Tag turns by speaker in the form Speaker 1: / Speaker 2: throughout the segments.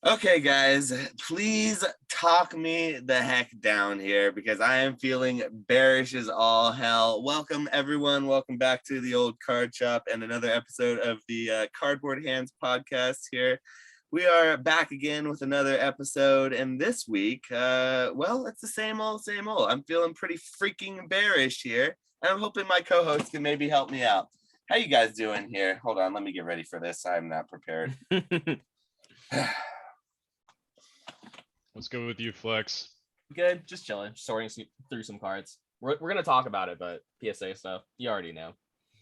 Speaker 1: Okay, guys, please talk me the heck down here because I am feeling bearish as all hell. Welcome, everyone. Welcome back to the old card shop and another episode of the Cardboard Hands podcast here. We are back again with another episode, and this week, well, it's the same old, same old. I'm feeling pretty freaking bearish here, and I'm hoping my co-host can maybe help me out. How you guys doing here? Hold on, let me get ready for this. I'm not prepared.
Speaker 2: Let's go with you, Flex.
Speaker 3: Good, just chilling, sorting through some cards. We're gonna talk about it, but PSA stuff, you already know.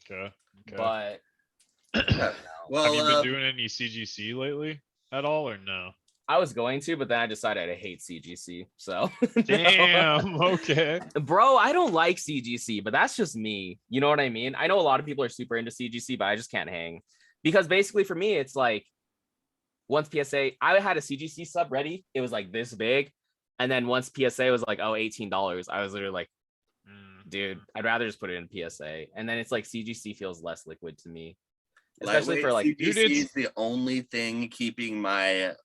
Speaker 2: Okay.
Speaker 3: But
Speaker 1: well,
Speaker 2: have you been doing any CGC lately at all, or no?
Speaker 3: I was going to, but then I decided I hate CGC. So
Speaker 2: damn. Okay,
Speaker 3: bro, I don't like CGC, but that's just me. You know what I mean? I know a lot of people are super into CGC, but I just can't hang because basically for me, it's like. Once PSA, I had a CGC sub ready. It was like this big. And then once PSA was like, oh, $18, I was literally like, dude, I'd rather just put it in PSA. And then it's like CGC feels less liquid to me. Especially for like
Speaker 1: CGC is the only thing keeping my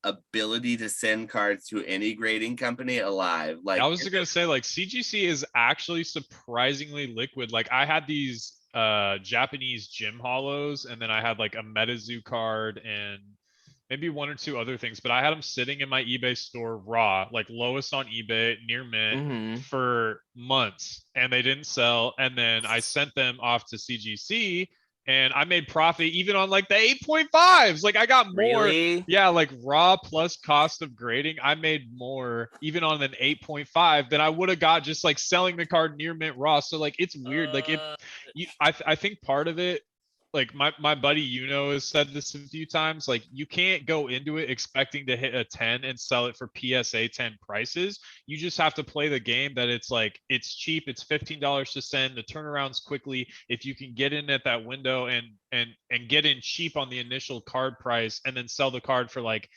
Speaker 1: ability to send cards to any grading company alive. Like
Speaker 2: I was gonna say, like CGC is actually surprisingly liquid. Like I had these Japanese gym hollows, and then I had like a MetaZoo card and maybe one or two other things, but I had them sitting in my eBay store raw, like lowest on eBay, near mint, for months, and they didn't sell. And then I sent them off to CGC, and I made profit even on like the 8.5s. Like I got more.
Speaker 3: Really?
Speaker 2: Yeah, like raw plus cost of grading, I made more even on an 8.5 than I would have got just like selling the card near mint raw. So like it's weird. Like I think part of it, like my buddy has said this a few times, like you can't go into it expecting to hit a 10 and sell it for PSA 10 prices. You just have to play the game that it's like it's cheap, it's $15 to send, the turnarounds quickly. If you can get in at that window and get in cheap on the initial card price and then sell the card for like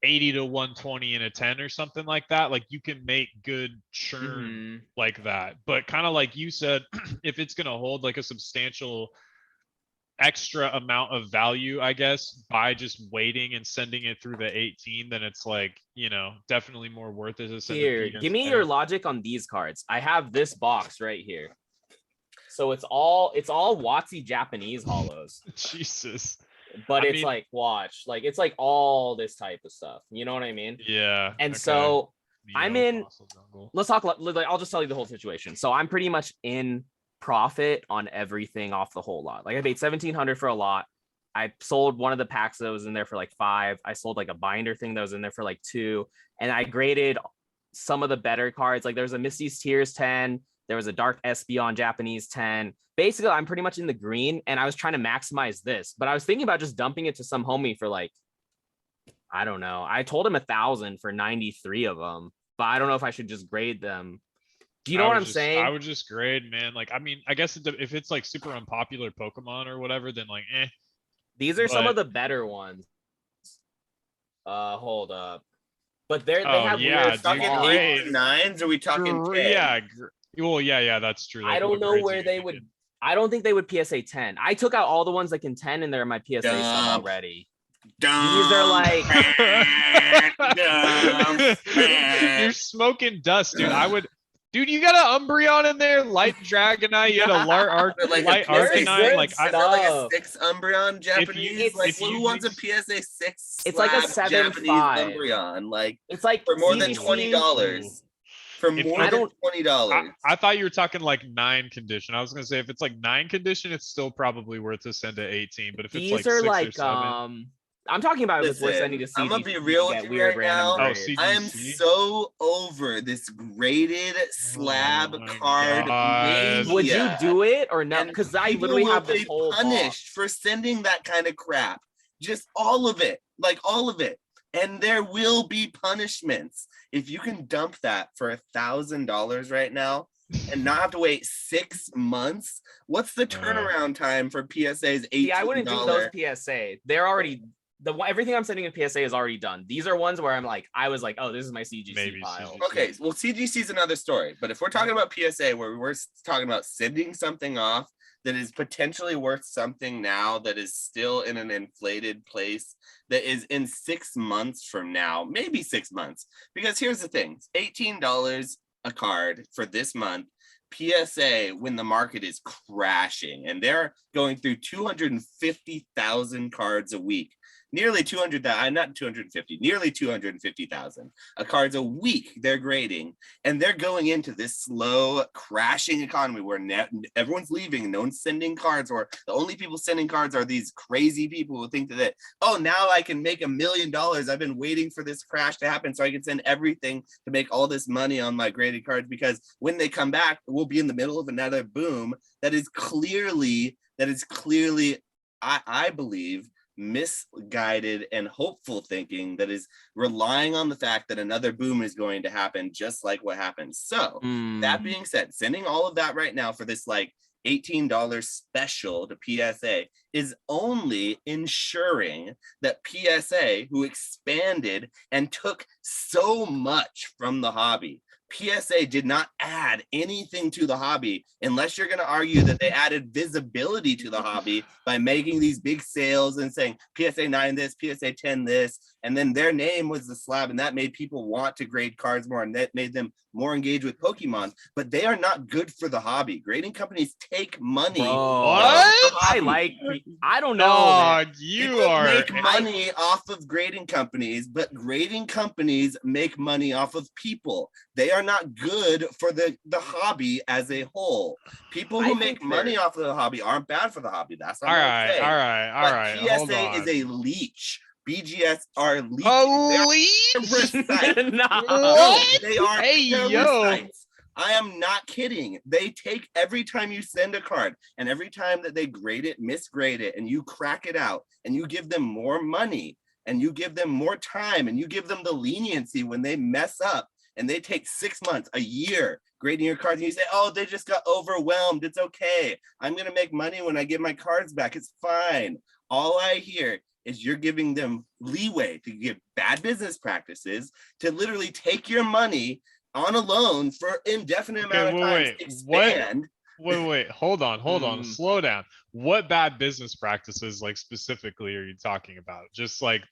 Speaker 2: 80 to 120 in a 10 or something like that, like you can make good churn like that. But kind of like you said, if it's going to hold like a substantial extra amount of value, I guess, by just waiting and sending it through the 18, then it's like, definitely more worth it to send
Speaker 3: here. Give me your logic on these cards. I have this box right here. So it's all WotC Japanese hollows.
Speaker 2: Jesus.
Speaker 3: But it's like, watch, like it's like all this type of stuff. You know what I mean?
Speaker 2: Yeah.
Speaker 3: And so I'm in, let's talk, I'll just tell you the whole situation. So I'm pretty much in profit on everything off the whole lot. Like I paid $1,700 for a lot. I sold one of the packs that was in there for like $5. I sold like a binder thing that was in there for like $2. And I graded some of the better cards. Like there's a Misty's Tears 10. There was a Dark Espeon Japanese 10. Basically, I'm pretty much in the green, and I was trying to maximize this. But I was thinking about just dumping it to some homie for like, I don't know. I told him $1,000 for 93 of them, but I don't know if I should just grade them. Do you know what I'm saying?
Speaker 2: I would just grade, man. Like, I mean, I guess if it's like super unpopular Pokemon or whatever, then like,
Speaker 3: These are some of the better ones. Hold up. But they have weird
Speaker 1: talking 8s and 9s. Are we talking 10?
Speaker 2: Yeah. Well, yeah, that's true.
Speaker 3: Like, I don't know where they would. I don't think they would PSA 10. I took out all the ones that can 10, and they're in my PSA stuff already. These are like
Speaker 2: you're smoking dust, dude. Dude, you got an Umbreon in there, Light Dragonite, you had a Light Arcanine. Like
Speaker 1: I feel like a 6 Umbreon Japanese. Who wants a PSA 6?
Speaker 3: It's like a 7.5
Speaker 1: Umbreon. Like
Speaker 3: it's like
Speaker 1: for more than $20. For more than $20.
Speaker 2: I thought you were talking like 9 condition. I was gonna say if it's like 9 condition, it's still probably worth to send to 18. But if it's like 6 or 7,
Speaker 3: I'm talking about if it's worth sending to CGC.
Speaker 1: I'm gonna be real with you right now. I am so over this graded slab card.
Speaker 3: Would you do it or not? Because I literally have this whole
Speaker 1: punished for sending that kind of crap. Just all of it, like all of it. And there will be punishments if you can dump that for $1,000 right now and not have to wait 6 months. What's the turnaround time for PSA's $18?
Speaker 3: Yeah, I wouldn't do those PSA. They're already everything I'm sending in PSA is already done. These are ones where I was like, oh, this is my CGC file.
Speaker 1: Okay, well, CGC is another story. But if we're talking about PSA, where we're talking about sending something off that is potentially worth something now that is still in an inflated place that is in 6 months from now, maybe 6 months. Because here's the thing, $18 a card for this month. PSA, when the market is crashing and they're going through 250,000 cards a week, nearly 200,000, not 250, nearly 250,000 cards a week they're grading, and they're going into this slow crashing economy where everyone's leaving, no one's sending cards, or the only people sending cards are these crazy people who think that, oh, now I can make $1 million. I've been waiting for this crash to happen so I can send everything to make all this money on my graded cards, because when they come back, we'll be in the middle of another boom that is clearly, I believe, misguided and hopeful thinking that is relying on the fact that another boom is going to happen, just like what happened. So that being said, sending all of that right now for this like $18 special to PSA is only ensuring that PSA, who expanded and took so much from the hobby, PSA did not add anything to the hobby, unless you're going to argue that they added visibility to the hobby by making these big sales and saying PSA 9 this, PSA 10 this, and then their name was the slab, and that made people want to grade cards more, and that made them more engaged with Pokemon. But they are not good for the hobby. Grading companies take money.
Speaker 2: What?
Speaker 3: I don't know.
Speaker 2: Dog, you
Speaker 1: People
Speaker 2: are
Speaker 1: make money off of grading companies, but grading companies make money off of people. They are not good for the hobby as a whole. People who make money off of the hobby aren't bad for the hobby. That's not what I'm saying.
Speaker 2: All right.
Speaker 1: PSA is a leech. BGS are leeches.
Speaker 2: A leech?
Speaker 1: What? They are
Speaker 2: Hey,
Speaker 1: parasites. I am not kidding. They take every time you send a card, and every time that they grade it, misgrade it, and you crack it out, and you give them more money, and you give them more time, and you give them the leniency when they mess up, and they take 6 months, a year grading your cards, and you say, oh, they just got overwhelmed. It's okay. I'm going to make money when I get my cards back. It's fine. All I hear is you're giving them leeway to give bad business practices, to literally take your money on a loan for indefinite amount of time to expand.
Speaker 2: Wait, hold on, slow down. What bad business practices, like, specifically are you talking about? Just like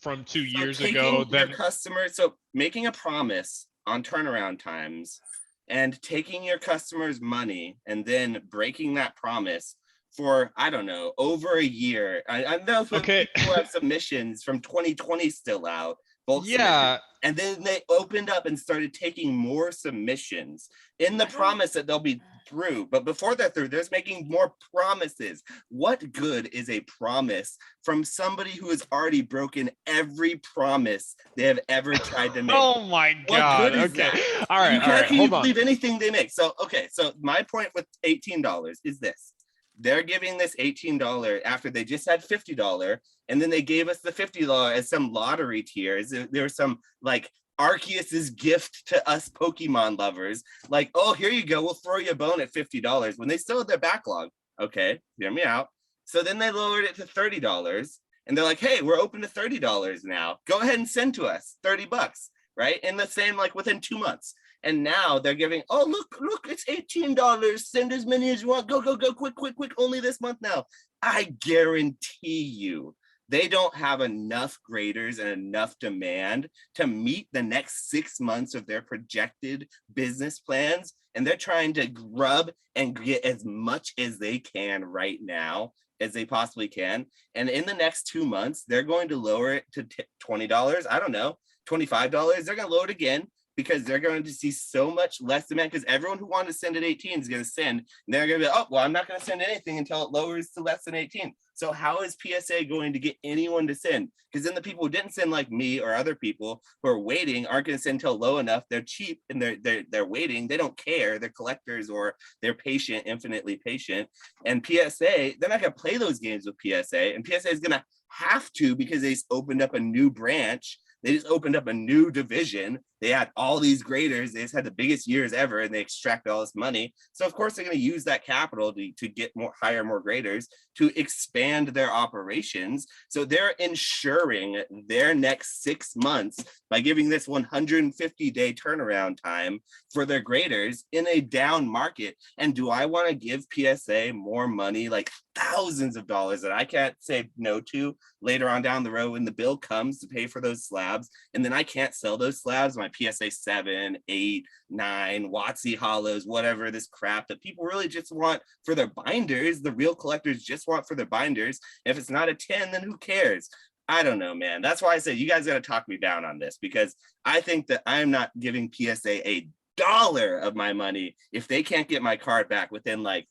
Speaker 2: from 2 years ago, then
Speaker 1: customers, so making a promise on turnaround times and taking your customers' money and then breaking that promise for, I don't know, over a year. I know people have submissions from 2020 still out. Yeah. And then they opened up and started taking more submissions in the promise that they'll be through. But before they're through, they're making more promises. What good is a promise from somebody who has already broken every promise they have ever tried to make?
Speaker 2: Oh my God. Okay. All right.
Speaker 1: You can't believe anything they make. So, okay. So my point with $18 is this. They're giving this $18 after they just had $50, and then they gave us the $50 as some lottery tier. There was some like Arceus's gift to us Pokemon lovers. Like, oh, here you go. We'll throw you a bone at $50 when they still had their backlog. Okay, hear me out. So then they lowered it to $30, and they're like, hey, we're open to $30 now. Go ahead and send to us $30, right? And the same, like within 2 months. And now they're giving, oh, look, it's $18. Send as many as you want. Go, quick. Only this month now. I guarantee you, they don't have enough graders and enough demand to meet the next 6 months of their projected business plans. And they're trying to grub and get as much as they can right now as they possibly can. And in the next 2 months, they're going to lower it to $20. I don't know, $25. They're going to lower it again, because they're going to see so much less demand, because everyone who wanted to send at 18 is going to send. And they're going to be, oh, well, I'm not going to send anything until it lowers to less than 18. So how is PSA going to get anyone to send? Because then the people who didn't send, like me or other people who are waiting, aren't going to send until low enough. They're cheap and they're waiting. They don't care. They're collectors, or they're patient, infinitely patient. And PSA, they're not going to play those games with PSA. And PSA is going to have to, because they opened up a new branch. They just opened up a new division, They had all these graders. They just had the biggest years ever, and they extracted all this money. So of course they're going to use that capital to get hire more graders to expand their operations. So they're ensuring their next 6 months by giving this 150-day turnaround time for their graders in a down market. And do I want to give PSA more money, like thousands of dollars that I can't say no to later on down the road when the bill comes to pay for those slabs, and then I can't sell those slabs, my PSA 7, 8, 9, Watsy hollows, whatever, this crap that people really just want for their binders, the real collectors just want for their binders. If it's not a 10, then who cares? I don't know, man. That's why I say you guys got to talk me down on this, because I think that I'm not giving PSA a dollar of my money if they can't get my card back within like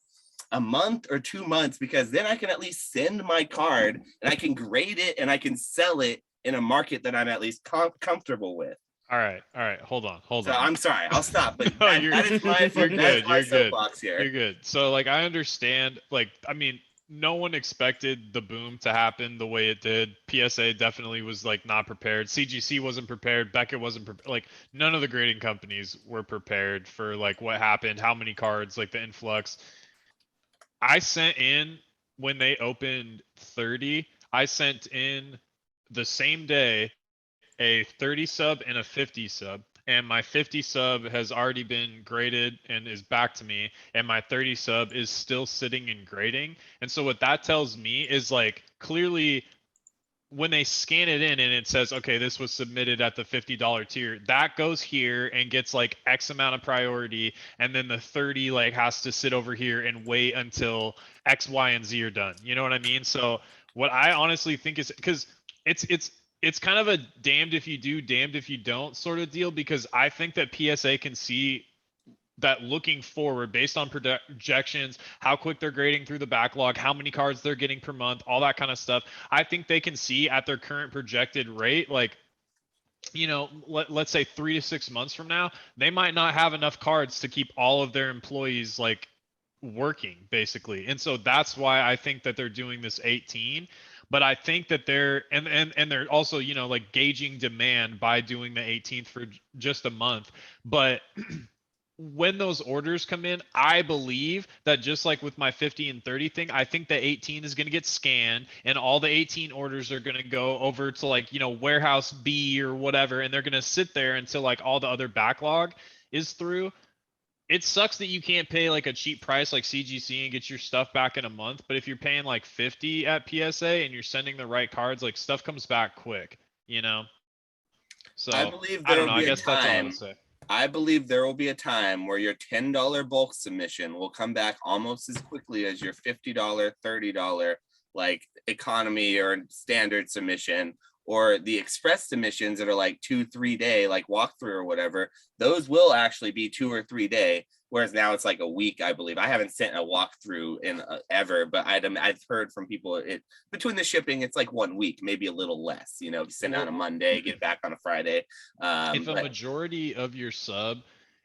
Speaker 1: a month or 2 months, because then I can at least send my card and I can grade it and I can sell it in a market that I'm at least comfortable with.
Speaker 2: All right. Hold on.
Speaker 1: So I'm sorry, I'll stop. But
Speaker 2: No,
Speaker 1: that is my soapbox here.
Speaker 2: You're good. So like I understand, like I mean, no one expected the boom to happen the way it did. PSA definitely was like not prepared. CGC wasn't prepared. Beckett wasn't like none of the grading companies were prepared for like what happened, how many cards, like the influx. I sent in when they opened 30, I sent in the same day a 30 sub and a 50 sub. And my 50 sub has already been graded and is back to me, and my 30 sub is still sitting in grading. And so what that tells me is like clearly when they scan it in and it says, okay, this was submitted at the $50 tier, that goes here and gets like X amount of priority, and then the 30 like has to sit over here and wait until X, Y, and Z are done. You know what I mean? So what I honestly think is, because it's kind of a damned if you do, damned if you don't sort of deal, because I think that PSA can see that looking forward based on projections, how quick they're grading through the backlog, how many cards they're getting per month, all that kind of stuff. I think they can see at their current projected rate, like, you know, let's say 3 to 6 months from now, they might not have enough cards to keep all of their employees like working basically. And so that's why I think that they're doing this 18. But I think that they're and they're also, you know, like gauging demand by doing the 18th for just a month. But when those orders come in, I believe that just like with my 50 and 30 thing, I think the 18 is going to get scanned and all the 18 orders are going to go over to like, you know, warehouse B or whatever. And they're going to sit there until like all the other backlog is through. It sucks that you can't pay like a cheap price like CGC and get your stuff back in a month. But if you're paying like 50 at PSA and you're sending the right cards, like stuff comes back quick, you know? So
Speaker 1: I believe
Speaker 2: I don't know. I guess that's all I would say.
Speaker 1: I believe there will be a time where your $10 bulk submission will come back almost as quickly as your $50, $30 like economy or standard submission, or the express submissions that are like 2-3 day, like walkthrough or whatever. Those will actually be 2 or 3 day. Whereas now it's like a week, I believe. I haven't sent a walkthrough in ever, but I've heard from people between the shipping, it's like 1 week, maybe a little less. You know, if you send on a Monday, get back on a Friday.
Speaker 2: If a majority of your sub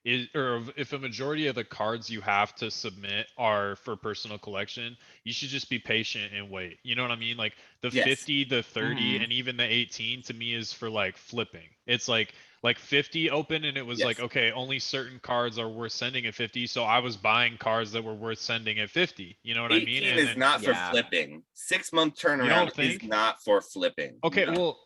Speaker 2: is, or if a majority of the cards you have to submit are for personal collection, you should just be patient and wait. You know what I mean? Like the 50, the 30, and even the 18 to me is for like flipping. It's like 50 open and it was like, okay, only certain cards are worth sending at 50. So I was buying cards that were worth sending at 50. You know what I mean?
Speaker 1: 18 is not for flipping. 6 month turnaround is not for flipping.
Speaker 2: Okay, no.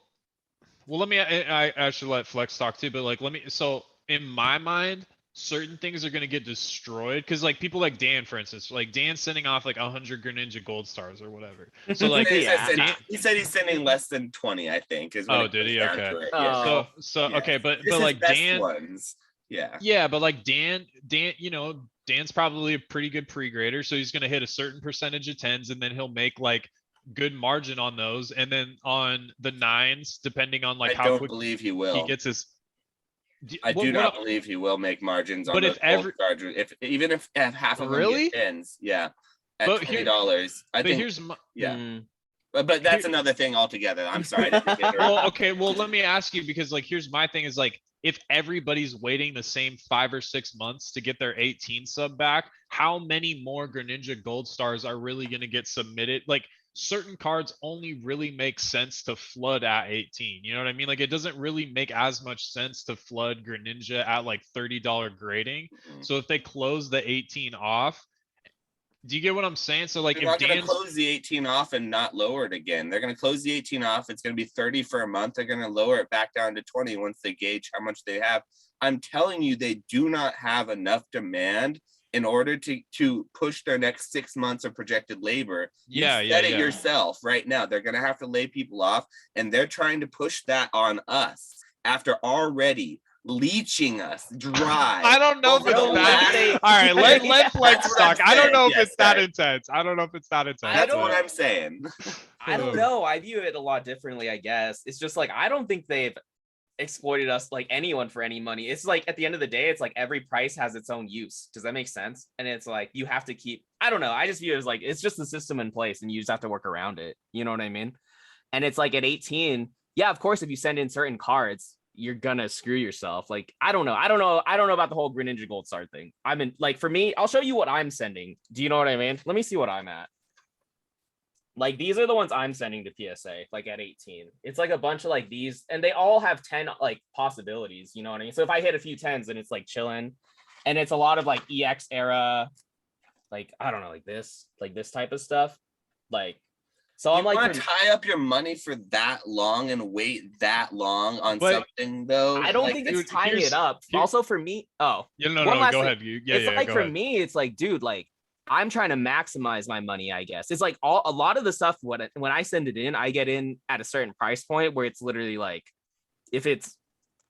Speaker 2: Well, let me, I should let Flex talk too, but like, so in my mind, certain things are going to get destroyed. Cause like people like Dan, for instance, like Dan's sending off like 100 Greninja Gold Stars or whatever. So like,
Speaker 1: he said he's sending less than 20, I think. Is
Speaker 2: oh, did he? Okay. Okay. But
Speaker 1: this
Speaker 2: like Dan,
Speaker 1: ones.
Speaker 2: Yeah. But like Dan, you know, Dan's probably a pretty good pre-grader. So he's going to hit a certain percentage of 10s and then he'll make like good margin on those, and then on the 9s, depending on like how quick
Speaker 1: believe he will.
Speaker 2: He gets his.
Speaker 1: I do not believe he will make margins on those gold chargers. Even if half of them get 10s, at $20, I think.
Speaker 2: Here's my,
Speaker 1: but that's another thing altogether. I'm sorry.
Speaker 2: Well, okay. Well, let me ask you, because like here's my thing is like, if everybody's waiting the same 5 or 6 months to get their 18 sub back, how many more Greninja Gold Stars are really going to get submitted? Like, certain cards only really make sense to flood at 18. You know what I mean? Like it doesn't really make as much sense to flood Greninja at like $30 grading. So if they close the 18 off, do you get what I'm saying? So like
Speaker 1: they're not going to close the 18 off and not lower it again. They're going to close the 18 off. It's going to be 30 for a month. They're going to lower it back down to 20 once they gauge how much they have. I'm telling you, they do not have enough demand in order to push their next 6 months of projected labor. You said it yourself right now. They're going to have to lay people off, and they're trying to push that on us after already leeching us dry.
Speaker 2: I don't know if it's that. All right, let Flex talk. I don't know if it's that intense. I don't know if it's that intense.
Speaker 1: That's what I'm saying.
Speaker 3: I don't know. I view it a lot differently, I guess. It's just like, I don't think they've exploited us like anyone for any money. It's like at the end of the day, it's like every price has its own use. Does that make sense? And it's like you have to keep, I don't know. I just view it as like it's just the system in place and you just have to work around it. You know what I mean? And it's like at 18, yeah, of course, if you send in certain cards, you're gonna screw yourself. Like, I don't know about the whole Greninja Gold Star thing. I'm in, like, for me, I'll show you what I'm sending. Do you know what I mean? Let me see what I'm at. Like, these are the ones I'm sending to PSA, like at 18. It's like a bunch of like these, and they all have 10 like possibilities, you know what I mean? So if I hit a few 10s, then it's like chilling. And it's a lot of like EX era, like, I don't know, like this type of stuff. Like, so I'm like,
Speaker 1: want to tie up your money for that long and wait that long on something though?
Speaker 3: I don't think it's tying it up. Also for me,
Speaker 2: no, go ahead.
Speaker 3: It's like for me, it's like, dude, like I'm trying to maximize my money, I guess. It's like a lot of the stuff when I send it in, I get in at a certain price point where it's literally like, if it's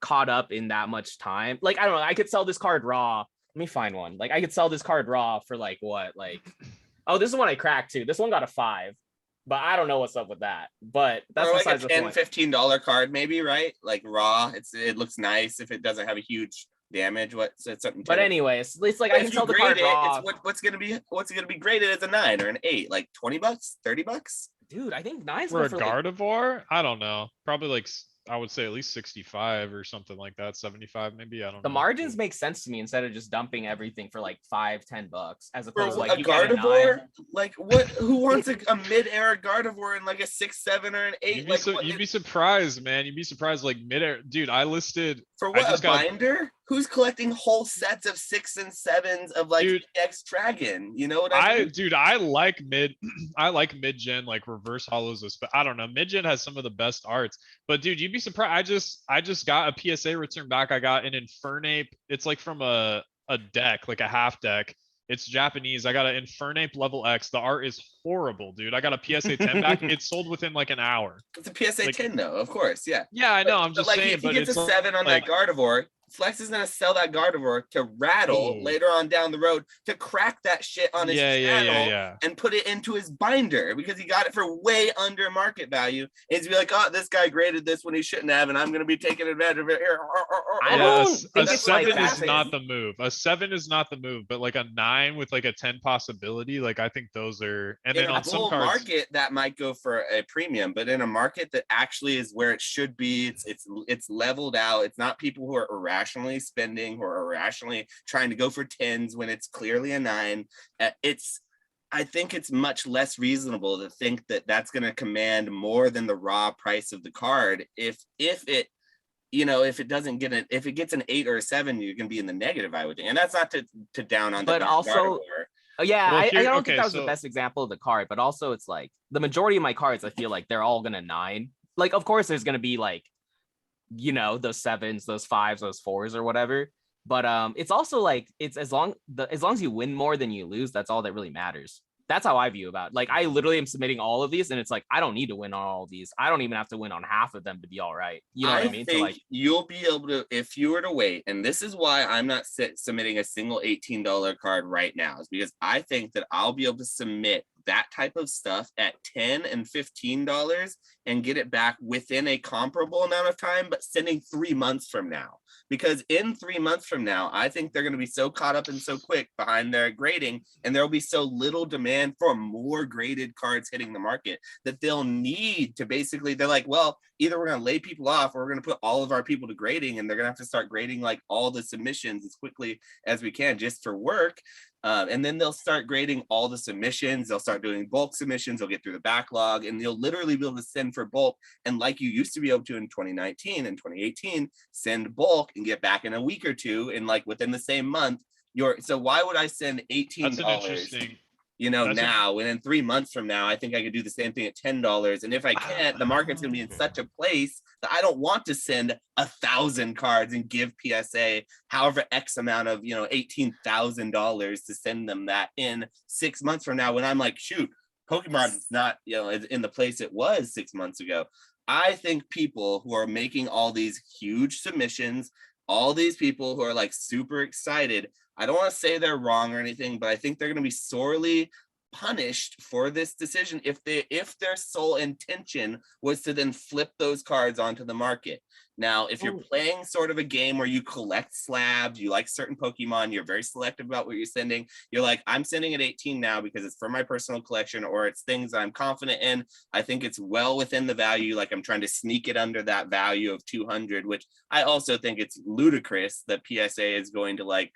Speaker 3: caught up in that much time, like, I don't know, I could sell this card raw. Let me find one. Like I could sell this card raw for like what? Like, oh, this is one I cracked too. This one got a 5. But I don't know what's up with that. But that's
Speaker 1: like a $10, $15 card, maybe, right? Like raw. It looks nice if it doesn't have a huge damage. Something?
Speaker 3: But anyways, it's like I can sell the card raw.
Speaker 1: What's gonna be graded as a 9 or an 8? Like $20, $30?
Speaker 3: Dude, I think 9's
Speaker 2: for a Gardevoir. I don't know. Probably like I would say at least 65 or something like that. 75 maybe. I don't know.
Speaker 3: The margins make sense to me instead of just dumping everything for like $5-10 as opposed to like
Speaker 1: a Gardevoir. Like what? Who wants a mid-era Gardevoir in like a 6, 7, or an 8?
Speaker 2: You'd be surprised, man. You'd be surprised. Like mid-era, dude. I listed
Speaker 1: for what? A binder? Who's collecting whole sets of 6 and 7s of like EX Dragon? You know what I mean?
Speaker 2: Dude, I like mid-gen, like reverse hollows, but I don't know. Mid-gen has some of the best arts. But dude, you'd be surprised. I just got a PSA return back. I got an Infernape. It's like from a deck, like a half deck. It's Japanese. I got an Infernape level X. The art is horrible, dude. I got a PSA 10 back. It sold within like an hour.
Speaker 1: It's a PSA 10 though, of course. Yeah.
Speaker 2: Yeah, I know. I'm just saying.
Speaker 1: If he gets a 7 on that Gardevoir, Flex is gonna sell that Gardevoir to rattle later on down the road to crack that shit on his channel and put it into his binder because he got it for way under market value. And he's be like, oh, this guy graded this when he shouldn't have, and I'm gonna be taking advantage of it here.
Speaker 2: A 7 is not the move. A 7 is not the move, but like a 9 with like a 10 possibility, like I think those are. And then on some cards,
Speaker 1: market that might go for a premium, but in a market that actually is where it should be, it's leveled out. It's not people who are irrationally spending or irrationally trying to go for 10s when it's clearly a 9. I think it's much less reasonable to think that that's going to command more than the raw price of the card. If it doesn't get if it gets an 8 or a 7, you're going to be in the negative, I would think. And that's not to down on the
Speaker 3: Gardevoir. I don't think that was the best example of the card, but also it's like the majority of my cards, I feel like they're all gonna 9. Like, of course, there's gonna be like, those 7s, those 5s, those 4s, or whatever. But it's also like it's as long as you win more than you lose, that's all that really matters. That's how I view about it. Like, I literally am submitting all of these, and it's like I don't need to win on all of these. I don't even have to win on half of them to be all right. You know what I mean?
Speaker 1: Think so like you'll be able to, if you were to wait, and this is why I'm not submitting a single $18 card right now, is because I think that I'll be able to submit that type of stuff at $10 and $15 and get it back within a comparable amount of time, but sending 3 months from now. Because in 3 months from now, I think they're going to be so caught up and so quick behind their grading, and there'll be so little demand for more graded cards hitting the market that they'll need to basically, they're like, well, either we're going to lay people off or we're going to put all of our people to grading, and they're going to have to start grading like all the submissions as quickly as we can just for work. And then they'll start grading all the submissions. They'll start doing bulk submissions. They'll get through the backlog, and you'll literally be able to send for bulk. And like you used to be able to in 2019 and 2018, send bulk and get back in a week or two, and like within the same month. So why would I send $18?
Speaker 2: That's an interesting.
Speaker 1: Now, and in 3 months from now, I think I could do the same thing at $10. And if I can't, the market's gonna be in such a place that I don't want to send 1,000 cards and give PSA however X amount of $18,000 to send them that in 6 months from now, when I'm like, shoot, Pokemon is not in the place it was 6 months ago. I think people who are making all these huge submissions, all these people who are like super excited, I don't want to say they're wrong or anything, but I think they're going to be sorely punished for this decision if their sole intention was to then flip those cards onto the market. Now, if you're playing sort of a game where you collect slabs, you like certain Pokemon, you're very selective about what you're sending. You're like, I'm sending at 18 now because it's for my personal collection, or it's things I'm confident in. I think it's well within the value. Like, I'm trying to sneak it under that value of 200, which I also think it's ludicrous that PSA is going to like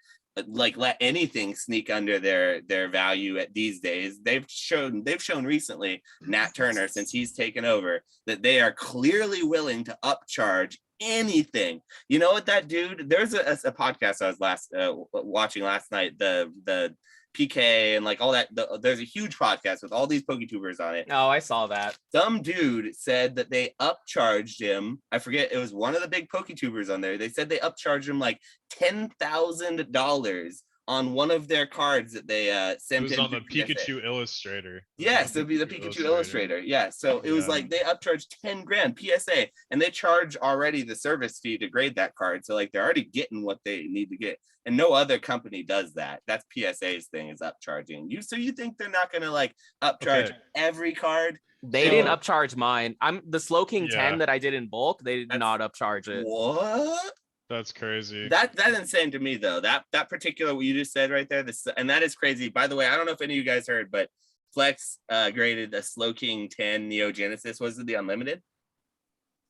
Speaker 1: let anything sneak under their value at these days. They've shown recently, Nat Turner, since he's taken over, that they are clearly willing to upcharge anything. You know what, that dude, there's a podcast I was watching last night, the PK and like all that. There's a huge podcast with all these PokeTubers on it.
Speaker 3: Oh, I saw that.
Speaker 1: Some dude said that they upcharged him. I forget, it was one of the big PokeTubers on there. They said they upcharged him like $10,000 on one of their cards that they sent.
Speaker 2: It was on the Pikachu Illustrator.
Speaker 1: Yes, it'd be the Pikachu Illustrator. Yeah, so it was like they upcharged 10 grand PSA, and they charge already the service fee to grade that card. So like they're already getting what they need to get, and no other company does that. That's PSA's thing, is upcharging. So you think they're not gonna like upcharge every card?
Speaker 3: They didn't upcharge mine. I'm the Slowking 10 that I did in bulk. They did not upcharge it.
Speaker 1: What?
Speaker 2: That's crazy.
Speaker 1: That's insane to me, though. That particular what you just said right there, and that is crazy. By the way, I don't know if any of you guys heard, but Flex graded a Slowking 10 Neo Genesis. Was it the Unlimited?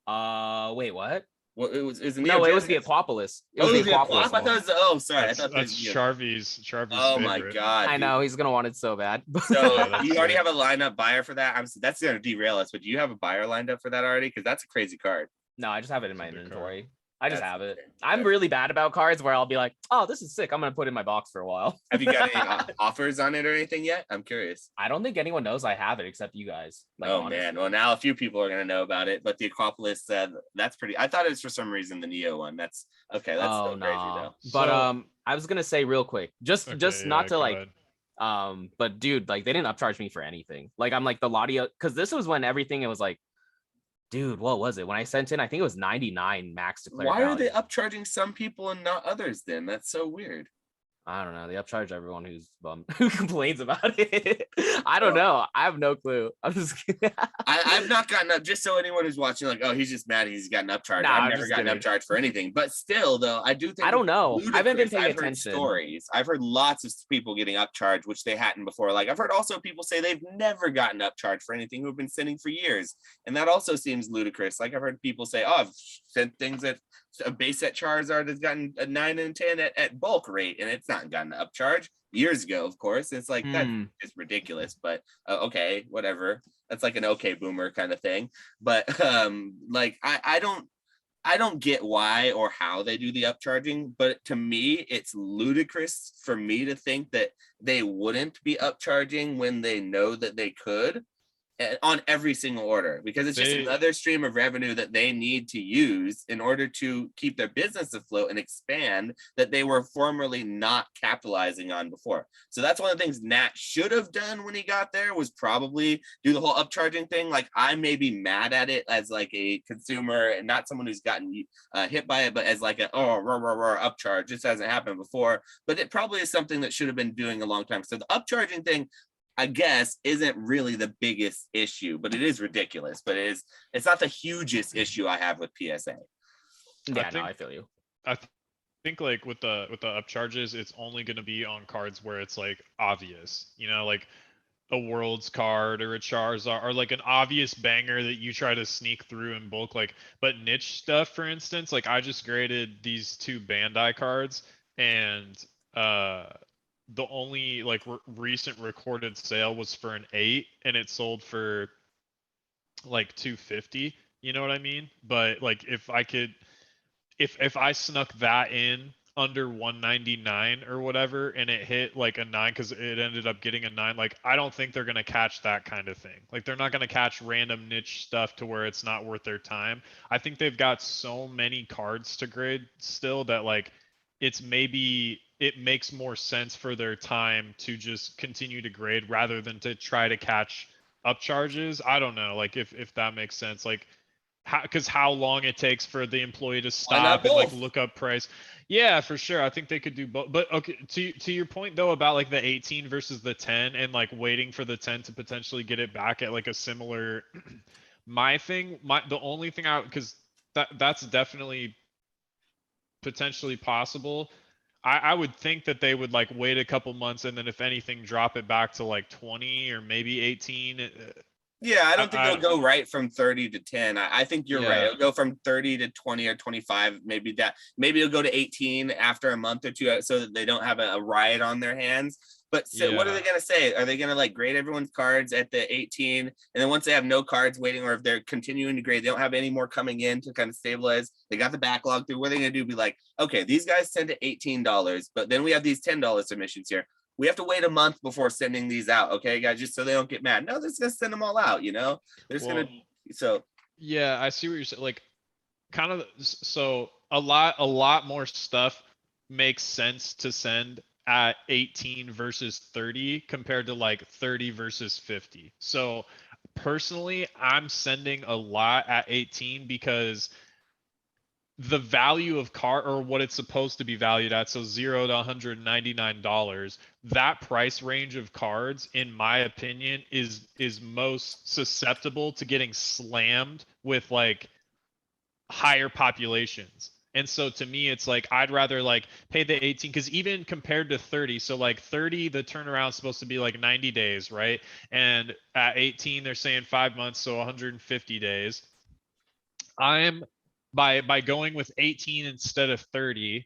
Speaker 3: Wait, what?
Speaker 1: Well, it was
Speaker 3: the Aquapolis.
Speaker 1: It was the Aquapolis. I thought it was sorry.
Speaker 2: That's Charvy's
Speaker 1: oh
Speaker 2: favorite.
Speaker 1: my god!
Speaker 3: I know, he's gonna want it so bad.
Speaker 1: So you already have a lineup buyer for that. That's gonna derail us. But do you have a buyer lined up for that already? Because that's a crazy card.
Speaker 3: No, I just have it in my inventory. I just have it. I'm really bad about cards where I'll be like, oh, this is sick. I'm going to put it in my box for a while.
Speaker 1: Have you got any offers on it or anything yet? I'm curious.
Speaker 3: I don't think anyone knows I have it except you guys. Like,
Speaker 1: oh, honestly. Man. Well, now a few people are going to know about it. But the Aquapolis, that's pretty. I thought it was for some reason the Neo one. That's okay. That's still crazy, though.
Speaker 3: But I was going to say real quick, just not to like, but dude, like they didn't upcharge me for anything. Like I'm like the Ladia, because this was when everything, it was like, dude, what was it? When I sent in, I think it was 99 max declared value.
Speaker 1: Why are they upcharging some people and not others then? That's so weird.
Speaker 3: I don't know. They upcharge everyone who's bummed, who complains about it. I don't know. I have no clue. I'm just kidding.
Speaker 1: I've not gotten up, just so anyone who's watching, like, oh, he's just mad he's gotten upcharged. Nah, I've never gotten upcharged for anything. But still, though, I do think
Speaker 3: I don't know. I haven't been paying
Speaker 1: I've
Speaker 3: attention.
Speaker 1: Heard stories. I've heard lots of people getting upcharged, which they hadn't before. Like I've heard also people say they've never gotten upcharged for anything, who've been sending for years. And that also seems ludicrous. Like I've heard people say, oh, I've sent things that a base set Charizard has gotten a 9 and 10 at bulk rate, and it's not gotten an upcharge years ago, of course. It's like that is ridiculous, but okay, whatever. That's like an okay boomer kind of thing. But like I don't get why or how they do the upcharging, but to me it's ludicrous for me to think that they wouldn't be upcharging when they know that they could on every single order, because it's just another stream of revenue that they need to use in order to keep their business afloat and expand that they were formerly not capitalizing on before. So that's one of the things Nat should have done when he got there, was probably do the whole upcharging thing. Like I may be mad at it as like a consumer and not someone who's gotten hit by it, but as like a upcharge. This hasn't happened before, but it probably is something that should have been doing a long time. So the upcharging thing, I guess, isn't really the biggest issue, but it is ridiculous. But it's not the hugest issue I have with PSA.
Speaker 3: Yeah, I feel you.
Speaker 2: I think like with the upcharges, it's only going to be on cards where it's like obvious, like a Worlds card or a Charizard, or like an obvious banger that you try to sneak through in bulk. Like, but niche stuff, for instance, like I just graded these 2 Bandai cards, and the only like recent recorded sale was for an 8 and it sold for like 250, you know what I mean? But like if I could, if I snuck that in under 199 or whatever and it hit like a 9 because it ended up getting a 9, like I don't think they're going to catch that kind of thing. Like they're not going to catch random niche stuff to where it's not worth their time. I think they've got so many cards to grade still that like it's maybe it makes more sense for their time to just continue to grade rather than to try to catch upcharges. I don't know, like if that makes sense. Like because how long it takes for the employee to stop and like look up price. Yeah, for sure. I think they could do both. But okay, to your point though about like the 18 versus the 10 and like waiting for the 10 to potentially get it back at like a similar the only thing out because that's definitely potentially possible. I would think that they would like wait a couple months and then if anything drop it back to like 20 or maybe 18.
Speaker 1: Yeah, I don't think it'll go right from 30 to 10. I think you're right.
Speaker 2: Yeah.
Speaker 1: It'll go from 30 to 20 or 25, maybe it'll go to 18 after a month or two so that they don't have a riot on their hands. But so what are they going to say? Are they going to like grade everyone's cards at the 18? And then once they have no cards waiting, or if they're continuing to grade, they don't have any more coming in to kind of stabilize. They got the backlog through. What are they going to do? Be like, okay, these guys send to $18, but then we have these $10 submissions here. We have to wait a month before sending these out, okay, guys, just so they don't get mad. No, they're just gonna send them all out, you know. They're just gonna. So
Speaker 2: yeah, I see what you're saying. Like, kind of. So a lot more stuff makes sense to send at 18 versus 30 compared to like 30 versus 50. So personally, I'm sending a lot at 18 because the value of car or what it's supposed to be valued at, so $0 to $199, that price range of cards, in my opinion, is most susceptible to getting slammed with like higher populations. And so to me, it's like I'd rather like pay the 18 because even compared to 30, so like 30, the turnaround is supposed to be like 90 days, right? And at 18, they're saying 5 months, so 150 days. I'm by going with 18 instead of 30,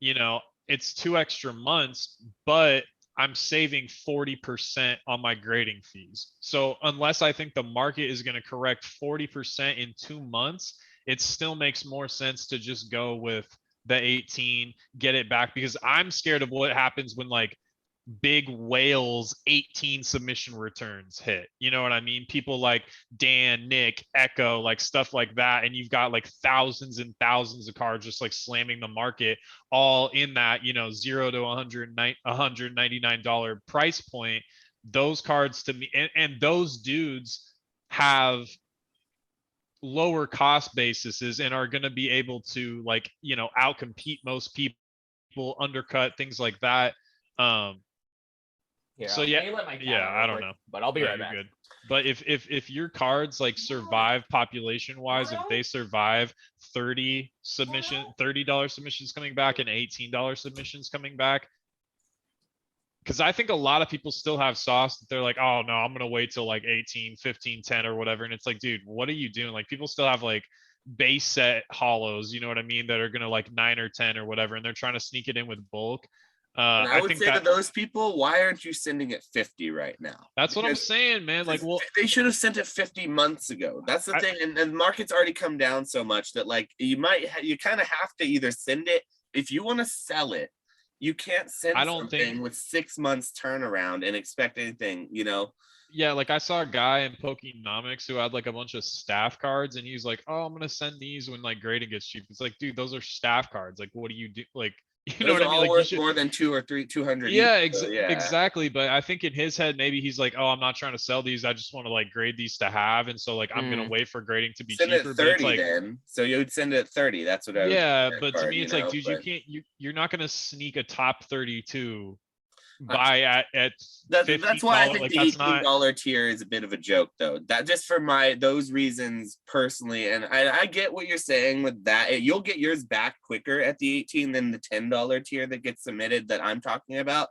Speaker 2: you know, it's 2 extra months, but I'm saving 40% on my grading fees. So unless I think the market is going to correct 40% in 2 months, it still makes more sense to just go with the 18, get it back because I'm scared of what happens when like big whales 18 submission returns hit. You know what I mean? People like Dan, Nick, Echo, like stuff like that. And you've got like thousands and thousands of cards just like slamming the market all in that, you know, $0 to $199 price point. Those cards to me, and those dudes have lower cost bases and are going to be able to like, you know, outcompete most people, undercut things like that.
Speaker 3: Here,
Speaker 2: so yeah, I don't know,
Speaker 3: but I'll be right back.
Speaker 2: Good. But if your cards like survive population wise, if they survive $30 submissions coming back and $18 submissions coming back, because I think a lot of people still have sauce that they're like, oh no, I'm gonna wait till like 18, 15, 10 or whatever, and it's like, dude, what are you doing? Like people still have like base set hollows, you know what I mean, that are gonna like 9 or 10 or whatever, and they're trying to sneak it in with bulk.
Speaker 1: I would say to those people, why aren't you sending it 50 right now?
Speaker 2: That's what I'm saying, man. Like, well,
Speaker 1: they should have sent it 50 months ago. That's the thing, and the market's already come down so much that like you kind of have to either send it if you want to sell it. You can't send something with 6 months turnaround and expect anything, you know.
Speaker 2: Yeah, like I saw a guy in Pokenomics who had like a bunch of staff cards, and he's like, "Oh, I'm gonna send these when like grading gets cheap." It's like, dude, those are staff cards. Like, what do you do? Like, you know what I mean? Like,
Speaker 1: worth more than 200.
Speaker 2: Yeah, exactly. But I think in his head, maybe he's like, "Oh, I'm not trying to sell these. I just want to like grade these to have, and so like I'm gonna wait for grading to be
Speaker 1: send
Speaker 2: cheaper."
Speaker 1: It 30
Speaker 2: but it's like,
Speaker 1: then, so you would send it at 30. That's what I would.
Speaker 2: Yeah, but to me, it's like, dude, you can't. You're not gonna sneak a top 32 buy at
Speaker 1: that's why I think the $18 tier is a bit of a joke, though. That just for those reasons personally, and I get what you're saying with that. You'll get yours back quicker at the 18 than the $10 tier that gets submitted that I'm talking about.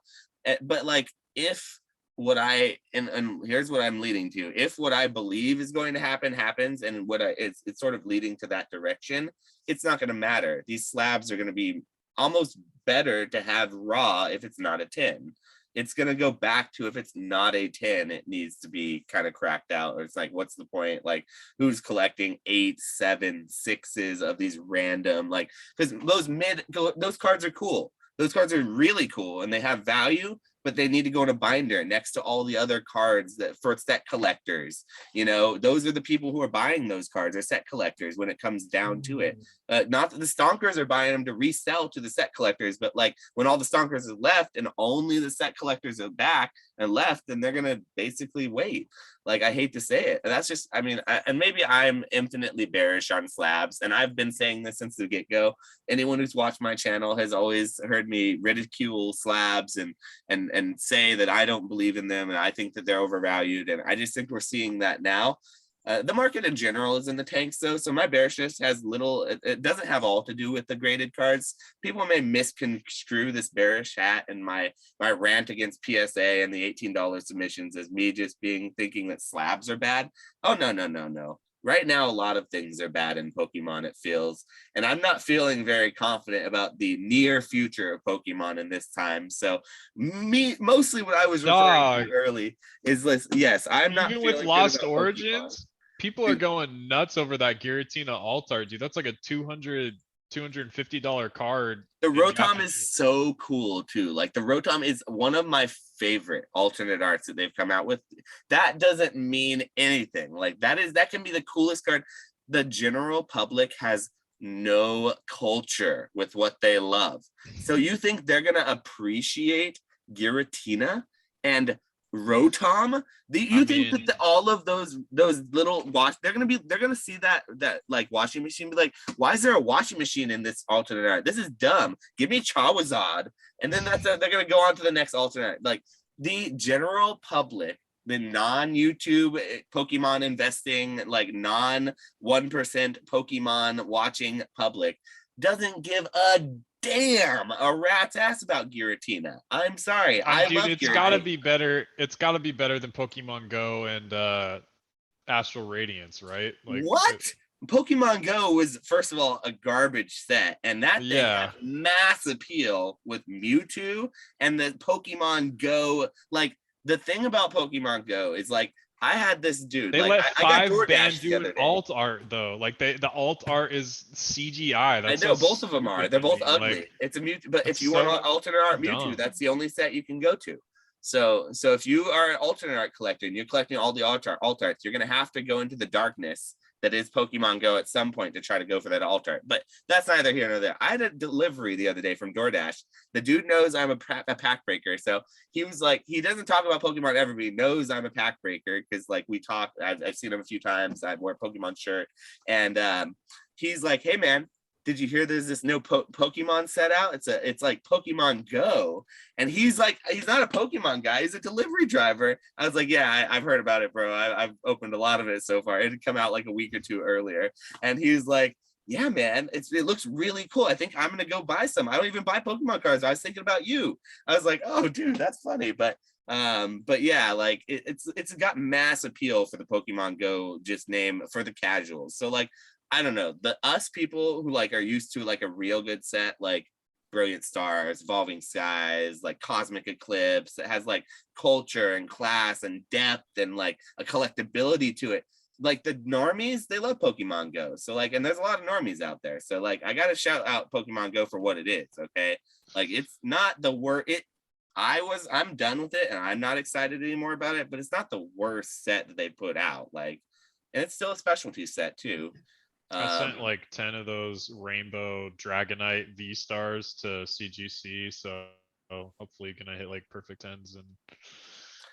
Speaker 1: But like if what and here's what I'm leading to, if what I believe is going to happen happens, and it's sort of leading to that direction, it's not going to matter. These slabs are going to be almost better to have raw if it's not a 10. It's going to go back to, if it's not a 10, it needs to be kind of cracked out. Or it's like, what's the point? Like, who's collecting 8, 7, 6s of these random, like, because those cards are cool. Those cards are really cool and they have value, but they need to go in a binder next to all the other cards that for set collectors. You know, those are the people who are buying those cards, are set collectors when it comes down to it. Not that the stonkers are buying them to resell to the set collectors, but like when all the stonkers are left and only the set collectors are back and left, then they're gonna basically wait. Like, I hate to say it, and that's just, I mean, and maybe I'm infinitely bearish on slabs, and I've been saying this since the get-go. Anyone who's watched my channel has always heard me ridicule slabs and say that I don't believe in them and I think that they're overvalued, and I just think we're seeing that now. The market in general is in the tanks though, so my bearishness has little, it doesn't have all to do with the graded cards. People may misconstrue this bearish hat and my rant against PSA and the $18 submissions as me just thinking that slabs are bad. Oh, no. Right now, a lot of things are bad in Pokemon, it feels. And I'm not feeling very confident about the near future of Pokemon in this time. So mostly what I was referring to early is this. Yes, I'm not
Speaker 2: even
Speaker 1: feeling
Speaker 2: with
Speaker 1: good
Speaker 2: Lost
Speaker 1: about
Speaker 2: Origins.
Speaker 1: Pokemon.
Speaker 2: People are going nuts over that Giratina Altar, dude. That's like a $250 card.
Speaker 1: The Rotom is so cool too. Like, the Rotom is one of my favorite alternate arts that they've come out with. That doesn't mean anything. Like, that can be the coolest card. The general public has no culture with what they love. So you think they're gonna appreciate Giratina and Rotom? You think that all of those little they're gonna see that like washing machine, be like, why is there a washing machine in this alternate art? This is dumb. Give me Charizard, and then they're gonna go on to the next alternate. Like, the general public, the non-YouTube Pokemon investing, like non 1% Pokemon watching public, doesn't give a damn a rat's ass about Giratina. I'm sorry.
Speaker 2: Dude,
Speaker 1: love
Speaker 2: it's
Speaker 1: Giratina.
Speaker 2: gotta be better. It's gotta be better than Pokemon Go and Astral Radiance, right? Like,
Speaker 1: what? Pokemon Go was, first of all, a garbage set, and that thing had mass appeal with Mewtwo. And the Pokemon Go, like, the thing about Pokemon Go is, like, I had this dude.
Speaker 2: They
Speaker 1: like,
Speaker 2: let
Speaker 1: I got
Speaker 2: 5ban do an alt art though. Like, the alt art is CGI. That's
Speaker 1: I know, both of them are. They're both ugly. Like, it's a Mewtwo, but if you want an alternate art Mewtwo, that's the only set you can go to. So if you are an alternate art collector and you're collecting all the alt arts, you're gonna have to go into the darkness that is Pokemon Go at some point to try to go for that alt art. But that's neither here nor there. I had a delivery the other day from DoorDash. The dude knows I'm a pack breaker. So he was like, he doesn't talk about Pokemon ever, but he knows I'm a pack breaker because, like, we talk. I've seen him a few times. I wear a Pokemon shirt. And he's like, hey, man, did you hear there's this new Pokemon set out? It's like Pokemon Go. And he's like, he's not a Pokemon guy. He's a delivery driver. I was like, yeah, I've heard about it, bro. I've opened a lot of it so far. It had come out like a week or two earlier. And he was like, yeah, man, it looks really cool. I think I'm going to go buy some. I don't even buy Pokemon cards. I was thinking about you. I was like, oh, dude, that's funny. But yeah, like, it's got mass appeal for the Pokemon Go just name for the casuals. So, like, I don't know, us people who, like, are used to, like, a real good set, like Brilliant Stars, Evolving Skies, like Cosmic Eclipse, that has, like, culture and class and depth and, like, a collectability to it. Like, the normies, they love Pokemon Go. So, like, and there's a lot of normies out there. So, like, I gotta shout out Pokemon Go for what it is, okay? Like, it's not the worst. I'm done with it and I'm not excited anymore about it, but it's not the worst set that they put out. Like, and it's still a specialty set too.
Speaker 2: I sent like 10 of those rainbow Dragonite V stars to CGC, so hopefully gonna hit like perfect 10s and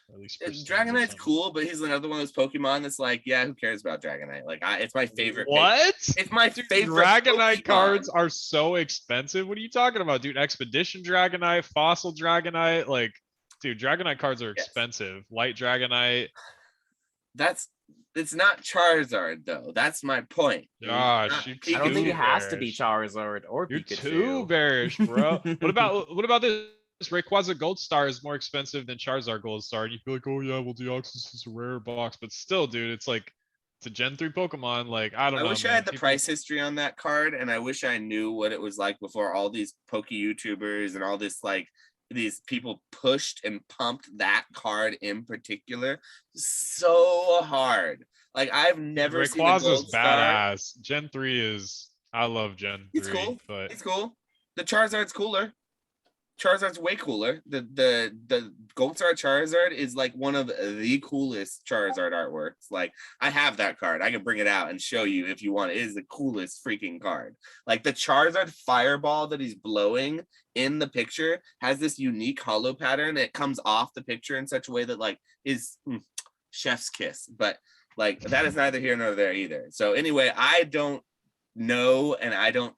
Speaker 2: at least
Speaker 1: Dragonite's cool, but he's another one of those Pokemon that's like, yeah, who cares about Dragonite? Like, it's my favorite.
Speaker 2: What?
Speaker 1: It's my favorite.
Speaker 2: Dragonite
Speaker 1: Pokemon.
Speaker 2: Cards are so expensive. What are you talking about, dude? Expedition Dragonite, Fossil Dragonite, like, dude, Dragonite cards are expensive. Light Dragonite.
Speaker 1: It's not Charizard though. That's my point.
Speaker 2: Gosh,
Speaker 3: I don't think it has to be Charizard or
Speaker 2: You're
Speaker 3: Pikachu.
Speaker 2: too bearish, bro. what about this? Rayquaza Gold Star is more expensive than Charizard Gold Star, and you feel like, oh yeah, well, Deoxys is a rare box, but still, dude, it's like It's a Gen 3 Pokemon. Like, I don't know.
Speaker 1: I wish I had the price history on that card, and I wish I knew what it was like before all these Poke YouTubers and all this, like, these people pushed and pumped that card in particular so hard. Like, I've never seen a
Speaker 2: Rayquaza
Speaker 1: gold
Speaker 2: is
Speaker 1: star.
Speaker 2: badass. Gen 3 is, I love Gen 3.
Speaker 1: It's cool.
Speaker 2: But
Speaker 1: It's cool. The Charizard's cooler. Charizard's way cooler. The Gold Star Charizard is like one of the coolest Charizard artworks. Like, I have that card. I can bring it out and show you if you want. It is the coolest freaking card. Like, the Charizard fireball that he's blowing in the picture has this unique hollow pattern. It comes off the picture in such a way that, like, is chef's kiss. But, like, that is neither here nor there either. So anyway, I don't know, and I don't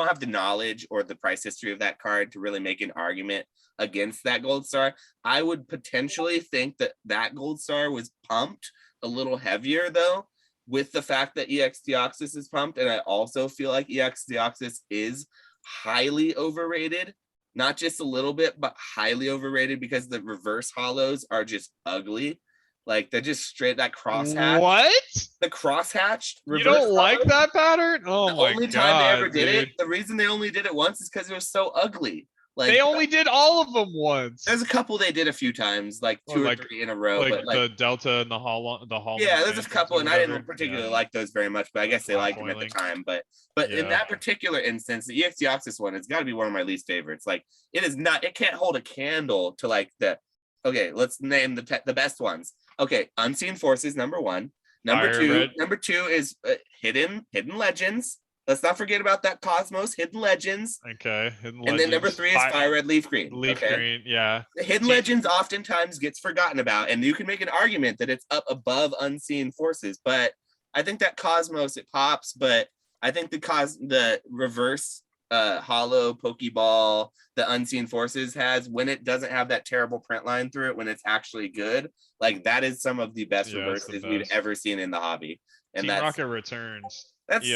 Speaker 1: have the knowledge or the price history of that card to really make an argument against that gold star. I would potentially think that that gold star was pumped a little heavier, though, with the fact that EX Deoxys is pumped. And I also feel like EX Deoxys is highly overrated, not just a little bit, but highly overrated, because the reverse hollows are just ugly. Like, they're just straight, that crosshatch.
Speaker 2: What?
Speaker 1: The crosshatched.
Speaker 2: You don't like that pattern? Oh
Speaker 1: the
Speaker 2: my
Speaker 1: only
Speaker 2: god!
Speaker 1: time they ever did
Speaker 2: dude.
Speaker 1: it, the reason they only did it once is because it was so ugly. Like,
Speaker 2: they only did all of them once.
Speaker 1: There's a couple they did a few times, like two or three in a row.
Speaker 2: Like,
Speaker 1: but like
Speaker 2: the Delta and the Hall.
Speaker 1: Yeah, there's a couple, and I didn't particularly like those very much, but I guess they liked them at the time. But in that particular instance, the EX Deoxys one has got to be one of my least favorites. Like, it is not. It can't hold a candle to, like, the. Okay, let's name the best ones. Okay, Unseen Forces, number one. Number two is Hidden Legends. Let's not forget about that Cosmos Hidden Legends.
Speaker 2: Okay,
Speaker 1: Hidden Legends. And then number 3 is Fire Red Leaf Green.
Speaker 2: Green, yeah.
Speaker 1: The Hidden Legends oftentimes gets forgotten about, and you can make an argument that it's up above Unseen Forces, but I think that Cosmos, it pops, but I think the reverse hollow Pokeball the Unseen Forces has, when it doesn't have that terrible print line through it, when it's actually good, like, that is some of the best reverses we've ever seen in the hobby. And
Speaker 2: Team Rocket Returns.
Speaker 1: That's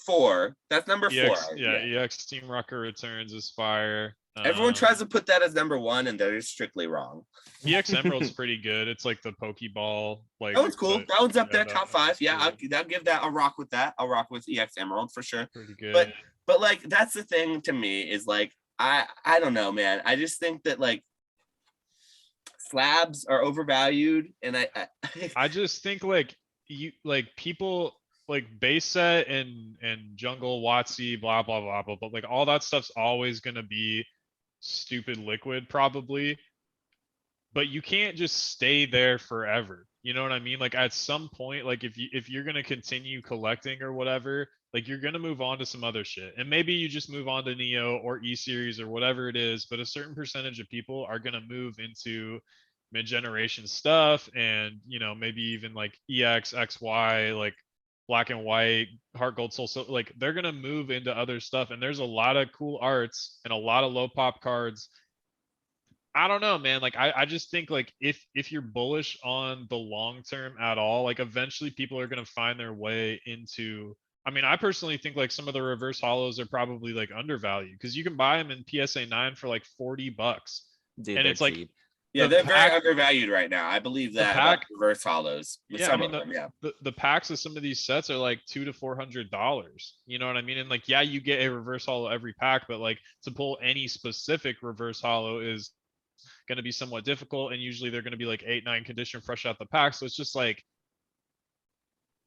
Speaker 1: 4. That's number 4.
Speaker 2: Yeah, EX Team Rocket Returns is fire.
Speaker 1: Everyone tries to put that as number 1, and they're strictly wrong.
Speaker 2: EX Emerald's pretty good. It's like the Pokeball. Like,
Speaker 1: that one's cool. That one's up there, top 5. Yeah, I'll give that. I'll rock with that. I'll rock with EX Emerald for sure.
Speaker 2: Pretty good.
Speaker 1: But like, that's the thing to me, is like, I don't know, man. I just think that, like, slabs are overvalued, and
Speaker 2: I just think, like, people like base set and jungle Watsy, blah blah blah blah, but like all that stuff's always gonna be stupid liquid probably, but you can't just stay there forever. You know what I mean? Like, at some point, like, if you're gonna continue collecting or whatever, like, you're gonna move on to some other shit, and maybe you just move on to Neo or E Series or whatever it is. But a certain percentage of people are gonna move into mid-generation stuff, and, you know, maybe even like EX, XY, like Black and White, Heart Gold, Soul. So, like, they're gonna move into other stuff, and there's a lot of cool arts and a lot of low pop cards. I don't know, man. Like, I just think, like, if you're bullish on the long term at all, like, eventually people are gonna find their way into. I mean, I personally think, like, some of the reverse hollows are probably, like, undervalued, because you can buy them in PSA 9 for like $40,
Speaker 3: dude,
Speaker 2: and it's like
Speaker 3: cheap.
Speaker 1: Yeah, they're very undervalued right now. I believe that about reverse hollows.
Speaker 2: Yeah, I mean, the packs of some of these sets are like $200 to $400. You know what I mean? And, like, yeah, you get a reverse hollow every pack, but, like, to pull any specific reverse hollow is going to be somewhat difficult, and usually they're going to be like 8-9 condition fresh out the pack. So it's just like,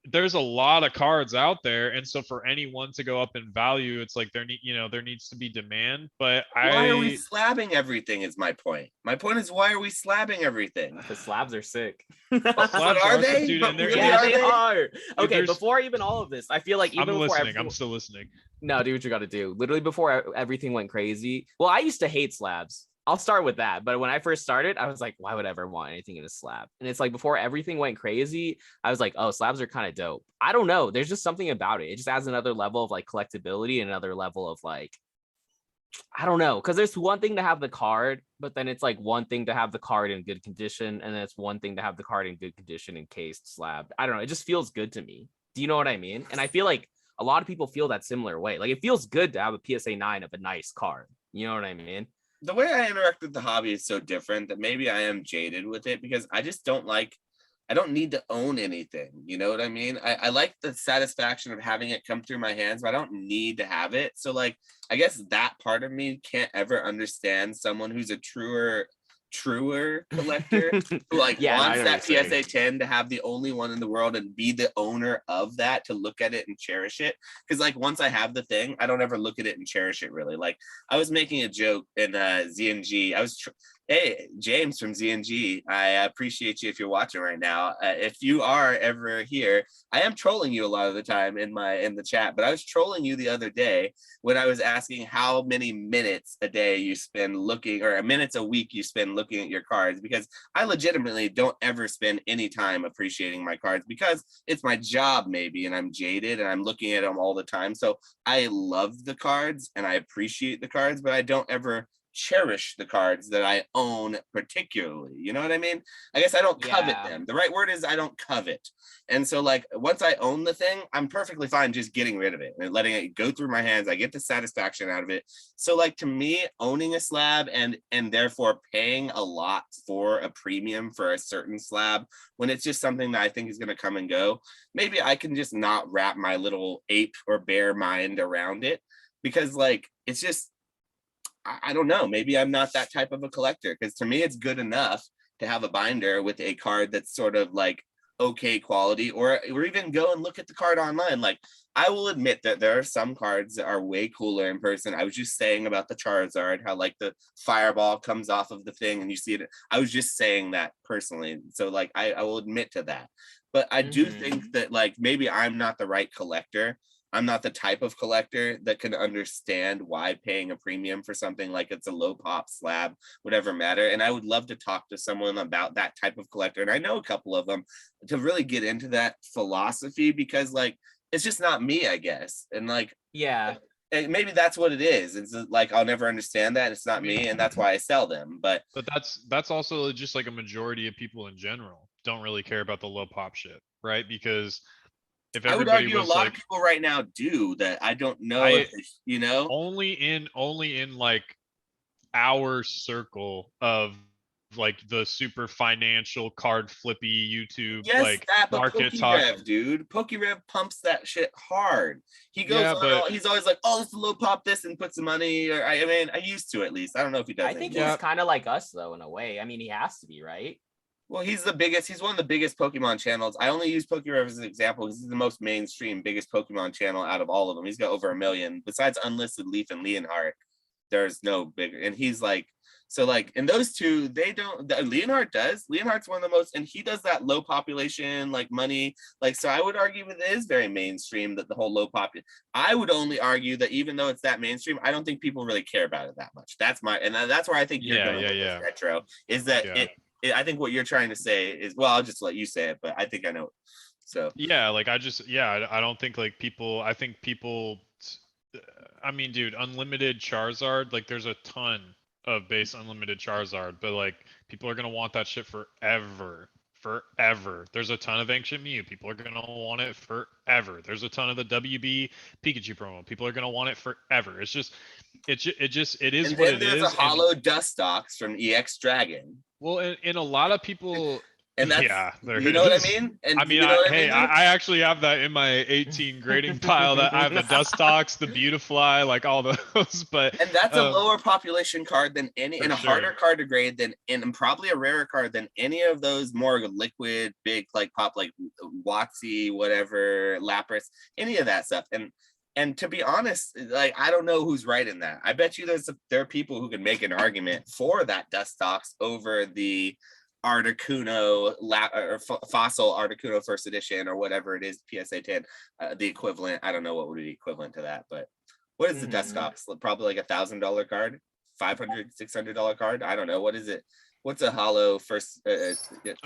Speaker 2: there's a lot of cards out there, and so for anyone to go up in value, it's like there needs to be demand. But
Speaker 1: why are we slabbing everything is my point. My point is, why are we slabbing everything?
Speaker 3: The slabs are sick.
Speaker 1: But are they?
Speaker 3: Dude, yeah, they are. Okay, before even all of this, I feel like even
Speaker 2: I'm still listening.
Speaker 3: No, do what you got to do. Literally before everything went crazy. Well, I used to hate slabs. I'll start with that. But when I first started, I was like, why would I ever want anything in a slab? And it's like, before everything went crazy, I was like, oh, slabs are kind of dope. I don't know. There's just something about it. It just adds another level of, like, collectability, and another level of, like, I don't know. Because there's one thing to have the card, but then it's like one thing to have the card in good condition, and then it's one thing to have the card in good condition encased slab. I don't know. It just feels good to me. Do you know what I mean? And I feel like a lot of people feel that similar way. Like, it feels good to have a PSA 9 of a nice card. You know what I mean?
Speaker 1: The way I interact with the hobby is so different that maybe I am jaded with it, because I just don't like I don't need to own anything. You know what I mean? I like the satisfaction of having it come through my hands, but I don't need to have it. So like, I guess that part of me can't ever understand someone who's a truer collector who like
Speaker 3: Yeah, no, I
Speaker 1: wants
Speaker 3: know
Speaker 1: that
Speaker 3: what you're
Speaker 1: PSA 10 to have the only one in the world and be the owner of that, to look at it and cherish it. Because like once I have the thing, I don't ever look at it and cherish it really. Like I was making a joke in ZNG. Hey, James from ZNG, I appreciate you if you're watching right now. If you are ever here, I am trolling you a lot of the time in the chat, but I was trolling you the other day when I was asking how many minutes a day you spend looking, or minutes a week you spend looking at your cards, because I legitimately don't ever spend any time appreciating my cards because it's my job maybe, and I'm jaded and I'm looking at them all the time. So I love the cards and I appreciate the cards, but I don't ever cherish the cards that I own particularly. You know what I mean? I guess I don't covet them. The right word is I don't covet. And so like once I own the thing, I'm perfectly fine just getting rid of it and letting it go through my hands. I get the satisfaction out of it. So like to me, owning a slab and therefore paying a lot for a premium for a certain slab when it's just something that I think is going to come and go, maybe I can just not wrap my little ape or bear mind around it, because like it's just, I don't know, maybe I'm not that type of a collector, because to me it's good enough to have a binder with a card that's sort of like okay quality, or even go and look at the card online. Like I will admit that there are some cards that are way cooler in person. I was just saying about the Charizard, how like the fireball comes off of the thing and you see it. I was just saying that personally. So like I will admit to that. But I do think that like maybe I'm not the right collector. I'm not the type of collector that can understand why paying a premium for something like it's a low pop slab would ever matter. And I would love to talk to someone about that type of collector. And I know a couple of them to really get into that philosophy, because like, it's just not me, I guess. And like,
Speaker 3: yeah,
Speaker 1: maybe that's what it is. It's like, I'll never understand that. It's not me. And that's why I sell them. But
Speaker 2: that's also just like a majority of people in general don't really care about the low pop shit, right? Because if
Speaker 1: I would
Speaker 2: everybody
Speaker 1: argue a
Speaker 2: was
Speaker 1: lot
Speaker 2: like,
Speaker 1: of people right now do that. I don't know
Speaker 2: I
Speaker 1: you know,
Speaker 2: only in like our circle of like the super financial card flippy YouTube
Speaker 1: yes,
Speaker 2: like
Speaker 1: that, but
Speaker 2: market talk.
Speaker 1: PokeRev, dude. PokeRev pumps that shit hard. He goes
Speaker 2: Yeah,
Speaker 1: on,
Speaker 2: but
Speaker 1: he's always like, oh, let's low pop this and put some money. Or I mean, I used to at least. I don't know if he does
Speaker 3: I think
Speaker 1: anymore.
Speaker 3: he's kind of like us though in a way. I mean, he has to be, right?
Speaker 1: Well, he's one of the biggest Pokemon channels. I only use PokeRev as an example because he's the most mainstream, biggest Pokemon channel out of all of them. He's got over 1 million. Besides Unlisted Leaf and Leonhardt, there's no bigger. And he's like, so like, and those two, they don't, Leonhardt does. Leonhardt's one of the most, and he does that low population, like money. Like, so I would argue that it is very mainstream, that the whole low pop. I would only argue that even though it's that mainstream, I don't think people really care about it that much. That's where I think you're going with this, Retro, is that I think what you're trying to say is, well, I'll just let you say it, but I think I know. So
Speaker 2: yeah, like I don't think like people. I think people. I mean, dude, unlimited Charizard. Like, there's a ton of base unlimited Charizard, but like people are gonna want that shit forever. Forever. There's a ton of Ancient Mew. People are gonna want it forever. There's a ton of the WB Pikachu promo. People are gonna want it forever. It's just, it is
Speaker 1: and
Speaker 2: what it is.
Speaker 1: And then there's a hollow Dustox from EX Dragon.
Speaker 2: Well, and a lot of people.
Speaker 1: And that's,
Speaker 2: yeah, there
Speaker 1: you know
Speaker 2: is.
Speaker 1: what I mean? And
Speaker 2: I mean,
Speaker 1: you know what I
Speaker 2: hey,
Speaker 1: mean?
Speaker 2: I actually have that in my 18 grading pile. That I have the Dustox, the Beautifly, like all those. But
Speaker 1: and that's a lower population card than any, and a harder card to grade than, and probably a rarer card than any of those more liquid, big, like pop, like Watsy, whatever, Lapras, any of that stuff. And to be honest, like, I don't know who's right in that. I bet you there are people who can make an argument for that Dustox over the Articuno or Fossil Articuno first edition or whatever it is, PSA 10, the equivalent. I don't know what would be equivalent to that, but what is the Dustox? Probably like $1,000 card, $500-$600 card. I don't know. What is it? What's a hollow first?
Speaker 2: I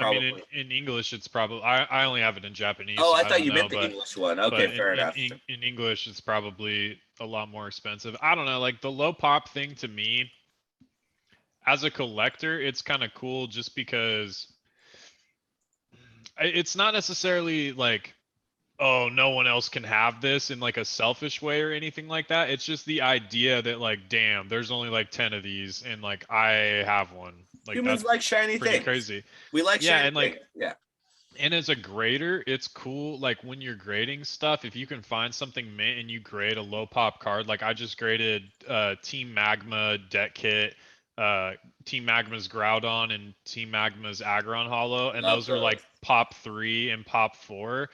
Speaker 2: mean, in English, it's probably, I only have it in Japanese.
Speaker 1: Oh,
Speaker 2: so
Speaker 1: I thought you meant the English one. Okay, fair enough.
Speaker 2: In English, it's probably a lot more expensive. I don't know. Like the low pop thing to me, as a collector, it's kind of cool just because it's not necessarily like, oh, no one else can have this in like a selfish way or anything like that. It's just the idea that like, damn, there's only like 10 of these and like I have one. Like,
Speaker 1: humans like shiny
Speaker 2: pretty
Speaker 1: things.
Speaker 2: crazy.
Speaker 1: We like shiny
Speaker 2: and like
Speaker 1: things. Yeah.
Speaker 2: And as a grader, it's cool. Like when you're grading stuff, if you can find something mint and you grade a low pop card, like I just graded Team Magma deck kit, uh, Team Magma's Groudon and Team Magma's Aggron Hollow, and
Speaker 1: Love
Speaker 2: those are like
Speaker 1: those.
Speaker 2: pop 3 and pop 4,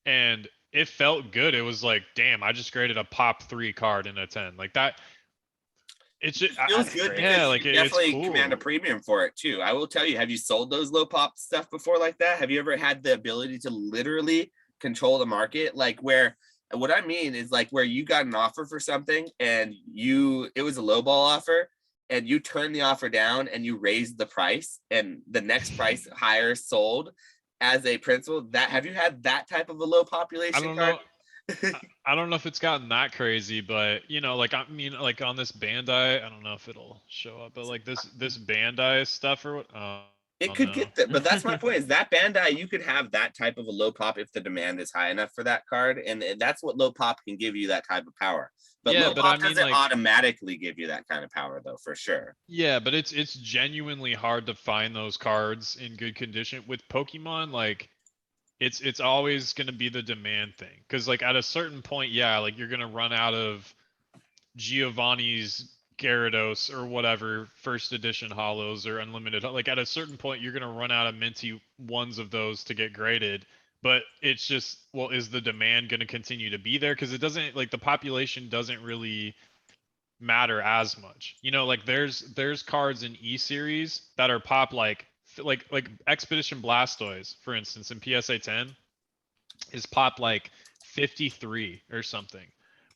Speaker 2: and it felt good. It was like, damn, I just graded a pop 3 card in a 10. Like that, it's just,
Speaker 1: Feels
Speaker 3: That's
Speaker 1: good
Speaker 3: crazy.
Speaker 2: yeah,
Speaker 1: because
Speaker 2: like
Speaker 1: you
Speaker 2: it's
Speaker 1: definitely command a
Speaker 2: cool.
Speaker 1: premium for it too. I will tell you, have you sold those low pop stuff before like that? Have you ever had the ability to literally control the market? Like where what I mean is like where you got an offer for something and it was a low ball offer and you turned the offer down and you raised the price and the next price higher sold as a principal. That have you had that type of a low
Speaker 2: I
Speaker 1: population
Speaker 2: don't
Speaker 1: card?
Speaker 2: know. I don't know if it's gotten that crazy, but you know, like I mean, like on this Bandai, I don't know if it'll show up, but like this Bandai stuff or what?
Speaker 1: It
Speaker 2: Oh
Speaker 1: could
Speaker 2: no.
Speaker 1: get that, but that's my point. Is that Bandai you could have that type of a low pop if the demand is high enough for that card, and that's what low pop can give you that type of power. But
Speaker 2: Yeah,
Speaker 1: low
Speaker 2: but I
Speaker 1: pop
Speaker 2: mean,
Speaker 1: doesn't
Speaker 2: like,
Speaker 1: automatically give you that kind of power, though, for sure.
Speaker 2: yeah, but it's genuinely hard to find those cards in good condition with Pokemon. Like, it's always gonna be the demand thing, because like at a certain point, yeah, like you're gonna run out of Giovanni's Gyarados or whatever first edition hollows or unlimited. Like at a certain point, you're gonna run out of minty ones of those to get graded. But it's just, well, is the demand gonna continue to be there? Because it doesn't, like, the population doesn't really matter as much. You know, like there's cards in E series that are pop like Expedition Blastoise, for instance, in PSA 10 is pop like 53 or something.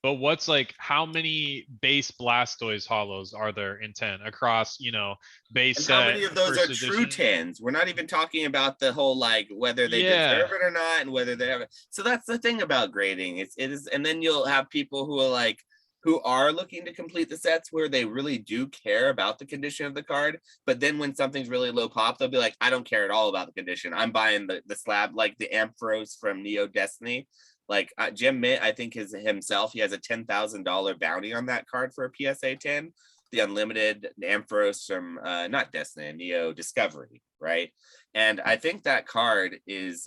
Speaker 2: But what's like, how many base Blastoise hollows are there in 10 across, you know, base
Speaker 1: And how
Speaker 2: set,
Speaker 1: many of those are
Speaker 2: first
Speaker 1: true
Speaker 2: edition?
Speaker 1: tens? We're not even talking about the whole like whether they deserve
Speaker 2: Yeah.
Speaker 1: it or not, and whether they have it. So that's the thing about grading. It is, and then you'll have people who are like who are looking to complete the sets where they really do care about the condition of the card. But then when something's really low pop, they'll be like, I don't care at all about the condition. I'm buying the slab, like the Ampharos from Neo Destiny. Like Jim Mint, I think is himself. He has a $10,000 bounty on that card for a PSA 10, the unlimited Ampharos from not Destiny, Neo Discovery, right? And I think that card is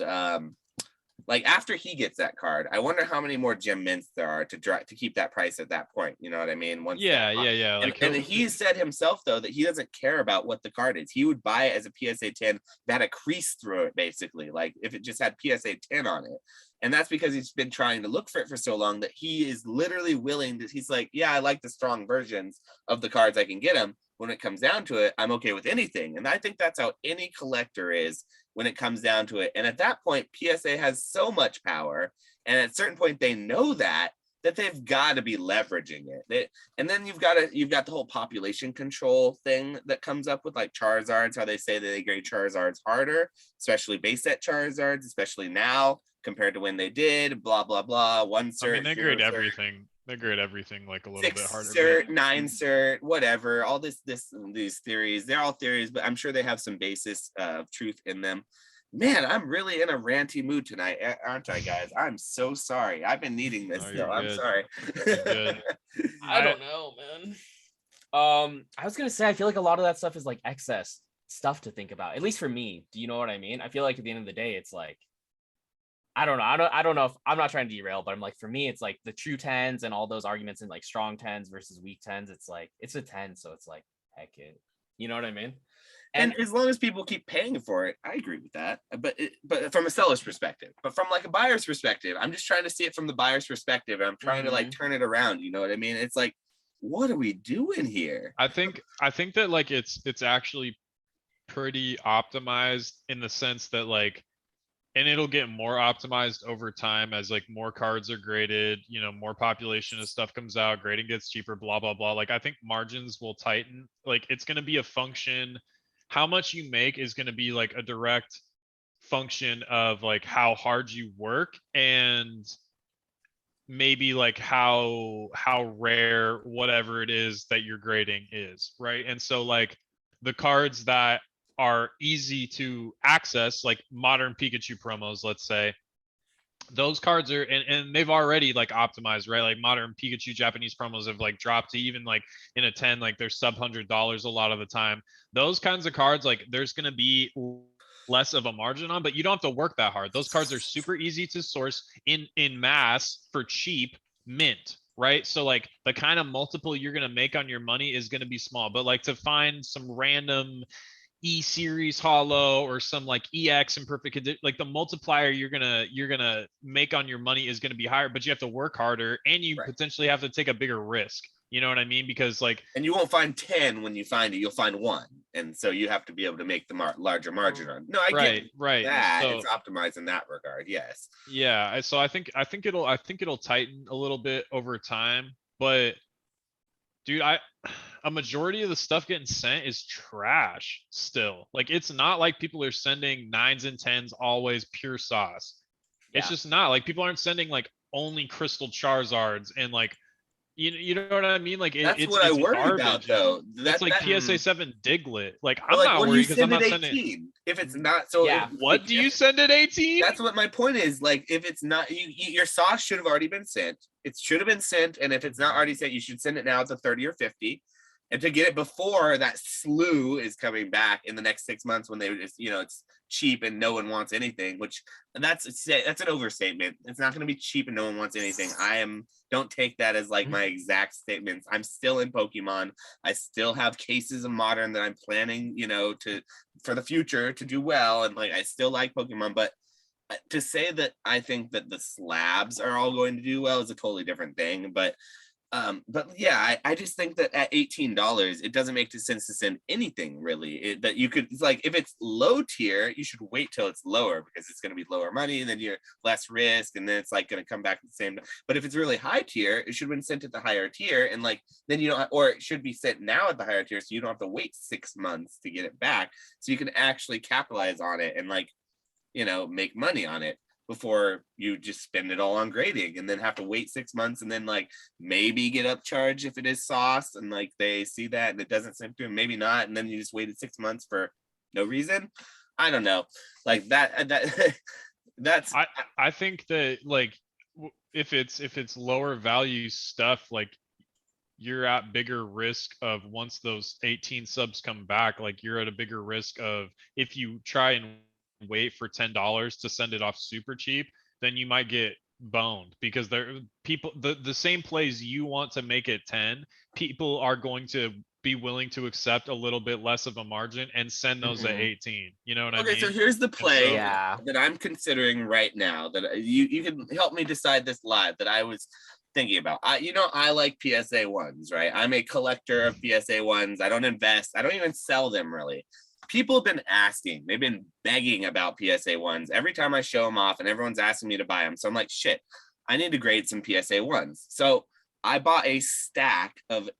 Speaker 1: like after he gets that card, I wonder how many more gem mints there are to keep that price at that point. You know what I mean? Once that
Speaker 2: Yeah.
Speaker 1: and,
Speaker 2: Like
Speaker 1: and he said himself though that he doesn't care about what the card is. He would buy it as a PSA 10 that had a crease through it, basically, like if it just had PSA 10 on it. And that's because he's been trying to look for it for so long that he is literally willing to, he's like, yeah, I like the strong versions of the cards I can get him. When it comes down to it, I'm okay with anything. And I think that's how any collector is when it comes down to it. And at that point, PSA has so much power. And at a certain point, they know that they've got to be leveraging it. And then you've got the whole population control thing that comes up with like Charizards, how they say that they grade Charizards harder, especially base set Charizards, especially now compared to when they did, blah, blah, blah. One
Speaker 2: I mean,
Speaker 1: cert,
Speaker 2: they
Speaker 1: zero
Speaker 2: grade
Speaker 1: cert,
Speaker 2: everything. They grade everything like a little bit harder,
Speaker 1: six
Speaker 2: but
Speaker 1: cert, nine cert, whatever. All these theories, they're all theories, but I'm sure they have some basis of truth in them. Man, I'm really in a ranty mood tonight, aren't I, guys? I'm so sorry. I've been needing this
Speaker 2: no,
Speaker 1: though.
Speaker 2: you're
Speaker 1: I'm
Speaker 2: good.
Speaker 1: sorry.
Speaker 2: You're good.
Speaker 3: I don't know, man. I was gonna say I feel like a lot of that stuff is like excess stuff to think about. At least for me. Do you know what I mean? I feel like at the end of the day, it's like I don't know. I don't know if I'm not trying to derail, but I'm like for me, it's like the true tens and all those arguments in like strong tens versus weak tens. It's like it's a 10, so it's like heck it. You know what I mean?
Speaker 1: And as long as people keep paying for it, I agree with that. But from a seller's perspective, but from like a buyer's perspective, I'm just trying to see it from the buyer's perspective. And I'm trying to like turn it around. You know what I mean? It's like, what are we doing here?
Speaker 2: I think that like it's actually pretty optimized in the sense that like, and it'll get more optimized over time as like more cards are graded, you know, more population of stuff comes out, grading gets cheaper, blah blah blah. Like I think margins will tighten. Like it's going to be a function, how much you make is going to be like a direct function of like how hard you work and maybe like how rare whatever it is that you're grading is, right? And so like the cards that are easy to access, like modern Pikachu promos, let's say, those cards are and they've already like optimized, right? Like modern Pikachu Japanese promos have like dropped to even like in a 10, like they're sub $100 a lot of the time. Those kinds of cards, like there's gonna be less of a margin on, but you don't have to work that hard. Those cards are super easy to source in mass for cheap mint, right? So like the kind of multiple you're going to make on your money is going to be small, but like to find some random E-series hollow or some like EX and perfect condition, like the multiplier you're gonna make on your money is gonna be higher, but you have to work harder and you potentially have to take a bigger risk. You know what I mean? Because like,
Speaker 1: and you won't find 10 when you find it, you'll find 1, and so you have to be able to make the larger margin on. No, I get that. So, it's optimized in that regard. Yes.
Speaker 2: Yeah. So I think it'll tighten a little bit over time, but dude, a majority of the stuff getting sent is trash still. Like it's not like people are sending 9s and 10s always pure sauce. It's just not like people aren't sending like only crystal Charizards and like you know what I mean? Like
Speaker 1: that's what I worry about though.
Speaker 2: That's like PSA 7 Diglett. Like I'm
Speaker 1: like,
Speaker 2: not worried because I'm not sending.
Speaker 1: If it's not so,
Speaker 2: what do you send at 18?
Speaker 1: That's what my point is. Like if it's not, your sauce should have already been sent. It should have been sent, and if it's not already sent, you should send it now to 30 or 50. And to get it before that slew is coming back in the next 6 months when they just, it's cheap and no one wants anything, which that's an overstatement. It's not going to be cheap and no one wants anything. Don't take that as like my exact statements. I'm still in Pokemon. I still have cases of Modern that I'm planning, for the future to do well. And like, I still like Pokemon, but to say that I think that the slabs are all going to do well is a totally different thing. But yeah, I just think that at $18, it doesn't make sense to send anything really. That you could, it's like if it's low tier, you should wait till it's lower because it's going to be lower money and then you're less risk and then it's like going to come back the same. But if it's really high tier, it should have been sent at the higher tier and like then you don't, or it should be sent now at the higher tier so you don't have to wait 6 months to get it back. So you can actually capitalize on it and like, make money on it before you just spend it all on grading and then have to wait 6 months and then like maybe get upcharged if it is sauce and like they see that and it doesn't seem to, maybe not, and then you just waited 6 months for no reason. I don't know, like that's
Speaker 2: I think that like if it's lower value stuff, like you're at bigger risk of once those 18 subs come back, like you're at a bigger risk of if you try and wait for $10 to send it off super cheap, then you might get boned because the same plays you want to make it 10, people are going to be willing to accept a little bit less of a margin and send those at 18. You know what I mean?
Speaker 1: Okay, so here's the play that I'm considering right now that you can help me decide this live that I was thinking about. I like PSA 1s, right? I'm a collector of PSA 1s. I don't invest. I don't even sell them really. People have been asking, they've been begging about PSA 1s every time I show them off and everyone's asking me to buy them. So I'm like, shit, I need to grade some PSA 1s. So I bought a stack of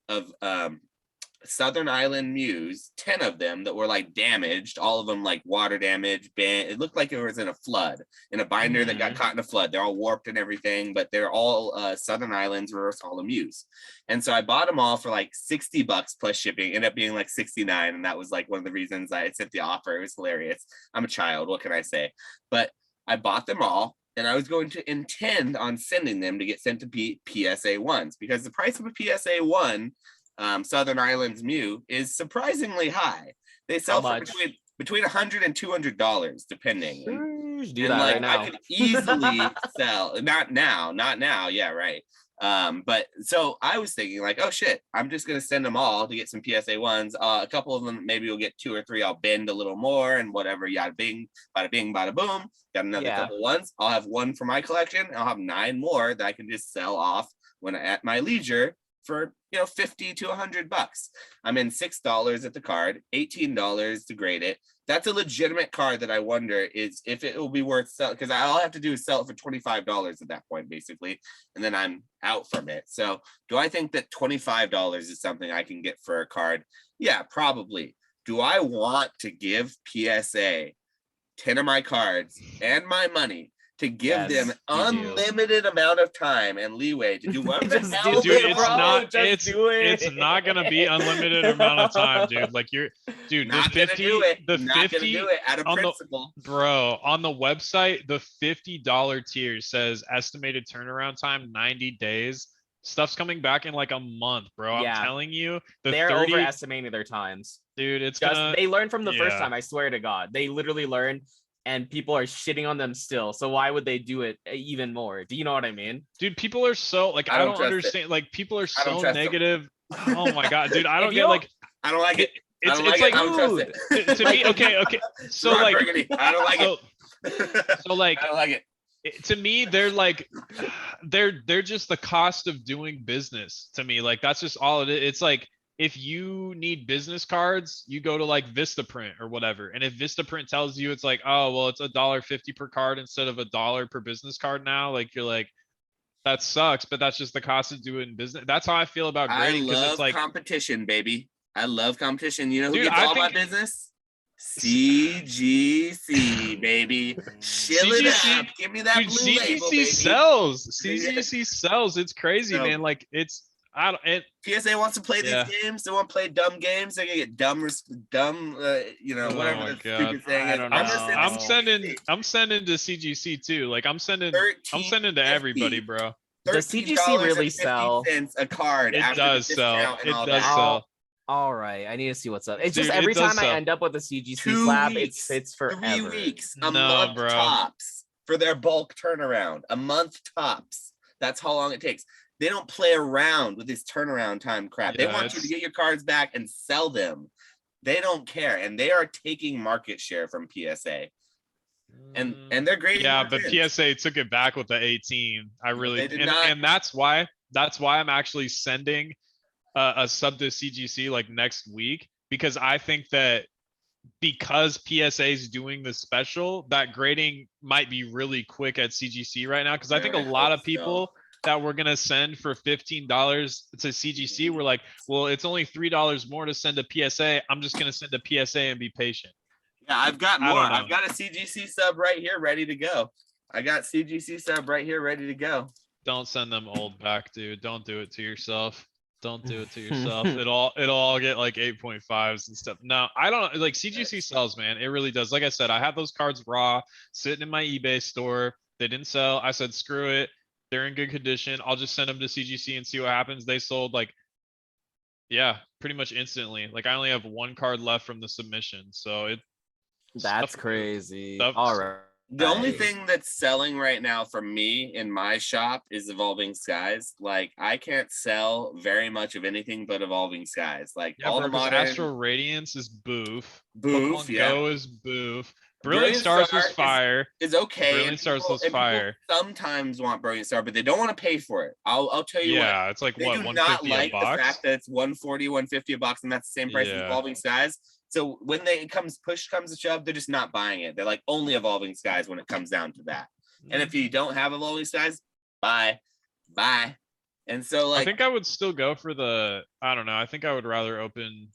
Speaker 1: Southern Island Mews, 10 of them that were like damaged, all of them like water damage, it looked like it was in a flood, in a binder that got caught in a flood. They're all warped and everything, but they're all Southern Islands reverse holo Mews. And so I bought them all for like $60 plus shipping, ended up being like 69, and that was like one of the reasons I sent the offer. It was hilarious. I'm a child, what can I say? But I bought them all, and I was going to intend on sending them to get sent to PSA 1s because the price of a PSA 1 Southern Islands Mew is surprisingly high. They sell for between $100 and $200 depending.
Speaker 3: Do that right now.
Speaker 1: I could easily sell, not now. Yeah, right. But so I was thinking like, oh shit, I'm just gonna send them all to get some PSA 1s. A couple of them maybe we'll get 2 or 3. I'll bend a little more and whatever. Yada bing, bada boom. Got another couple ones. I'll have 1 for my collection. I'll have 9 more that I can just sell off when at my leisure for $50 to $100. I'm in $6 at the card, $18 to grade it. That's a legitimate card that I wonder is if it will be worth selling, because all I have to do is sell it for $25 at that point, basically, and then I'm out from it. So do I think that $25 is something I can get for a card? Yeah, probably. Do I want to give PSA 10 of my cards and my money to give them unlimited amount of time and leeway to do whatever?
Speaker 2: It's not gonna be unlimited amount of time, dude. Like the 50
Speaker 1: out of principle.
Speaker 2: On the website, the $50 tier says estimated turnaround time 90 days. Stuff's coming back in like a month, bro.
Speaker 3: Yeah.
Speaker 2: I'm telling you,
Speaker 3: they're overestimating their times.
Speaker 2: Dude, it's
Speaker 3: just
Speaker 2: gonna.
Speaker 3: They learned from the first
Speaker 2: Yeah.
Speaker 3: time. I swear to God, they literally learned, and people are shitting on them still. So why would they do it even more? Do you know what I mean?
Speaker 2: Dude, people are so like I don't understand. Like people are so negative. Oh my God, dude, I don't get like.
Speaker 1: I don't like it.
Speaker 2: It's
Speaker 1: like
Speaker 2: like
Speaker 1: I don't trust it.
Speaker 2: To me, okay. So
Speaker 1: Ron
Speaker 2: like,
Speaker 1: Burgundy, I don't like it.
Speaker 2: So like,
Speaker 1: I don't like it.
Speaker 2: To me, they're like, they're just the cost of doing business. To me, like that's just all it is. It's like if you need business cards, you go to like Vistaprint or whatever, and if Vistaprint tells you it's like, oh well, it's $1.50 per card instead of $1 per business card now, like you're like, that sucks, but that's just the cost of doing business. That's how I feel about grading, because it's like
Speaker 1: competition, baby. I love competition. You know who
Speaker 2: Dude,
Speaker 1: gets all my business? CGC, baby. Chill it up. Give me that
Speaker 2: dude,
Speaker 1: blue label,
Speaker 2: CGC
Speaker 1: baby.
Speaker 2: sells. CGC sells. It's crazy,
Speaker 1: No.
Speaker 2: man. Like it's I don't.
Speaker 1: PSA wants to play these games. They want to play dumb games. They're gonna get dumb. You know, whatever the stupid thing is.
Speaker 2: I'm sending to CGC too. Like I'm sending to everybody, bro.
Speaker 3: Does CGC really sell
Speaker 1: a card?
Speaker 2: It does sell. It does sell.
Speaker 3: All right, I need to see what's up. It's
Speaker 2: Dude,
Speaker 3: just every time I end up with a CGC slab, it sits forever.
Speaker 1: 3 weeks, a month
Speaker 2: bro.
Speaker 1: tops for their bulk turnaround. A month tops. That's how long it takes. They don't play around with this turnaround time crap. They want you to get your cards back and sell them. They don't care, and they are taking market share from PSA. And they're great.
Speaker 2: Yeah, but PSA took it back with the 18. I really and that's why I'm actually sending a sub to CGC like next week, because I think that because PSA is doing the special, that grading might be really quick at CGC right now, because I think a lot of people that we're gonna send for $15 to CGC were like, well, it's only $3 more to send a PSA. I'm just gonna send a PSA and be patient.
Speaker 1: Yeah, I've got more. I've got a CGC sub right here ready to go. I got CGC sub right here ready to go.
Speaker 2: Don't send them old back, dude. Don't do it to yourself. Don't do it to yourself. It'll all get like 8.5s and stuff. No, I don't like CGC sells, man. It really does. Like I said, I have those cards raw sitting in my eBay store. They didn't sell. I said, screw it. They're in good condition. I'll just send them to CGC and see what happens. They sold like, yeah, pretty much instantly. Like I only have 1 card left from the submission. So
Speaker 3: that's crazy. All right.
Speaker 1: The only thing that's selling right now for me in my shop is Evolving Skies. Like I can't sell very much of anything but Evolving Skies. Like all the modern
Speaker 2: Astral Radiance is boof.
Speaker 1: Boof,
Speaker 2: Pokemon Go is boof. Brilliant Stars was fire.
Speaker 1: Is okay.
Speaker 2: Brilliant Stars was fire.
Speaker 1: Sometimes want Brilliant Star, but they don't want to pay for it. I'll tell you what.
Speaker 2: Yeah, it's like
Speaker 1: they
Speaker 2: what,
Speaker 1: do
Speaker 2: 150
Speaker 1: not like
Speaker 2: a box?
Speaker 1: the fact that it's 140, 150 a box, and that's the same price as Evolving Skies. So when push comes to shove, they're just not buying it. They're like only Evolving Skies when it comes down to that. And if you don't have Evolving Skies, bye. And so like
Speaker 2: I think I would still go for the, I don't know. I think I would rather open,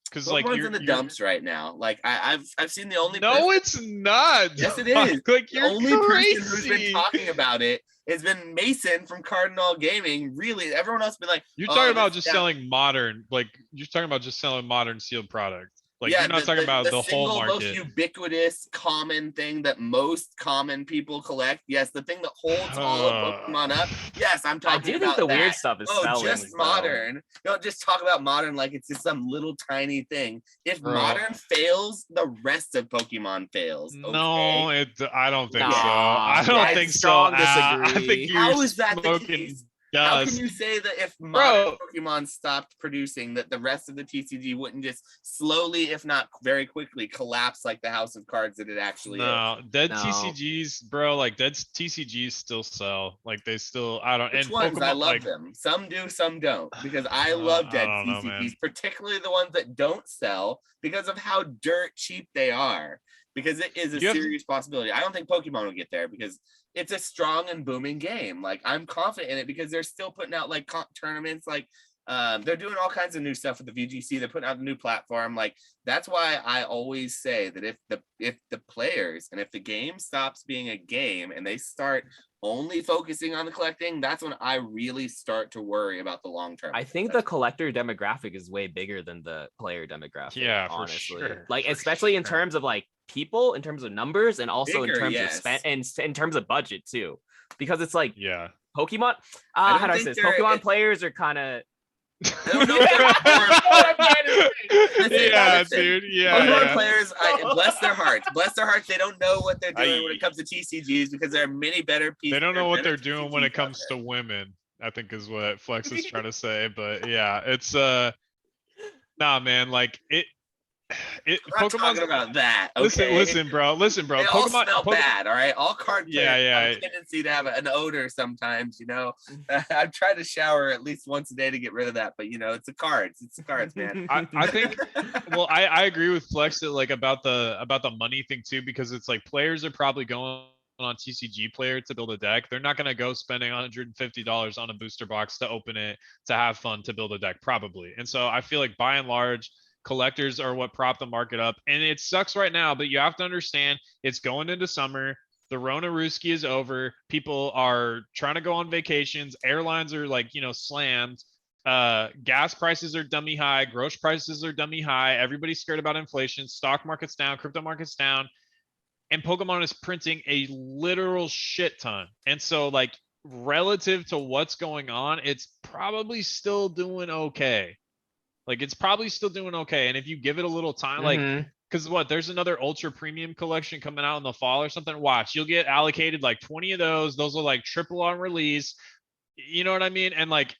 Speaker 2: because like
Speaker 1: you're in the dumps right now. Like I've seen the only
Speaker 2: it's not.
Speaker 1: Yes, it is.
Speaker 2: Like
Speaker 1: the only person who's been talking about it has been Mason from Cardinal Gaming. Really, everyone else has been like,
Speaker 2: you're talking about just selling modern, like you're talking about just selling modern sealed product. Like you're not talking about the whole market.
Speaker 1: Most ubiquitous, common thing that most common people collect. Yes, the thing that holds all of Pokemon up. Yes, I'm talking about
Speaker 3: I do think the weird stuff is selling.
Speaker 1: Just modern. Don't just talk about modern like it's just some little tiny thing. If modern fails, the rest of Pokemon fails. Okay?
Speaker 2: No, I don't think so. I don't think so. I think you're
Speaker 1: How is that the case? How can you say that if modern Pokemon stopped producing, that the rest of the TCG wouldn't just slowly, if not very quickly, collapse like the House of Cards that it actually is?
Speaker 2: Dead TCGs, bro. Like dead TCGs still sell. Like they still, I don't.
Speaker 1: Which ones? Pokemon, I love them. Some do, some don't. Because I love dead TCGs, particularly the ones that don't sell because of how dirt cheap they are. Because it is a serious possibility. I don't think Pokemon will get there because it's a strong and booming game. Like I'm confident in it because they're still putting out like tournaments. Like they're doing all kinds of new stuff with the VGC. They're putting out a new platform. Like that's why I always say that if the players and if the game stops being a game and they start only focusing on the collecting, that's when I really start to worry about the long term.
Speaker 3: I think the collector demographic is way bigger than the player demographic.
Speaker 2: Yeah,
Speaker 3: honestly.
Speaker 2: for sure.
Speaker 3: Like especially in terms of like people, in terms of numbers, and also in terms of spend and in terms of budget too. Because it's like Pokemon.
Speaker 1: I
Speaker 3: How do I say this? Pokemon players are kind of.
Speaker 1: I don't know if they're
Speaker 2: Yeah, dude. Yeah.
Speaker 1: Pokemon players, bless their hearts. Bless their hearts. They don't know what they're doing when it comes to TCGs because there are many better pieces.
Speaker 2: They don't know what they're doing when it comes to women, I think is what Flex is trying to say. But yeah, it's nah, man, like it
Speaker 1: I'm not talking about that.
Speaker 2: Okay? Listen, bro.
Speaker 1: They all smell bad, all right? All card players have a tendency to have an odor sometimes, you know. I've tried to shower at least once a day to get rid of that, but you know, it's the cards, man.
Speaker 2: I think well, I agree with Flex that like about the money thing too, because it's like players are probably going on TCG Player to build a deck. They're not going to go spending $150 on a booster box to open it to have fun to build a deck, probably. And so I feel like by and large, collectors are what prop the market up. And it sucks right now, but you have to understand it's going into summer. The Rona Ruski is over. People are trying to go on vacations. Airlines are like, you know, slammed. Gas prices are dummy high. Gross prices are dummy high. Everybody's scared about inflation. Stock market's down. Crypto market's down. And Pokemon is printing a literal shit ton. And so like relative to what's going on, it's probably still doing okay. Like it's probably still doing okay. And if you give it a little time, like, because there's another ultra premium collection coming out in the fall or something. Watch, you'll get allocated like 20 of those. Those are like triple on release. You know what I mean? And like,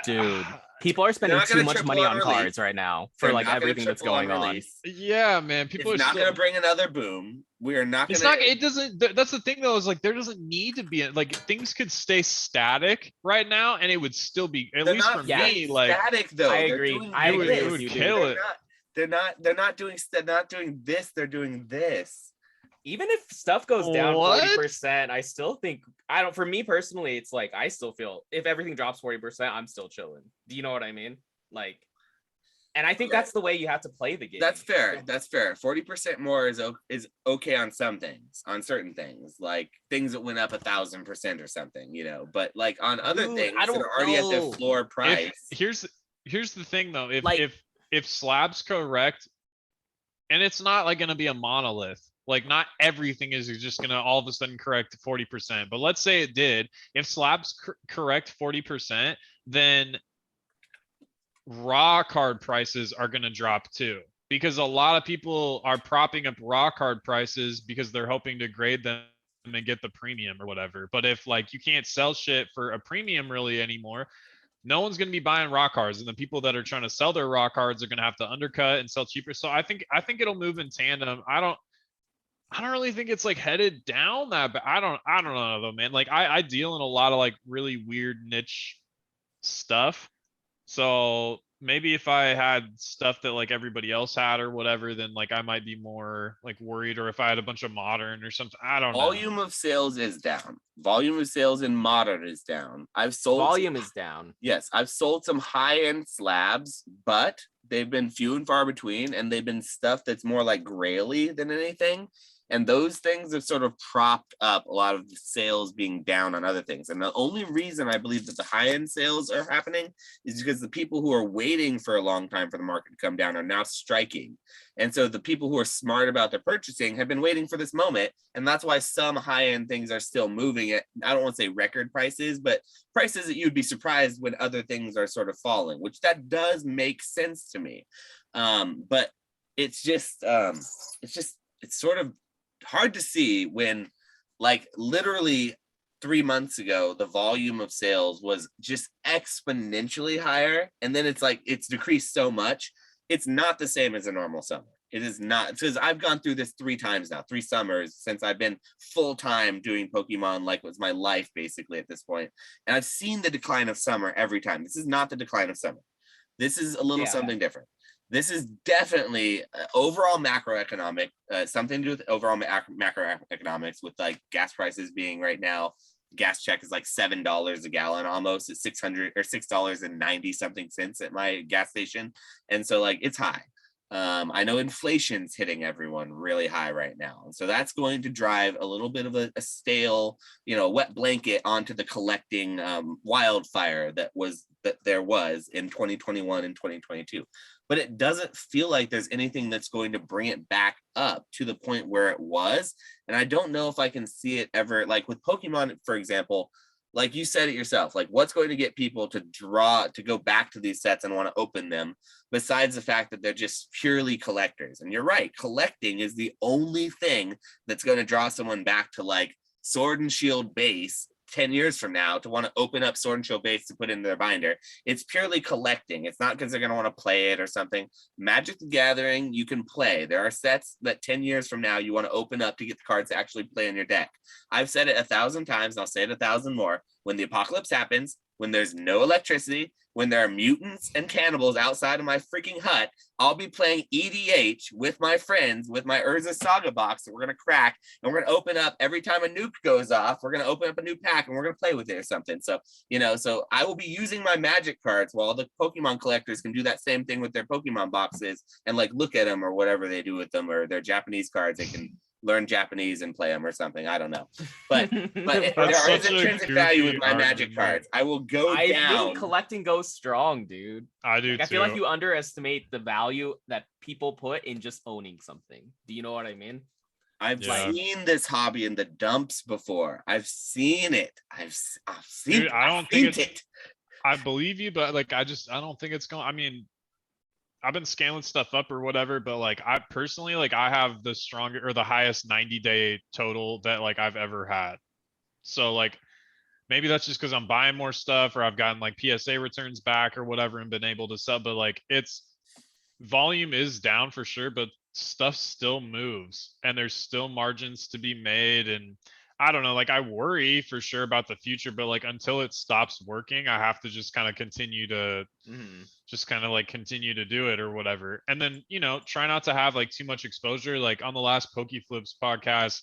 Speaker 3: dude, people are spending too much money on cards right now for like everything that's going on.
Speaker 2: Yeah, man. People are
Speaker 1: not going to bring another boom. We are not going to.
Speaker 2: It doesn't. That's the thing though, is like there doesn't need to be like things could stay static right now and it would still be at least for me like
Speaker 1: static though.
Speaker 3: I agree.
Speaker 2: It would kill it.
Speaker 1: They're not doing this. They're doing this.
Speaker 3: Even if stuff goes down 40%, I still think for me personally, it's like I still feel if everything drops 40%, I'm still chilling. Do you know what I mean? Like, and I think that's the way you have to play the game.
Speaker 1: That's fair. 40% more is okay on some things, on certain things, like things that went up 1,000% or something, you know. But like on other things that are already at their floor price.
Speaker 2: Here's the thing though. If slab's correct, and it's not like going to be a monolith. Like not everything is just going to all of a sudden correct 40%, but let's say it did. If slabs correct 40%, then raw card prices are going to drop too, because a lot of people are propping up raw card prices because they're hoping to grade them and get the premium or whatever. But if like you can't sell shit for a premium really anymore, no one's going to be buying raw cards, and the people that are trying to sell their raw cards are going to have to undercut and sell cheaper. So I think it'll move in tandem. I don't really think it's like headed down that, but I don't know though, man. Like I deal in a lot of like really weird niche stuff. So maybe if I had stuff that like everybody else had or whatever, then like I might be more like worried, or if I had a bunch of modern or something. I don't know.
Speaker 1: Volume of sales is down. Volume of sales in modern is down.
Speaker 3: Volume is down.
Speaker 1: Yes, I've sold some high-end slabs, but they've been few and far between, and they've been stuff that's more like graily than anything. And those things have sort of propped up a lot of the sales being down on other things. And the only reason I believe that the high-end sales are happening is because the people who are waiting for a long time for the market to come down are now striking. And so the people who are smart about their purchasing have been waiting for this moment. And that's why some high-end things are still moving at, I don't want to say record prices, but prices that you'd be surprised when other things are sort of falling, which that does make sense to me. But it's sort of hard to see when like literally 3 months ago the volume of sales was just exponentially higher, and then it's like it's decreased so much. It's not the same as a normal summer. It is not, because I've gone through this 3 times now, 3 summers since I've been full-time doing Pokemon, like it was my life basically at this point, and I've seen the decline of summer every time. This is not the decline of summer. This is a little something different. This is definitely overall macroeconomic, something to do with overall macroeconomics, with like gas prices being right now, gas check is like $7 a gallon almost. It's $6.90 something cents at my gas station. And so like it's high. I know inflation's hitting everyone really high right now. And so that's going to drive a little bit of a stale, wet blanket onto the collecting wildfire that there was in 2021 and 2022. But it doesn't feel like there's anything that's going to bring it back up to the point where it was. And I don't know if I can see it ever, like with Pokemon, for example, like you said it yourself, like what's going to get people to go back to these sets and want to open them besides the fact that they're just purely collectors? And you're right, collecting is the only thing that's going to draw someone back to like Sword and Shield base 10 years from now to want to open up Sword and Shield base to put in their binder. It's purely collecting. It's not because they're going to want to play it or something. Magic the Gathering, you can play. There are sets that 10 years from now you want to open up to get the cards to actually play in your deck. I've said it 1,000 times, and I'll say it 1,000 more. When the apocalypse happens, when there's no electricity, when there are mutants and cannibals outside of my freaking hut, I'll be playing EDH with my friends with my Urza Saga box that we're going to crack, and we're going to open up every time a nuke goes off. We're going to open up a new pack and we're going to play with it or something. So, so I will be using my Magic cards while the Pokemon collectors can do that same thing with their Pokemon boxes and like look at them or whatever they do with them, or their Japanese cards. They can learn Japanese and play them or something. I don't know. But there is intrinsic value with my Magic cards. I will go down.
Speaker 3: I think collecting goes strong, dude.
Speaker 2: I do too.
Speaker 3: I feel like you underestimate the value that people put in just owning something. Do you know what I mean?
Speaker 1: I've seen this hobby in the dumps before. I've seen it. I've seen it.
Speaker 2: I don't think it. I believe you, but like I don't think it's going. I mean, I've been scaling stuff up or whatever, but like I personally, like I have the stronger or the highest 90-day total that like I've ever had. So like maybe that's just because I'm buying more stuff or I've gotten like PSA returns back or whatever and been able to sell. But like it's volume is down for sure, but stuff still moves and there's still margins to be made. And I don't know, like I worry for sure about the future, but like until it stops working, I have to just kind of continue to continue to do it or whatever. And then, try not to have like too much exposure. Like on the last PokeFlips podcast,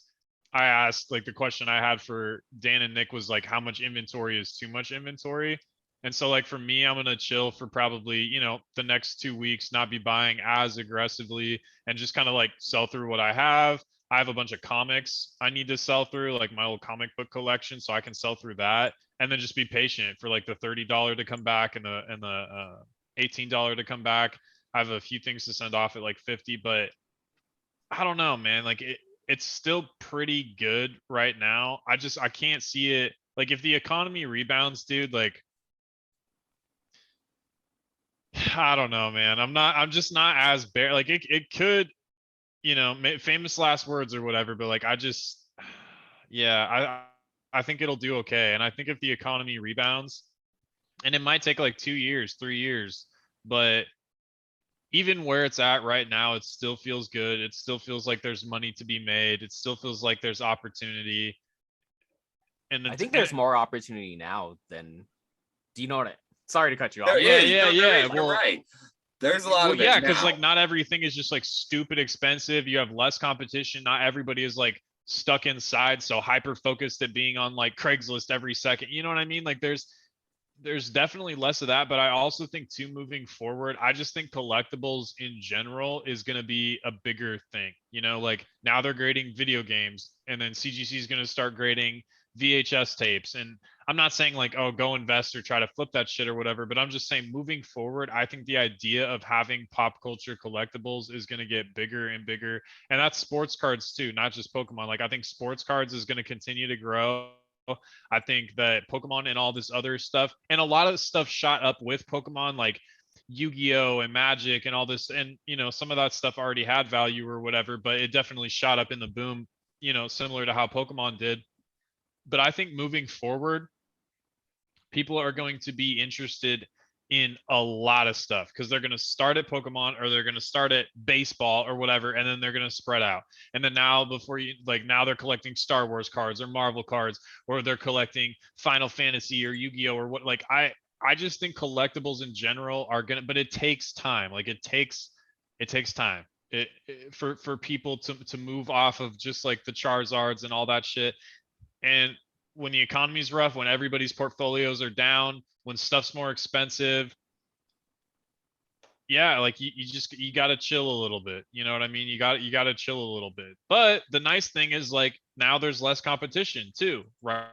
Speaker 2: I asked like the question I had for Dan and Nick was like, how much inventory is too much inventory? And so like for me, I'm going to chill for probably, the next 2 weeks, not be buying as aggressively and just kind of like sell through what I have. I have a bunch of comics I need to sell through, like my old comic book collection, so I can sell through that, and then just be patient for like the $30 to come back and the $18 to come back. I have a few things to send off at like 50, but I don't know, man. Like it's still pretty good right now. I can't see it. Like if the economy rebounds, dude, like I don't know, man. I'm just not as bare. Like it could. Famous last words or whatever, but like I think it'll do okay. And I think if the economy rebounds, and it might take like 2 years, 3 years, but even where it's at right now, it still feels good. It still feels like there's money to be made. It still feels like there's opportunity. And
Speaker 3: I think there's more opportunity now than. Do you know what Sorry to cut you off.
Speaker 1: Yeah. You're right. There's a lot of it.
Speaker 2: Yeah, because like not everything is just like stupid expensive. You have less competition. Not everybody is like stuck inside, so hyper focused at being on like Craigslist every second. You know what I mean? Like there's definitely less of that. But I also think too, moving forward, I just think collectibles in general is going to be a bigger thing. Like now they're grading video games, and then CGC is going to start grading VHS tapes. And I'm not saying like, oh, go invest or try to flip that shit or whatever, but I'm just saying moving forward, I think the idea of having pop culture collectibles is going to get bigger and bigger. And that's sports cards too, not just Pokemon. Like I think sports cards is going to continue to grow. I think that Pokemon and all this other stuff, and a lot of stuff shot up with Pokemon, like Yu-Gi-Oh and Magic and all this. And, some of that stuff already had value or whatever, but it definitely shot up in the boom, similar to how Pokemon did. But I think moving forward, people are going to be interested in a lot of stuff because they're going to start at Pokemon or they're going to start at baseball or whatever, and then they're going to spread out. And then now now they're collecting Star Wars cards or Marvel cards, or they're collecting Final Fantasy or Yu-Gi-Oh or what. Like I just think collectibles in general are but it takes time. Like it takes time for people to move off of just like the Charizards and all that shit. And when the economy's rough, when everybody's portfolios are down, when stuff's more expensive, like you got to chill a little bit. You know what I mean? You got to chill a little bit. But the nice thing is like now there's less competition too, right?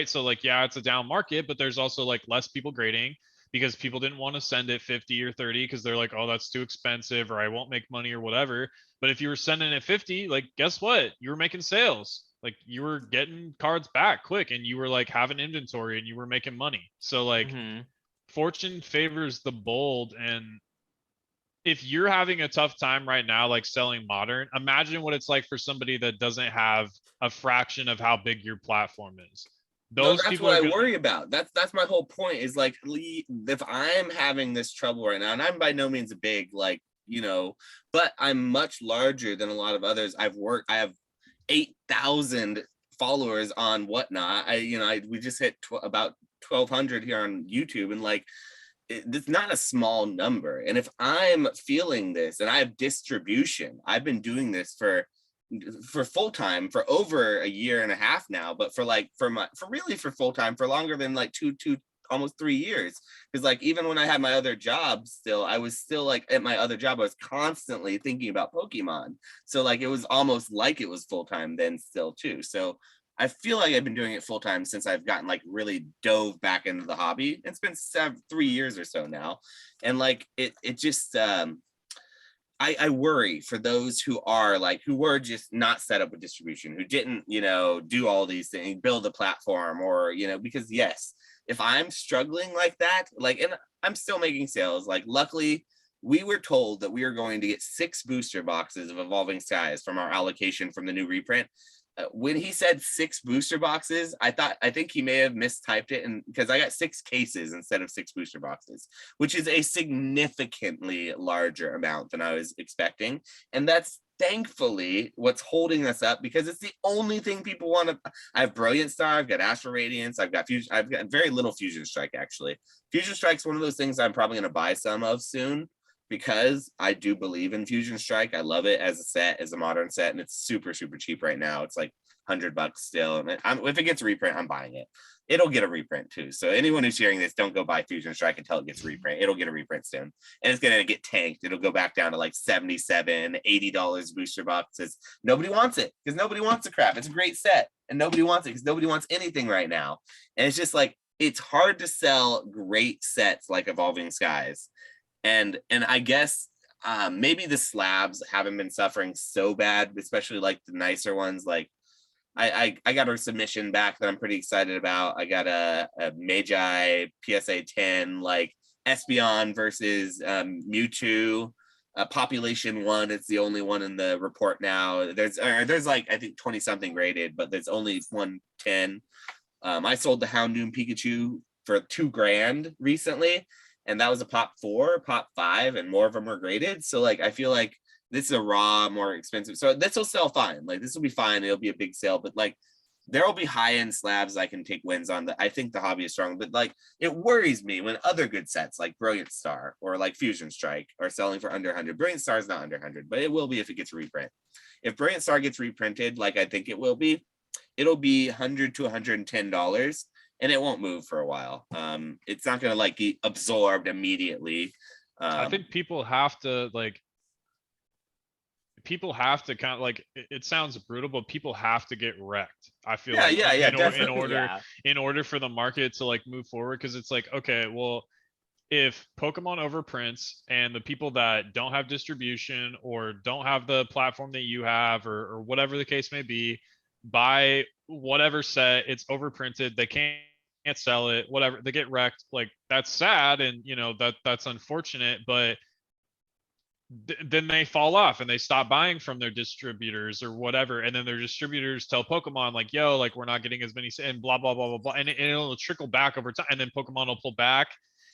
Speaker 2: So like, yeah, it's a down market, but there's also like less people grading because people didn't want to send it 50 or 30 because they're like, oh, that's too expensive or I won't make money or whatever. But if you were sending it 50, like guess what? You were making sales. like you were getting cards back quick, and you were like having inventory, and you were making money. So like fortune favors the bold, and if you're having a tough time right now, like selling modern, imagine what it's like for somebody that doesn't have a fraction of how big your platform is.
Speaker 1: No, that's what I worry about. That's my whole point is like, if I'm having this trouble right now, and I'm by no means a big, like, you know, but I'm much larger than a lot of others. I have 8,000 followers on Whatnot. We just hit about 1,200 here on YouTube, and like, it's not a small number. And if I'm feeling this, and I have distribution, I've been doing this for full time for over a year and a half now, but for full time for longer than like two almost 3 years. Because like, even when I had my other job still, I was still like, at my other job I was constantly thinking about Pokemon, so like it was almost like it was full time then still too. So I feel like I've been doing it full time since I've gotten like really dove back into the hobby. It's been 3 years or so now, and like it just I worry for those who were just not set up with distribution, who didn't, do all these things, build a platform, or, because yes, if I'm struggling like that, like, and I'm still making sales, like, luckily we were told that we are going to get 6 booster boxes of Evolving Skies from our allocation from the new reprint. When he said 6 booster boxes, I think he may have mistyped it, and because I got 6 cases instead of 6 booster boxes, which is a significantly larger amount than I was expecting. And that's thankfully what's holding us up, because it's the only thing people want to. I have Brilliant Star, I've got Astral Radiance, I've got very little Fusion Strike actually. Fusion Strike's one of those things I'm probably going to buy some of soon, because I do believe in Fusion Strike. I love it as a set, as a modern set, and it's super, super cheap right now. It's like $100 still. And if it gets a reprint, I'm buying it. It'll get a reprint too. So anyone who's hearing this, don't go buy Fusion Strike until it gets a reprint. It'll get a reprint soon. And it's going to get tanked. It'll go back down to like $77, $80 booster boxes. Nobody wants it because nobody wants the crap. It's a great set, and nobody wants it because nobody wants anything right now. And it's just like, it's hard to sell great sets like Evolving Skies. And I guess maybe the slabs haven't been suffering so bad, especially like the nicer ones. Like I got a submission back that I'm pretty excited about. I got a Magi PSA 10, like Espeon versus Mewtwo. Population 1, it's the only one in the report now. There's like, I think 20 something rated, but there's only 110. I sold the Houndoom Pikachu for $2,000 recently, and that was a pop 4, pop 5, and more of them were graded. So like, I feel like this is a raw, more expensive. So this will sell fine. Like, this will be fine. It'll be a big sale, but like, there will be high-end slabs I can take wins on. That I think the hobby is strong, but like, it worries me when other good sets like Brilliant Star or like Fusion Strike are selling for under 100. Brilliant Star is not under 100, but it will be if it gets reprint. If Brilliant Star gets reprinted, like I think it will be, it'll be $100 to $110. And it won't move for a while. It's not going to like be absorbed immediately.
Speaker 2: I think people have to kind of like, it sounds brutal, but people have to get wrecked. I feel in order for the market to like move forward. Cause it's like, okay, well, if Pokemon overprints and the people that don't have distribution or don't have the platform that you have, or whatever the case may be, buy whatever set, it's overprinted, they can't sell it, whatever, they get wrecked, like that's sad, and that's unfortunate, but then they fall off and they stop buying from their distributors or whatever, and then their distributors tell Pokemon like, yo, like we're not getting as many, and blah blah blah blah blah, and it'll trickle back over time, and then Pokemon will pull back.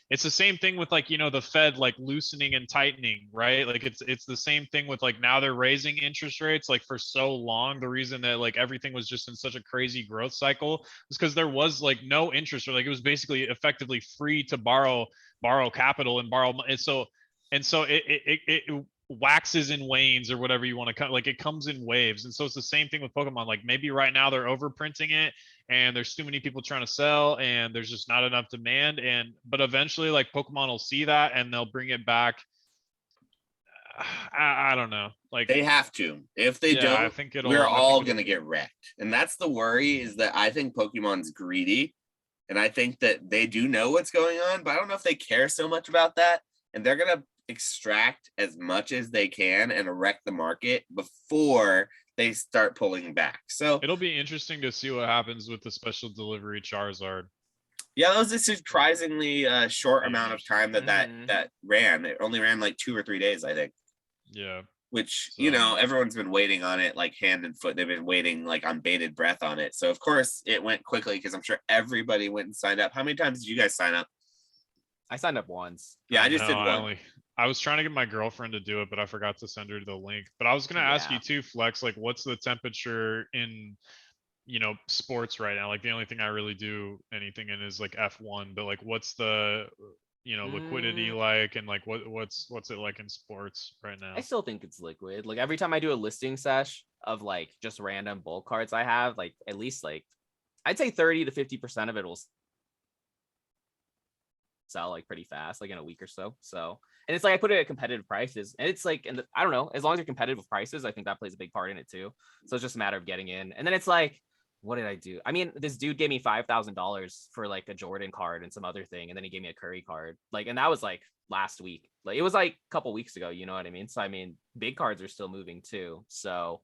Speaker 2: It's the same thing with like, the Fed like loosening and tightening, right? Like it's the same thing with like, now they're raising interest rates. Like for so long, the reason that like everything was just in such a crazy growth cycle was because there was like no interest, or like it was basically effectively free to borrow capital and borrow. And so it waxes and wanes, or whatever you want to cut. Like it comes in waves. And so it's the same thing with Pokemon. Like maybe right now they're overprinting it, and there's too many people trying to sell, and there's just not enough demand. But eventually like Pokemon will see that and they'll bring it back. I don't know. Like
Speaker 1: they have to. If they don't,
Speaker 2: I think
Speaker 1: we're all going to get wrecked. And that's the worry, is that I think Pokemon's greedy, and I think that they do know what's going on, but I don't know if they care so much about that. And they're going to extract as much as they can and wreck the market before they start pulling back. So
Speaker 2: it'll be interesting to see what happens with the special delivery Charizard.
Speaker 1: Yeah, that was a surprisingly short amount of time that ran. It only ran like 2 or 3 days, I think.
Speaker 2: Yeah.
Speaker 1: Which, you know, everyone's been waiting on it like hand and foot. They've been waiting like on bated breath on it. So of course it went quickly because I'm sure everybody went and signed up. How many times did you guys sign up?
Speaker 3: I signed up once.
Speaker 1: Yeah, I just did one.
Speaker 2: I was trying to get my girlfriend to do it, but I forgot to send her the link. But I was gonna ask you too, Flex, like what's the temperature in, you know, sports right now? Like the only thing I really do anything in is like F1, but like what's the, you know, liquidity like, and like what's it like in sports right now?
Speaker 3: I still think it's liquid. Like every time I do a listing sesh of like just random bulk cards I have, like at least like I'd say 30 to 50% of it will sell like pretty fast, like in a week or so. So, and it's like I put it at competitive prices, and it's like, and I don't know, as long as you're competitive with prices, I think that plays a big part in it too. So it's just a matter of getting in. And then it's like, what did I do? I mean, this dude gave me $5,000 for like a Jordan card and some other thing, and then he gave me a Curry card, like, and that was like last week. Like it was like a couple weeks ago, you know what I mean? So I mean, big cards are still moving too. So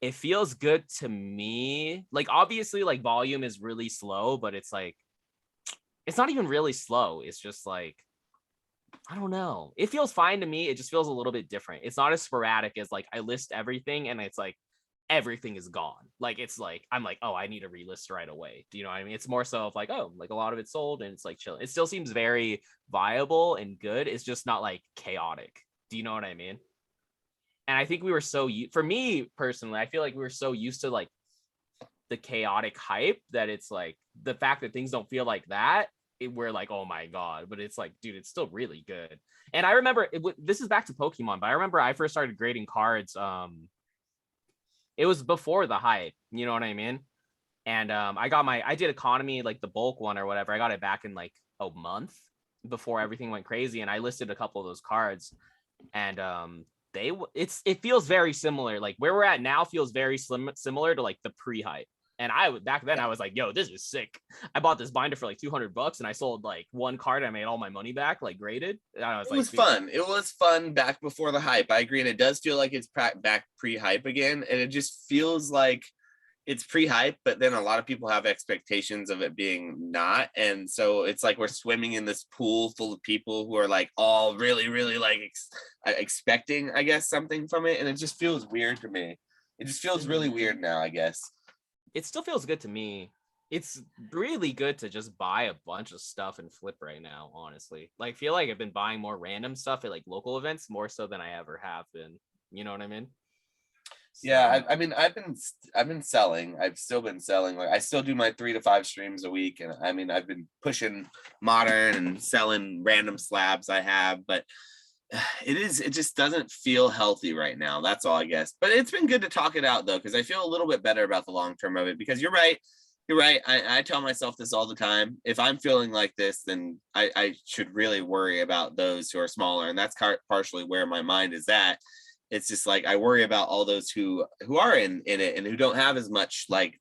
Speaker 3: it feels good to me. Like obviously, like volume is really slow, but it's like it's not even really slow. It's just like, I don't know. It feels fine to me. It just feels a little bit different. It's not as sporadic as like I list everything and it's like everything is gone. Like it's like I'm like, oh, I need a relist right away. Do you know what I mean? It's more so of like, oh, like a lot of it's sold and it's like chill. It still seems very viable and good. It's just not like chaotic. Do you know what I mean? And I think we were so for me personally, I feel like we were so used to like the chaotic hype that it's like the fact that things don't feel like that, we're like, oh my god. But it's like, dude, it's still really good. And I remember this is back to Pokemon, but I remember I first started grading cards. It was before the hype, you know what I mean? And I did economy, like the bulk one or whatever. I got it back in like a month before everything went crazy, and I listed a couple of those cards, and it feels very similar. Like where we're at now feels very similar to like the pre-hype. And back then I was like, yo, this is sick. I bought this binder for like $200 and I sold like one card. I made all my money back, like graded. And I was
Speaker 1: it was fun. It was fun back before the hype. I agree. And it does feel like it's back pre-hype again. And it just feels like it's pre-hype, but then a lot of people have expectations of it being not. And so it's like we're swimming in this pool full of people who are like all really, really like expecting, I guess, something from it. And it just feels weird to me. It just feels really weird now, I guess.
Speaker 3: It still feels good to me. It's really good to just buy a bunch of stuff and flip right now, honestly. Like, I feel like I've been buying more random stuff at like local events more so than I ever have been. You know what I mean?
Speaker 1: So, yeah, I mean, I've been selling. I've still been selling. Like, I still do my 3 to 5 streams a week, and I mean, I've been pushing modern and selling random slabs I have, but it just doesn't feel healthy right now. That's all, I guess. But it's been good to talk it out though, because I feel a little bit better about the long term of it. Because you're right. I tell myself this all the time. If I'm feeling like this, then I should really worry about those who are smaller, and that's partially where my mind is at. It's just like I worry about all those who are in it and who don't have as much like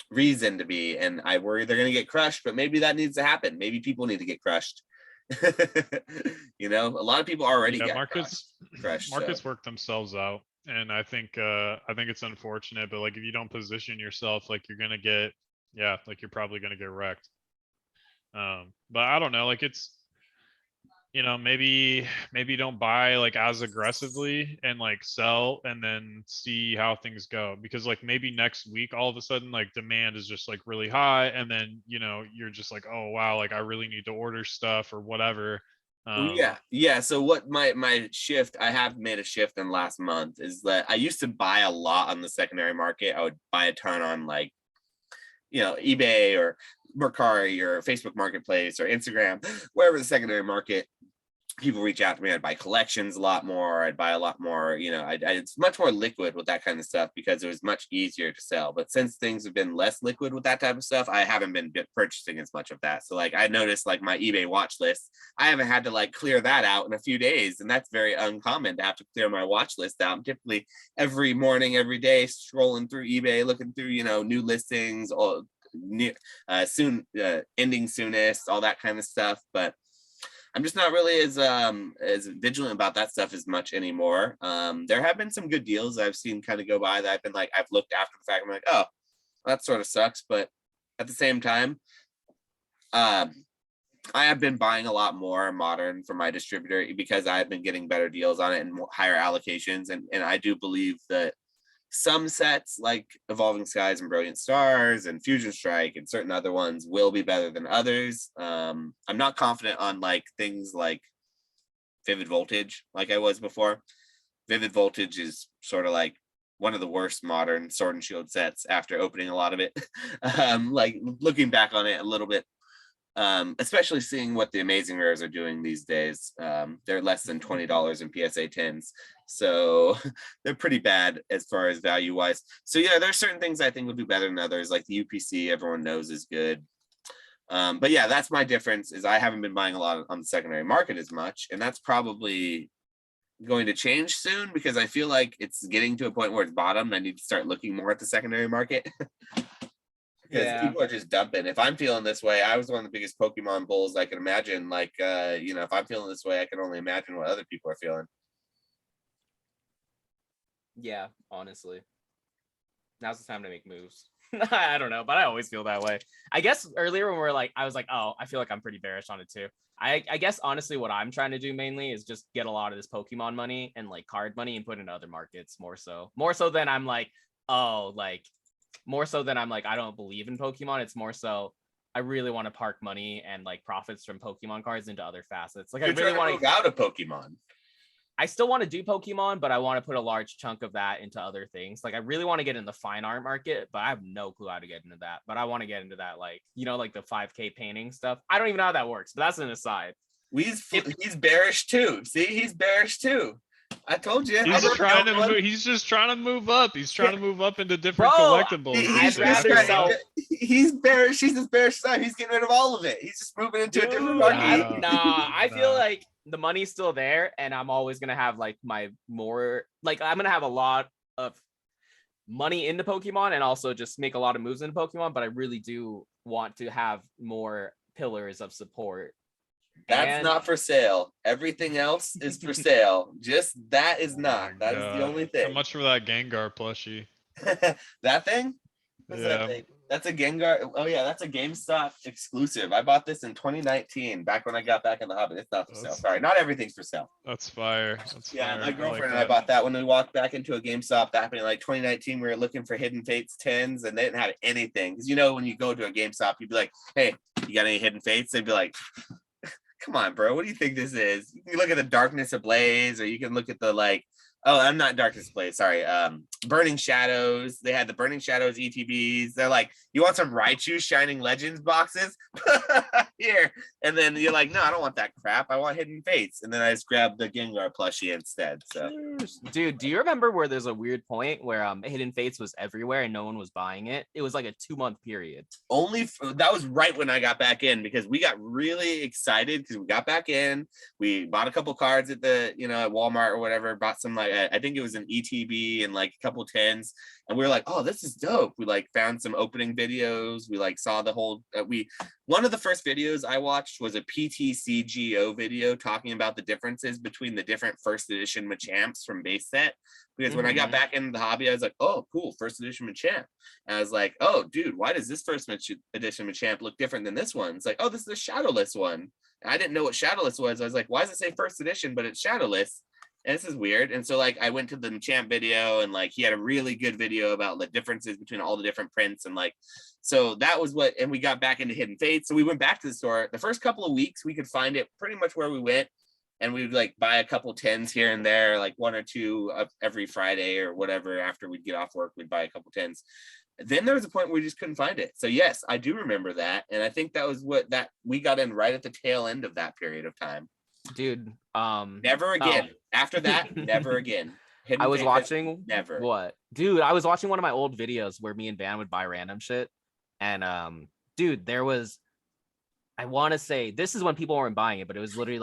Speaker 1: reason to be, and I worry they're gonna get crushed. But maybe that needs to happen. Maybe people need to get crushed. You know, a lot of people already get
Speaker 2: markets
Speaker 1: crushed.
Speaker 2: Markets work themselves out, and I think it's unfortunate, but like if you don't position yourself, like you're gonna get, like you're probably gonna get wrecked. But I don't know, like it's, you know, maybe don't buy like as aggressively and like sell and then see how things go, because like maybe next week all of a sudden like demand is just like really high, and then, you know, you're just like, oh wow, like I really need to order stuff or whatever.
Speaker 1: Yeah. So what my shift, I have made a shift in last month, is that I used to buy a lot on the secondary market. I would buy a ton on like, you know, eBay or Mercari or Facebook Marketplace or Instagram, wherever the secondary market people reach out to me. I'd buy collections a lot more. I'd buy a lot more, you know, it's much more liquid with that kind of stuff because it was much easier to sell. But since things have been less liquid with that type of stuff, I haven't been purchasing as much of that. So like I noticed like my eBay watch list, I haven't had to like clear that out in a few days. And that's very uncommon to have to clear my watch list out. I'm typically every morning, every day scrolling through eBay, looking through, you know, new listings, ending soonest, all that kind of stuff. But I'm just not really as vigilant about that stuff as much anymore. There have been some good deals I've seen kind of go by that I've been like, I've looked after the fact, I'm like, oh, that sort of sucks. But at the same time, I have been buying a lot more modern from my distributor because I've been getting better deals on it and higher allocations. And I do believe that some sets like Evolving Skies and Brilliant Stars and Fusion Strike and certain other ones will be better than others. I'm not confident on like things like Vivid Voltage like I was before. Vivid Voltage is sort of like one of the worst modern Sword and Shield sets after opening a lot of it. Like looking back on it a little bit, especially seeing what the Amazing Rares are doing these days. They're less than $20 in PSA 10s. So they're pretty bad as far as value wise. So yeah, there's certain things I think will do better than others, like the UPC everyone knows is good. But yeah, that's my difference is I haven't been buying a lot on the secondary market as much. And that's probably going to change soon because I feel like it's getting to a point where it's bottomed. I need to start looking more at the secondary market. Because people are just dumping. If I'm feeling this way, I was one of the biggest Pokemon bulls I can imagine. Like, if I'm feeling this way, I can only imagine what other people are feeling.
Speaker 3: Yeah, honestly. Now's the time to make moves. I don't know, but I always feel that way. I guess earlier when I was like, oh, I feel like I'm pretty bearish on it too. I guess honestly what I'm trying to do mainly is just get a lot of this Pokemon money and like card money and put it in other markets more so than I'm like, oh, like more so than I'm like, I don't believe in Pokemon. It's more so I really want to park money and like profits from Pokemon cards into other facets. Like, I really want to
Speaker 1: move out of Pokemon.
Speaker 3: I still want to do Pokemon, but I want to put a large chunk of that into other things. Like, I really want to get in the fine art market, but I have no clue how to get into that. But I want to get into that, like, like the 5K painting stuff. I don't even know how that works, but that's an aside.
Speaker 1: He's bearish too. See, he's bearish too. I told you.
Speaker 2: He's just trying to move up. He's trying to move up into different collectibles.
Speaker 1: He's bearish. He's as bearish as he's getting rid of all of it. He's just moving into a different market.
Speaker 3: I feel like the money's still there, and I'm always gonna have like I'm gonna have a lot of money into Pokemon and also just make a lot of moves into Pokemon. But I really do want to have more pillars of support.
Speaker 1: That's not for sale. Everything else is for sale. Just that is not. That is the only thing.
Speaker 2: How much for that Gengar plushie?
Speaker 1: That thing? What's that thing? That's a Gengar. Oh yeah, that's a GameStop exclusive. I bought this in 2019, back when I got back in the hobby. It's not for sale. Sorry, not everything's for sale.
Speaker 2: That's fire.
Speaker 1: My girlfriend and I bought that when we walked back into a GameStop back in like 2019. We were looking for Hidden Fates 10s, and they didn't have anything. Because when you go to a GameStop, you'd be like, "Hey, you got any Hidden Fates?" They'd be like, come on, bro. What do you think this is? You can look at the Darkness Ablaze, or you can look at the I'm not Darkness Ablaze. Sorry. Burning Shadows. They had the Burning Shadows ETBs. They're like, you want some Raichu Shining Legends boxes? Here. And then you're like, no, I don't want that crap. I want Hidden Fates. And then I just grabbed the Gengar plushie instead. So,
Speaker 3: dude, do you remember where there's a weird point where Hidden Fates was everywhere and no one was buying it? It was like a 2-month period.
Speaker 1: That was right when I got back in, because we got really excited because we got back in. We bought a couple cards at the at Walmart or whatever. Bought some I think it was an ETB and like a couple 10s, and we were like, oh, this is dope. We found some opening videos. We saw the whole one of the first videos I watched was a PTCGO video talking about the differences between the different first edition Machamps from base set. Because when I got back into the hobby, I was like, oh, cool, first edition Machamp. And I was like, oh, dude, why does this first edition Machamp look different than this one? It's like, oh, this is a Shadowless one. And I didn't know what Shadowless was. I was like, why does it say first edition, but it's Shadowless? And this is weird. And so I went to the Machamp video, and he had a really good video about the differences between all the different prints. And so that was and we got back into Hidden Fates. So we went back to the store. The first couple of weeks, we could find it pretty much where we went. And we would buy a couple 10s here and there, one or two every Friday or whatever. After we'd get off work, we'd buy a couple 10s. Then there was a point where we just couldn't find it. So yes, I do remember that. And I think that was we got in right at the tail end of that period of time.
Speaker 3: Dude,
Speaker 1: never again. After that, never again.
Speaker 3: I was watching
Speaker 1: never.
Speaker 3: What? Dude, I was watching one of my old videos where me and Van would buy random shit. And dude, there was, I want to say this is when people weren't buying it, but it was literally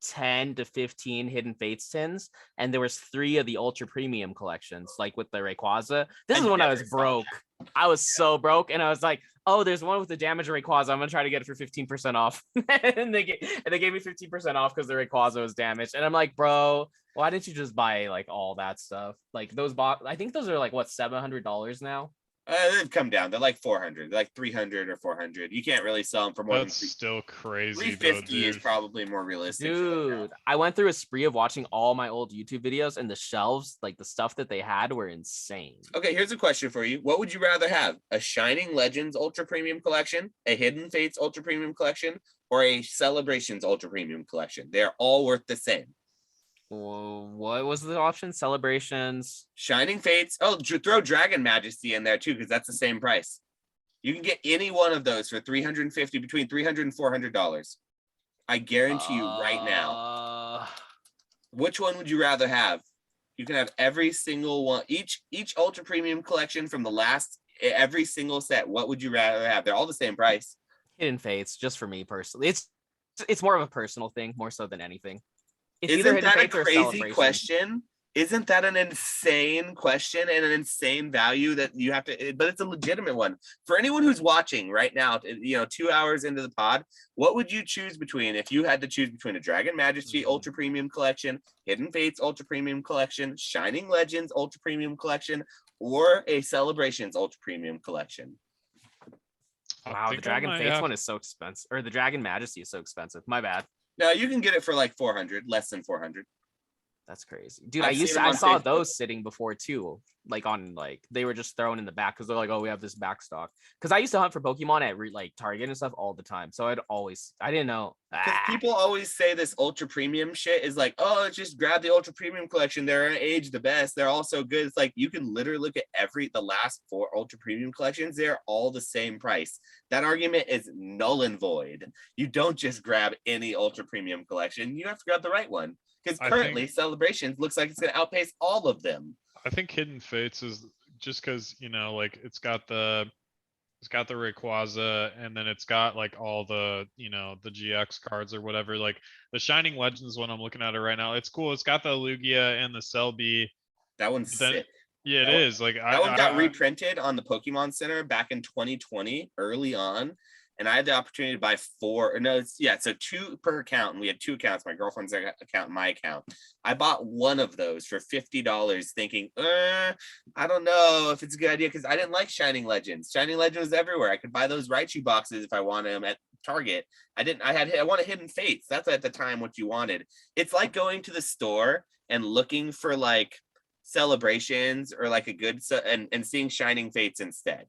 Speaker 3: 10 to 15 Hidden Fates tins, and there was 3 of the ultra premium collections, like with the Rayquaza. This is when I was broke. I was so broke, and I was like, oh, there's one with the damage Rayquaza. I'm gonna try to get it for 15% off. and they gave me 15% off because the Rayquaza was damaged. And I'm like, bro, why didn't you just buy like all that stuff? Like those I think those are like what, $700 now?
Speaker 1: They've come down. They're like 400, they're like 300 or 400. You can't really sell them for more
Speaker 2: That's
Speaker 1: than
Speaker 2: still crazy.
Speaker 1: 350 is probably more realistic.
Speaker 3: Dude, I went through a spree of watching all my old YouTube videos, and the shelves, like the stuff that they had, were insane.
Speaker 1: Okay, here's a question for you. What would you rather have? A Shining Legends Ultra Premium Collection, a Hidden Fates Ultra Premium Collection, or a Celebrations Ultra Premium Collection? They're all worth the same.
Speaker 3: What was the option? Celebrations,
Speaker 1: Shining Fates. Oh, throw Dragon Majesty in there too, because that's the same price. You can get any one of those for $350, between $300 and $400. I guarantee you right now. Which one would you rather have? You can have every single one, each Ultra Premium collection from the last, every single set. What would you rather have? They're all the same price.
Speaker 3: Hidden Fates, just for me personally. It's more of a personal thing, more so than anything.
Speaker 1: Isn't that a crazy question? Isn't that an insane question and an insane value that you have to, but it's a legitimate one. For anyone who's watching right now, 2 hours into the pod, what would you choose between if you had to choose between a Dragon Majesty Ultra Premium Collection, Hidden Fates Ultra Premium Collection, Shining Legends Ultra Premium Collection, or a Celebrations Ultra Premium Collection?
Speaker 3: Wow, the Dragon Fates one is so expensive, or the Dragon Majesty is so expensive. My bad.
Speaker 1: No, you can get it for like 400, less than 400.
Speaker 3: That's crazy, dude. I saw those sitting before too, like on they were just thrown in the back because they're like, oh, we have this back stock. Because I used to hunt for Pokemon at Target and stuff all the time, so I didn't know.
Speaker 1: Because people always say this ultra premium shit is like, oh, just grab the ultra premium collection. They're age the best. They're all so good. It's like you can literally look at the last 4 ultra premium collections. They're all the same price. That argument is null and void. You don't just grab any ultra premium collection. You have to grab the right one. Because currently Celebrations looks like it's going to outpace all of them.
Speaker 2: I think Hidden Fates is just because, it's got the Rayquaza, and then it's got like all the, the GX cards or whatever. Like the Shining Legends one I'm looking at it right now. It's cool. It's got the Lugia and the Celebi.
Speaker 1: That one's sick.
Speaker 2: Yeah, it is. Like
Speaker 1: that one got reprinted on the Pokemon Center back in 2020, early on. And I had the opportunity to buy 4. So 2 per account. And we had 2 accounts, my girlfriend's account and my account. I bought one of those for $50 thinking, I don't know if it's a good idea because I didn't like Shining Legends. Shining Legends was everywhere. I could buy those Raichu boxes if I wanted them at Target. I wanted Hidden Fates. That's at the time what you wanted. It's like going to the store and looking for like Celebrations or like a good and seeing Shining Fates instead.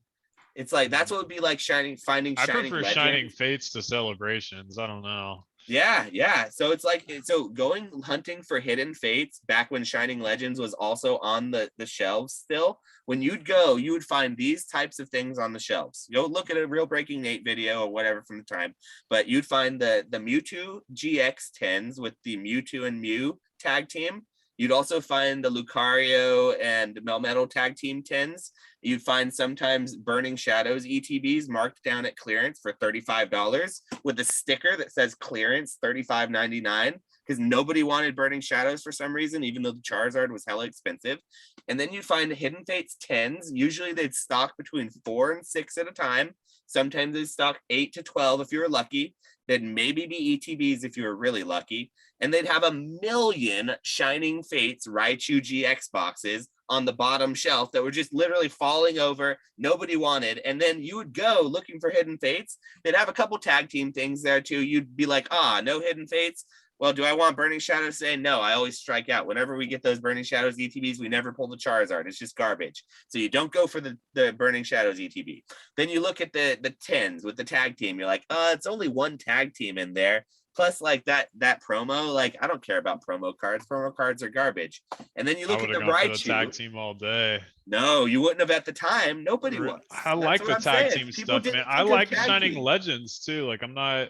Speaker 1: It's like that's what would be like finding Shining. I prefer
Speaker 2: Shining Fates to Celebrations. I don't know.
Speaker 1: Yeah. So it's like going hunting for Hidden Fates back when Shining Legends was also on the shelves still. When you'd go, you would find these types of things on the shelves. Go look at a Real Breaking Nate video or whatever from the time, but you'd find the Mewtwo GX 10s with the Mewtwo and Mew tag team. You'd also find the Lucario and Melmetal tag team 10s. You'd find sometimes Burning Shadows ETBs marked down at clearance for $35 with a sticker that says clearance $35.99 because nobody wanted Burning Shadows for some reason, even though the Charizard was hella expensive. And then you'd find Hidden Fates 10s. Usually they'd stock between 4 and 6 at a time. Sometimes they'd stock 8 to 12 if you were lucky. They'd maybe be ETBs if you were really lucky. And they'd have 1 million Shining Fates Raichu GX boxes on the bottom shelf that were just literally falling over. Nobody wanted. And then you would go looking for Hidden Fates. They'd have a couple tag team things there too. You'd be like, no Hidden Fates. Well, do I want Burning Shadows today? No, I always strike out. Whenever we get those Burning Shadows ETBs, we never pull the Charizard. It's just garbage. So you don't go for the Burning Shadows ETB. Then you look at the 10s with the tag team. You're like, it's only 1 tag team in there. Plus, like that promo, like I don't care about promo cards. Promo cards are garbage. And then you look at the Raichu
Speaker 2: tag team all day.
Speaker 1: No, you wouldn't have at the time. Nobody was.
Speaker 2: I like the tag team stuff, man. I like Shining Legends too. Like I'm not.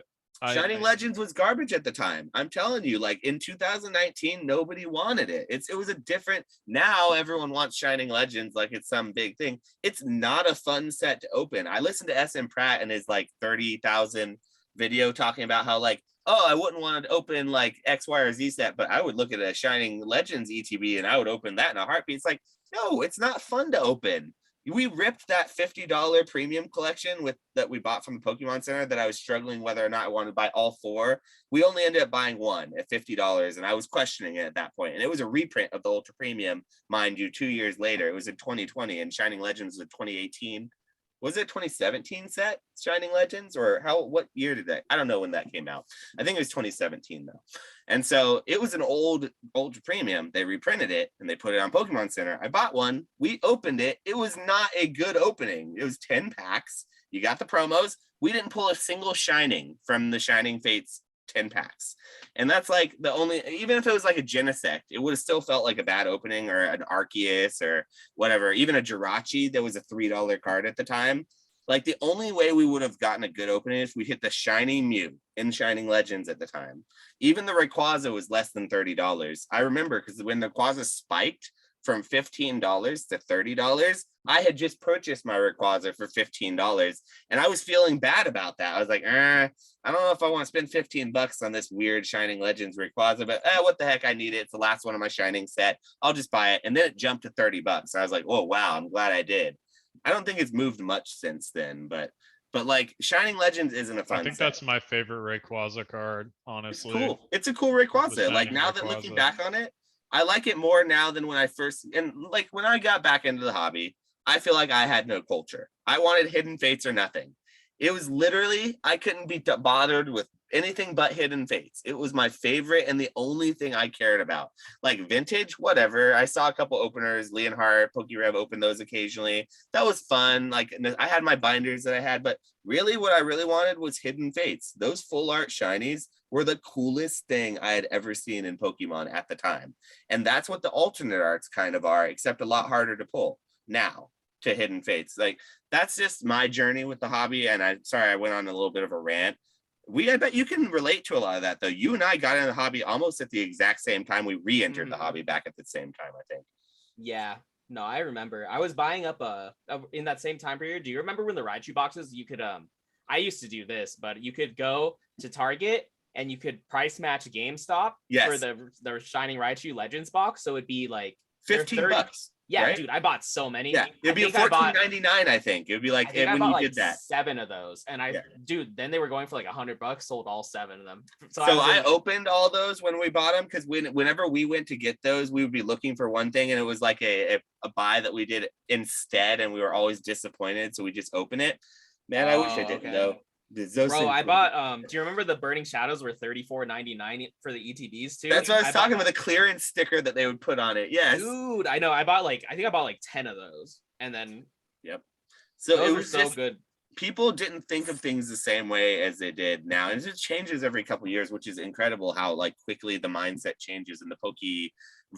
Speaker 1: Shining Legends was garbage at the time. I'm telling you, like in 2019, nobody wanted it. It was a different. Now everyone wants Shining Legends like it's some big thing. It's not a fun set to open. I listened to SM Pratt and his like 30,000 video talking about how like oh, I wouldn't want to open like X, Y, or Z set, but I would look at a Shining Legends ETB and I would open that in a heartbeat. It's like, no, it's not fun to open. We ripped that $50 premium collection that we bought from the Pokemon Center that I was struggling whether or not I wanted to buy all 4. We only ended up buying one at $50, and I was questioning it at that point. And it was a reprint of the Ultra Premium, mind you, 2 years later. It was in 2020, and Shining Legends was in 2018. Was it 2017 set Shining Legends, or what year did that? I don't know when that came out. I think it was 2017 though. And so it was an old Ultra Premium. They reprinted it and they put it on Pokemon Center. I bought one. We opened it. It was not a good opening. It was 10 packs. You got the promos. We didn't pull a single Shining from the Shining Fates 10 packs. And that's like the only, even if it was like a Genesect, it would have still felt like a bad opening, or an Arceus or whatever, even a Jirachi that was a $3 card at the time. Like the only way we would have gotten a good opening is if we hit the shiny Mew in Shining Legends at the time. Even the Rayquaza was less than $30. I remember because when the Rayquaza spiked from $15 to $30, I had just purchased my Rayquaza for $15, and I was feeling bad about that. I was like, I don't know if I want to spend $15 on this weird Shining Legends Rayquaza, but what the heck, I need it. It's the last one of my Shining set. I'll just buy it. And then it jumped to $30. I was like, oh wow, I'm glad I did. I don't think it's moved much since then, but like Shining Legends isn't a fun
Speaker 2: I think
Speaker 1: set.
Speaker 2: that's my favorite Rayquaza card, honestly.
Speaker 1: It's cool. It's a cool Rayquaza. Like now that looking back on it, I like it more now than when I first, and like when I got back into the hobby, I feel like I had no culture. I wanted Hidden Fates or nothing. It was literally, I couldn't be bothered with anything but Hidden Fates. It was my favorite and the only thing I cared about. Like vintage, whatever. I saw a couple openers, Leonhardt, PokeRev open those occasionally. That was fun. Like I had my binders that I had, but really what I really wanted was Hidden Fates. Those full art shinies were the coolest thing I had ever seen in Pokemon at the time. And that's what the alternate arts kind of are, except a lot harder to pull now to Hidden Fates. Like that's just my journey with the hobby. And I went on a little bit of a rant. I bet you can relate to a lot of that though. You and I got in the hobby almost at the exact same time. We re-entered the hobby back at the same time, I think.
Speaker 3: Yeah, no, I remember. I was buying up in that same time period. Do you remember when the Raichu boxes, you could I used to do this, but you could go to Target and you could price match GameStop for the Shining Raichu Legends box. So it'd be like
Speaker 1: $15.
Speaker 3: Yeah,
Speaker 1: right?
Speaker 3: Dude, I bought so many.
Speaker 1: Yeah, it'd be $14.99, I think. It would be like when you did that.
Speaker 3: 7 of those, and dude, then they were going for like $100. Sold all 7 of them. So
Speaker 1: I opened all those when we bought them, because whenever we went to get those, we would be looking for one thing, and it was like a buy that we did instead, and we were always disappointed, so we just open it. Man, I wish I didn't though.
Speaker 3: Bro, I bought do you remember the Burning Shadows were $34.99 for the ETBs too?
Speaker 1: That's what I was talking about, the clearance sticker that they would put on it. Yes.
Speaker 3: Dude, I know. I think I bought like 10 of those. And then
Speaker 1: so it was
Speaker 3: so good.
Speaker 1: People didn't think of things the same way as they did now. And it just changes every couple of years, which is incredible how like quickly the mindset changes in the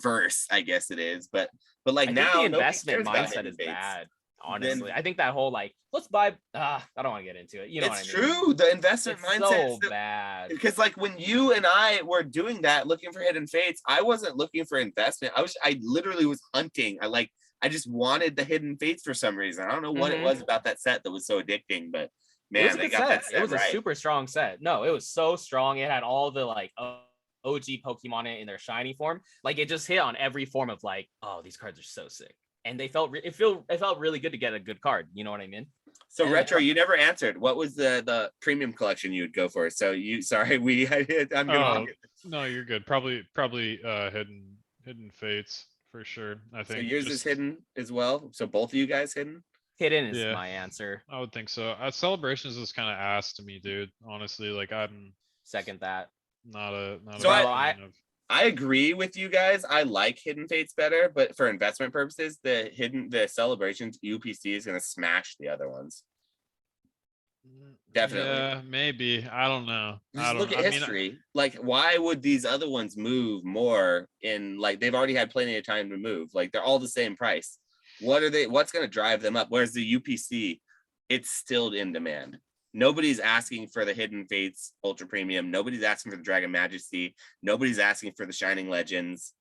Speaker 1: Pokeverse, I guess it is. But like now
Speaker 3: the investment mindset is bad. Honestly, I think that whole like, let's buy. I don't want to get into it. You know what I mean? It's
Speaker 1: true. The investment mindset
Speaker 3: is so bad.
Speaker 1: Because like when you and I were doing that, looking for Hidden Fates, I wasn't looking for investment. I literally was hunting. I just wanted the Hidden Fates for some reason. I don't know what it was about that set that was so addicting, but man, they got that set.
Speaker 3: It was a super strong set. No, it was so strong. It had all the like OG Pokemon in their shiny form. Like it just hit on every form of like, oh, these cards are so sick. And it felt really good to get a good card. You know what I mean?
Speaker 1: So and Retro, you never answered. What was the premium collection you would go for? So I'm gonna.
Speaker 2: No, you're good. Probably Hidden Fates for sure. I think.
Speaker 1: So yours is Hidden as well. So both of you guys Hidden.
Speaker 3: Hidden is my answer.
Speaker 2: I would think so. Celebrations is kind of ass to me, dude. Honestly, like I'm
Speaker 3: second that.
Speaker 2: Not a.
Speaker 1: So I agree with you guys. I like Hidden Fates better, but for investment purposes, the Celebrations UPC is going to smash the other ones. Definitely.
Speaker 2: Yeah, maybe. I don't know.
Speaker 1: Just look at history. Like, why would these other ones move more in, like, they've already had plenty of time to move. Like, they're all the same price. What's going to drive them up? Whereas the UPC, it's still in demand. Nobody's asking for the Hidden Fates Ultra Premium. Nobody's asking for the Dragon Majesty. Nobody's asking for the Shining Legends.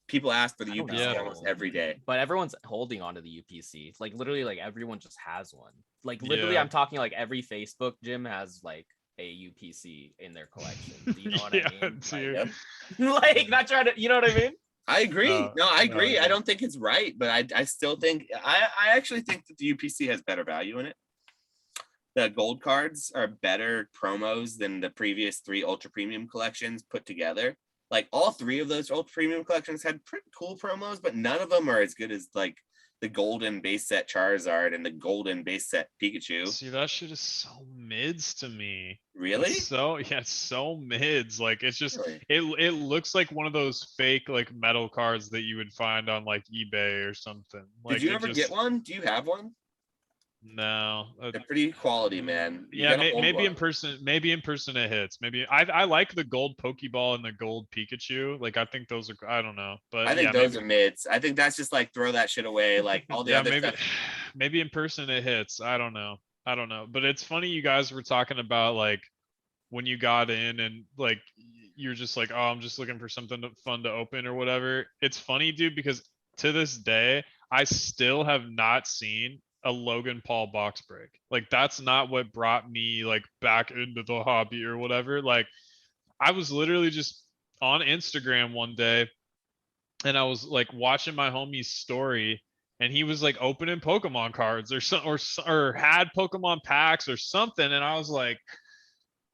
Speaker 1: People ask for the UPC almost every day.
Speaker 3: But everyone's holding on to the UPC. Like literally, like everyone just has one. Like literally, I'm talking like every Facebook gym has like a UPC in their collection. Do you know what
Speaker 2: Yeah,
Speaker 3: I mean?
Speaker 2: dude.
Speaker 3: Like not trying to, you know what I mean?
Speaker 1: I agree. No, I agree.
Speaker 2: yeah.
Speaker 1: I don't think it's right, but I still think I actually think that the UPC has better value in it. The gold cards are better promos than the previous 3 ultra premium collections put together. Like all 3 of those ultra premium collections had pretty cool promos, but none of them are as good as like the golden base set Charizard and the golden base set Pikachu.
Speaker 2: See, that shit is so mids to me.
Speaker 1: Really?
Speaker 2: It's so mids. Like it's just
Speaker 1: Really?
Speaker 2: it looks like one of those fake like metal cards that you would find on like eBay or something. Like,
Speaker 1: Did you ever get one? Do you have one?
Speaker 2: No.
Speaker 1: They're pretty quality, man. You
Speaker 2: Yeah,
Speaker 1: gotta hold
Speaker 2: maybe
Speaker 1: one.
Speaker 2: in person. Maybe in person it hits. Maybe I like the gold Pokeball and the gold Pikachu. Like I think those are. I don't know, but
Speaker 1: I think
Speaker 2: yeah,
Speaker 1: those
Speaker 2: maybe,
Speaker 1: are mids. I think that's just like throw that shit away. Like all the
Speaker 2: yeah,
Speaker 1: other
Speaker 2: maybe
Speaker 1: stuff.
Speaker 2: maybe in person it hits. I don't know. I don't know. But it's funny you guys were talking about like when you got in and like you're just like, oh, I'm just looking for something fun to open or whatever. It's funny, dude, because to this day I still have not seen a Logan Paul box break. Like that's not what brought me like back into the hobby or whatever. Like I was literally just on Instagram one day and I was like watching my homie's story and he was like opening Pokemon cards or had Pokemon packs or something and I was like,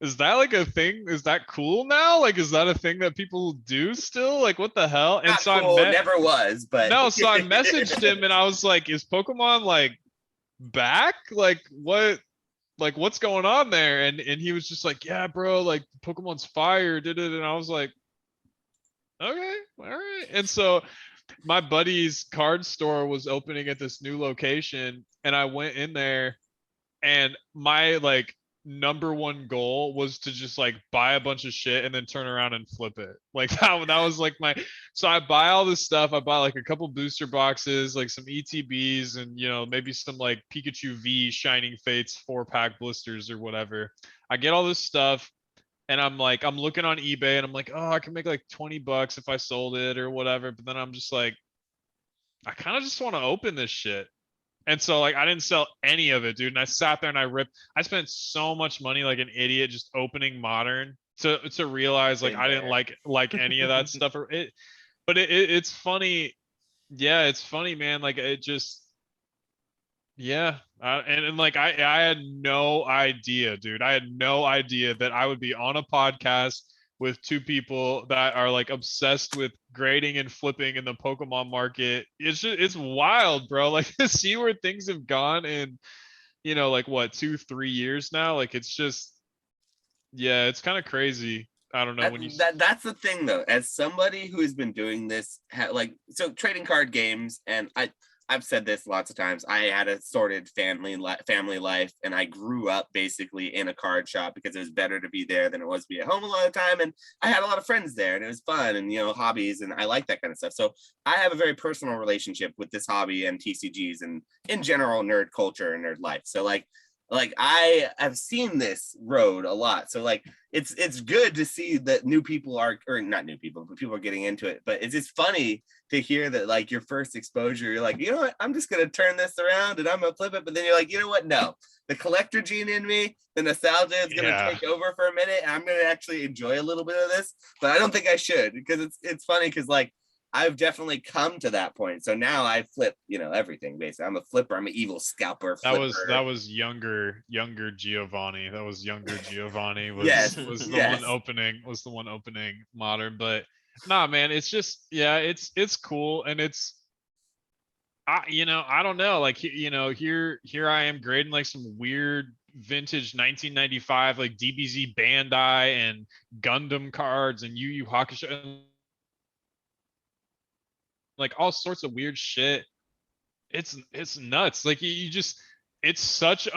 Speaker 2: is that like a thing? Is that cool now? Like is that a thing that people do still? Like what the hell? And
Speaker 1: Not
Speaker 2: so
Speaker 1: cool, never was, but
Speaker 2: no, so I messaged him and I was like, is Pokemon like back? Like what's going on there? And he was just like, yeah, bro, like Pokemon's fire, did it? And I was like, okay, all right. And so my buddy's card store was opening at this new location, and I went in there, and my like number one goal was to just like buy a bunch of shit and then turn around and flip it. Like that was like my so I buy all this stuff. I buy like a couple booster boxes, like some ETBs and maybe some like Pikachu V Shining Fates 4-pack blisters or whatever. I get all this stuff and I'm looking on eBay and I'm like, "Oh, I can make like $20 if I sold it or whatever." But then I'm just like I kind of just want to open this shit. And so like I didn't sell any of it, dude. And I sat there and I spent so much money like an idiot just opening modern to realize like I didn't like any of that stuff or it but it's funny. Yeah, it's funny, man. Like it just yeah. And like I had no idea, dude. I had no idea that I would be on a podcast with 2 people that are like obsessed with grading and flipping in the Pokemon market. It's wild, bro. Like to see where things have gone in, like what, 2-3 years now. Like it's just, yeah, it's kind of crazy. I don't know when you.
Speaker 1: That's the thing though. As somebody who has been doing this, so trading card games, and I've said this lots of times. I had a sorted family life, and I grew up basically in a card shop because it was better to be there than it was to be at home a lot of the time. And I had a lot of friends there, and it was fun, and hobbies, and I like that kind of stuff. So I have a very personal relationship with this hobby and TCGs, and in general nerd culture and nerd life. So like I have seen this road a lot. So like it's good to see that new people are, or not new people, but people are getting into it. But it's just funny to hear that like your first exposure, you're like, you know what, I'm just gonna turn this around and I'm gonna flip it. But then you're like, you know what? No, the collector gene in me, the nostalgia is gonna take over for a minute, and I'm gonna actually enjoy a little bit of this. But I don't think I should, because it's funny because like I've definitely come to that point. So now I flip, everything basically. I'm a flipper. I'm an evil scalper. Flipper.
Speaker 2: That was younger Giovanni. That was younger Giovanni was
Speaker 1: yes,
Speaker 2: was the one opening modern. But nah, man, it's just it's cool and I don't know, like here I am grading like some weird vintage 1995 like DBZ Bandai and Gundam cards and Yu Yu Hakusho and like all sorts of weird shit. It's nuts. Like you just it's such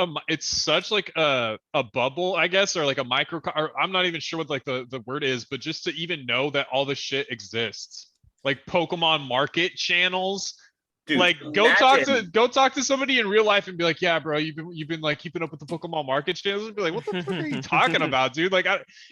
Speaker 2: like a bubble, I guess, or like a micro, or I'm not even sure what like the word is, but just to even know that all this shit exists, like Pokemon market channels,
Speaker 1: Dude,
Speaker 2: like go talk to somebody in real life and be like, yeah, bro, you've been like keeping up with the Pokemon market channels, and be like, what the fuck are you talking about, dude? Like,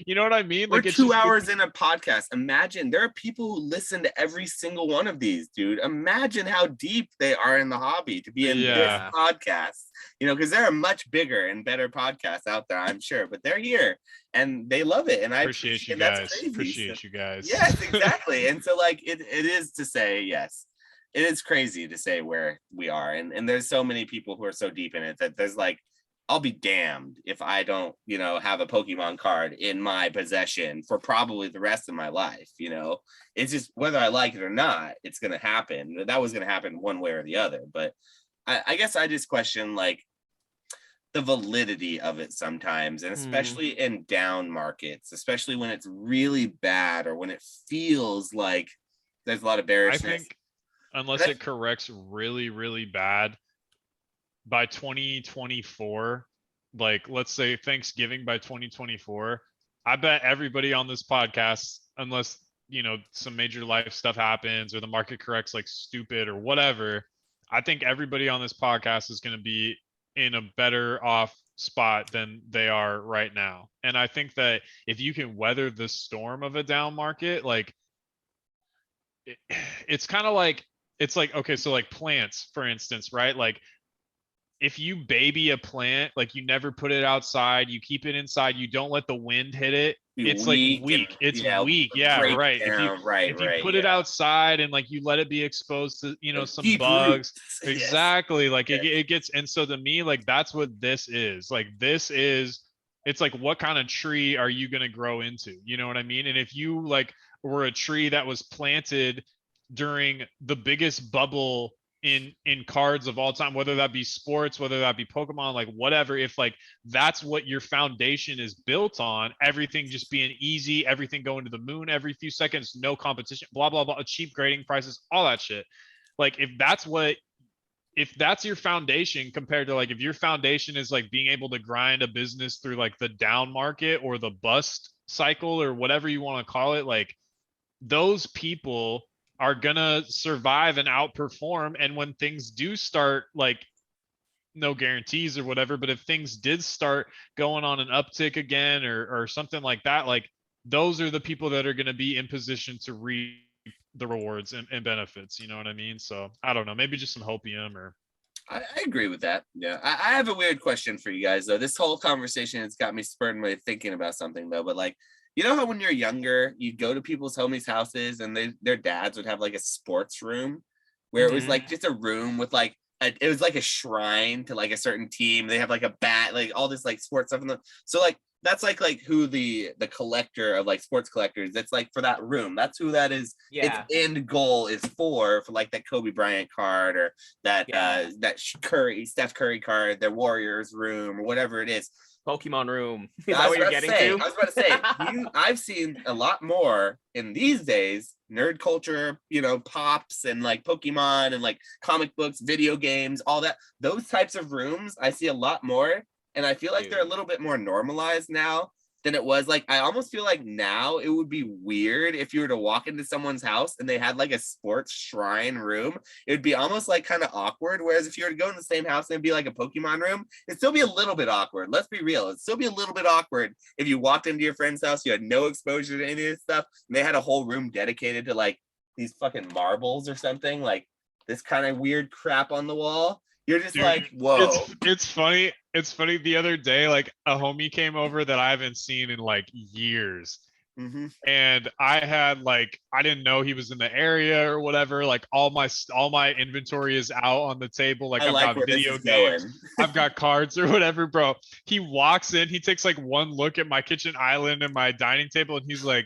Speaker 2: you know what I mean? Like,
Speaker 1: we're 2 hours in a podcast. Imagine there are people who listen to every single one of these, dude. Imagine how deep they are in the hobby to be in this podcast. You know, because there are much bigger and better podcasts out there, I'm sure, but they're here and they love it. And I
Speaker 2: appreciate you
Speaker 1: guys.
Speaker 2: That's crazy. Appreciate you guys.
Speaker 1: Yes, exactly. And so, like, it is to say, yes, it is crazy to say where we are. And there's so many people who are so deep in it that there's like, I'll be damned if I don't, you know, have a Pokemon card in my possession for probably the rest of my life. You know, it's just whether I like it or not, it's going to happen. That was going to happen one way or the other. But I guess I just question like the validity of it sometimes, and especially in down markets, especially when it's really bad or when it feels like there's a lot of bearishness.
Speaker 2: I think unless it corrects really, really bad by 2024, like let's say Thanksgiving by 2024, I bet everybody on this podcast, unless, you know, some major life stuff happens or the market corrects like stupid or whatever, I think everybody on this podcast is going to be in a better off spot than they are right now. And I think that if you can weather the storm of a down market, like it's kind of like, it's like, okay, so like plants, for instance, right? Like if you baby a plant, like you never put it outside, you keep it inside, you don't let the wind hit it, it's like weak. It's weak. Yeah, right. If you put it outside and like you let it be exposed to, you know, some bugs, exactly. Like it gets, and so to me, like that's what this is. Like this is, it's like what kind of tree are you going to grow into? You know what I mean? And if you like were a tree that was planted during the biggest bubble in cards of all time, whether that be sports, whether that be Pokemon, like whatever, if like that's what your foundation is built on, everything just being easy, everything going to the moon every few seconds, no competition, blah blah blah, cheap grading prices, all that shit. Like if that's your foundation, compared to like if your foundation is like being able to grind a business through like the down market or the bust cycle or whatever you want to call it, like those people are gonna survive and outperform. And when things do start, like no guarantees or whatever, but if things did start going on an uptick again or something like that, like those are the people that are going to be in position to reap the rewards and benefits. You know what I mean? So I don't know, maybe just some hopium or.
Speaker 1: I agree with that. Yeah. I have a weird question for you guys though. This whole conversation has got me spurred my thinking about something though, but like, you know how when you're younger, you'd go to people's homies' houses and their dads would have like a sports room where it was like just a room with like, it was like a shrine to like a certain team. They have like a bat, like all this like sports stuff. So like, that's like who the collector of like sports collectors, that's like for that room. That's who that is. Yeah. Its end goal is for like that Kobe Bryant card or that Steph Curry card, their Warriors room or whatever it is.
Speaker 3: Pokemon room. Is that what you're getting to?
Speaker 1: I was about to say, I've seen a lot more in these days, nerd culture, you know, pops and like Pokemon and like comic books, video games, all that. Those types of rooms, I see a lot more. And I feel like they're a little bit more normalized now than it was. Like, I almost feel like now it would be weird if you were to walk into someone's house and they had like a sports shrine room. It would be almost like kind of awkward. Whereas if you were to go in the same house and it'd be like a Pokemon room, it'd still be a little bit awkward. Let's be real. It'd still be a little bit awkward if you walked into your friend's house, you had no exposure to any of this stuff, and they had a whole room dedicated to like these fucking marbles or something, like this kind of weird crap on the wall. You're just like, whoa.
Speaker 2: It's funny. It's funny. The other day, like a homie came over that I haven't seen in like years. And I had like, I didn't know he was in the area or whatever. Like all my inventory is out on the table. Like I've got video games, I've got cards or whatever, bro. He walks in, he takes like one look at my kitchen island and my dining table, and he's like,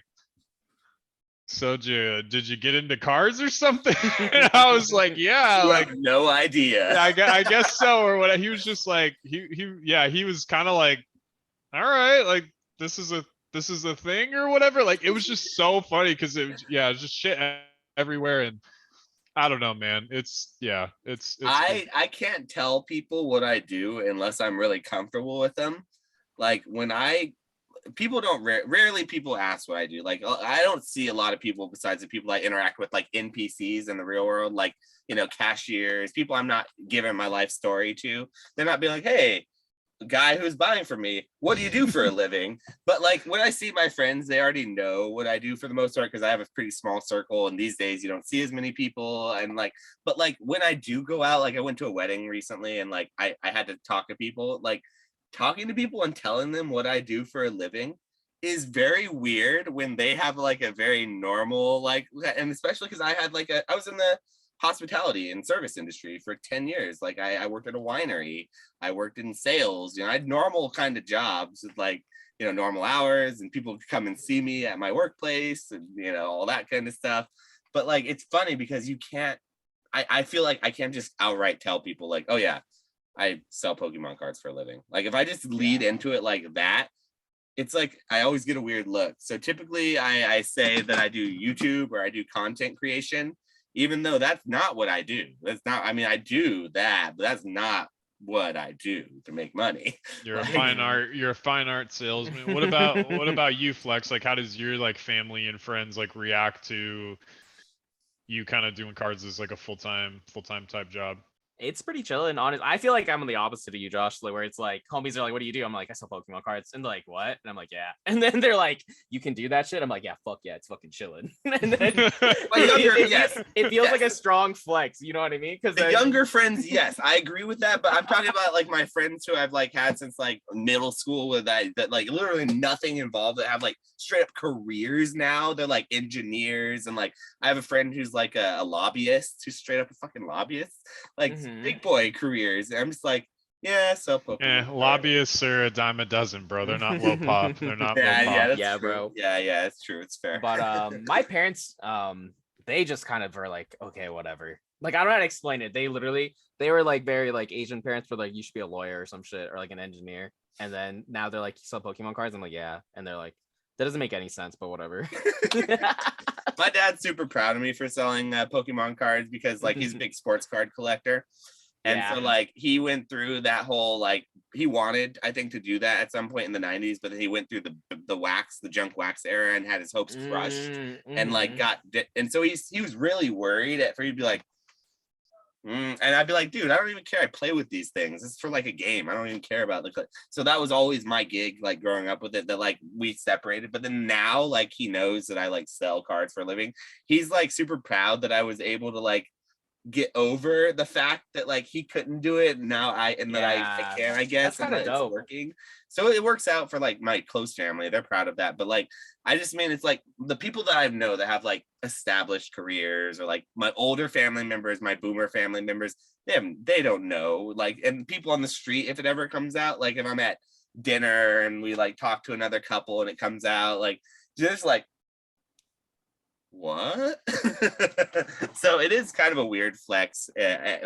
Speaker 2: so did you get into cards or something? And I was like, yeah,
Speaker 1: you
Speaker 2: like
Speaker 1: have no idea.
Speaker 2: I guess so, or what. He was just like, he was kind of like, all right, like this is a thing or whatever. Like it was just so funny because it was just shit everywhere. And I don't know, man. It's I
Speaker 1: can't tell people what I do unless I'm really comfortable with them. Like when people don't rarely people ask what I do. Like I don't see a lot of people besides the people I interact with, like NPCs in the real world, like, you know, cashiers, people I'm not giving my life story to. They're not being like, hey, guy who's buying from me, what do you do for a living? But like when I see my friends, they already know what I do for the most part, because I have a pretty small circle, and these days you don't see as many people. And like, but like when I do go out, like I went to a wedding recently, and like I had to talk to people. Like talking to people and telling them what I do for a living is very weird when they have like a very normal, like, and especially because I was in the hospitality and service industry for 10 years. Like I worked at a winery, I worked in sales, you know, I had normal kind of jobs with, like, you know, normal hours, and people could come and see me at my workplace, and, you know, all that kind of stuff. But like it's funny because you can't, I feel like I can't just outright tell people like, oh yeah, I sell Pokemon cards for a living. Like if I just lead into it like that, it's like I always get a weird look. So typically I say that I do YouTube or I do content creation, even though that's not what I do. That's not, I mean, I do that, but that's not what I do to make money.
Speaker 2: You're
Speaker 1: Like,
Speaker 2: you're a fine art salesman. What about you, Flex? Like how does your like family and friends like react to you kind of doing cards as like a full-time type job?
Speaker 3: It's pretty chill and honest. I feel like I'm on the opposite of you, Josh, where it's like homies are like, what do you do? I'm like, I sell Pokemon cards. And they're like, what? And I'm like, yeah. And then they're like, you can do that shit? I'm like, yeah, fuck yeah, it's fucking chilling. And then it feels like a strong flex, you know what I mean? Because
Speaker 1: the younger friends, yes, I agree with that. But I'm talking about like my friends who I've like had since like middle school, with that like literally nothing involved, that have like straight up careers now. They're like engineers, and like I have a friend who's like a lobbyist, who's straight up a fucking lobbyist, like big boy careers. And I'm just like, yeah, so Pokemon.
Speaker 2: Lobbyists are a dime a dozen, bro. They're not low pop. They're not low pop.
Speaker 1: Yeah,
Speaker 3: true.
Speaker 1: Bro. Yeah, it's true. It's fair.
Speaker 3: But my parents, they just kind of were like, okay, whatever. Like I don't know how to explain it. They were like very like Asian parents, were like, you should be a lawyer or some shit, or like an engineer. And then now they're like, you sell Pokemon cards. I'm like, yeah. And they're like, that doesn't make any sense, but whatever.
Speaker 1: My dad's super proud of me for selling Pokemon cards, because like he's a big sports card collector. And so like he went through that whole, like he wanted, I think, to do that at some point in the 90s, but then he went through the junk wax era and had his hopes crushed, and like and so he was really worried at first. He'd be like, and I'd be like, dude, I don't even care. I play with these things. It's for like a game. I don't even care about the. So that was always my gig, like growing up with it, that like we separated. But then now, like he knows that I like sell cards for a living. He's like super proud that I was able to like get over the fact that like he couldn't do it, and now I can, I guess.
Speaker 3: That's kind of dope.
Speaker 1: It's working. So it works out for like my close family. They're proud of that. But like I just mean, it's like the people that I know that have like established careers, or like my older family members, my boomer family members, they don't know. Like, and people on the street, if it ever comes out, like if I'm at dinner and we like talk to another couple and it comes out, like just like, what? So it is kind of a weird flex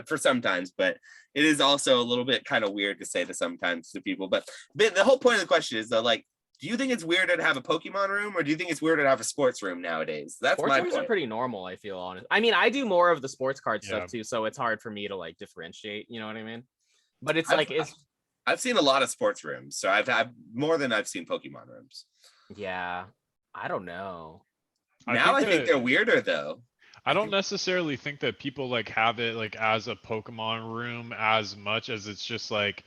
Speaker 1: for sometimes, but it is also a little bit kind of weird to say this sometimes to people. But the whole point of the question is though, like, do you think it's weirder to have a Pokemon room, or do you think it's weirder to have a sports room nowadays? That's
Speaker 3: sports
Speaker 1: my
Speaker 3: rooms
Speaker 1: point.
Speaker 3: are pretty normal, I feel honest. I mean, I do more of the sports card stuff too, so it's hard for me to like differentiate, you know what I mean? But it's
Speaker 1: I've seen a lot of sports rooms, so I've had more than I've seen Pokemon rooms.
Speaker 3: Yeah, I don't know.
Speaker 1: I think they're weirder though.
Speaker 2: I don't necessarily think that people like have it like as a Pokemon room as much as it's just like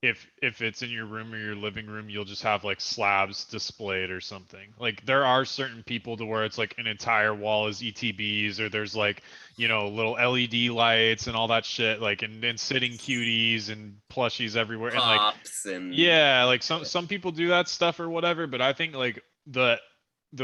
Speaker 2: if it's in your room or your living room, you'll just have like slabs displayed or something. Like there are certain people to where it's like an entire wall is ETBs, or there's like, you know, little LED lights and all that shit, like and sitting cuties and plushies everywhere.
Speaker 1: Pops
Speaker 2: and like like some people do that stuff or whatever, but I think like the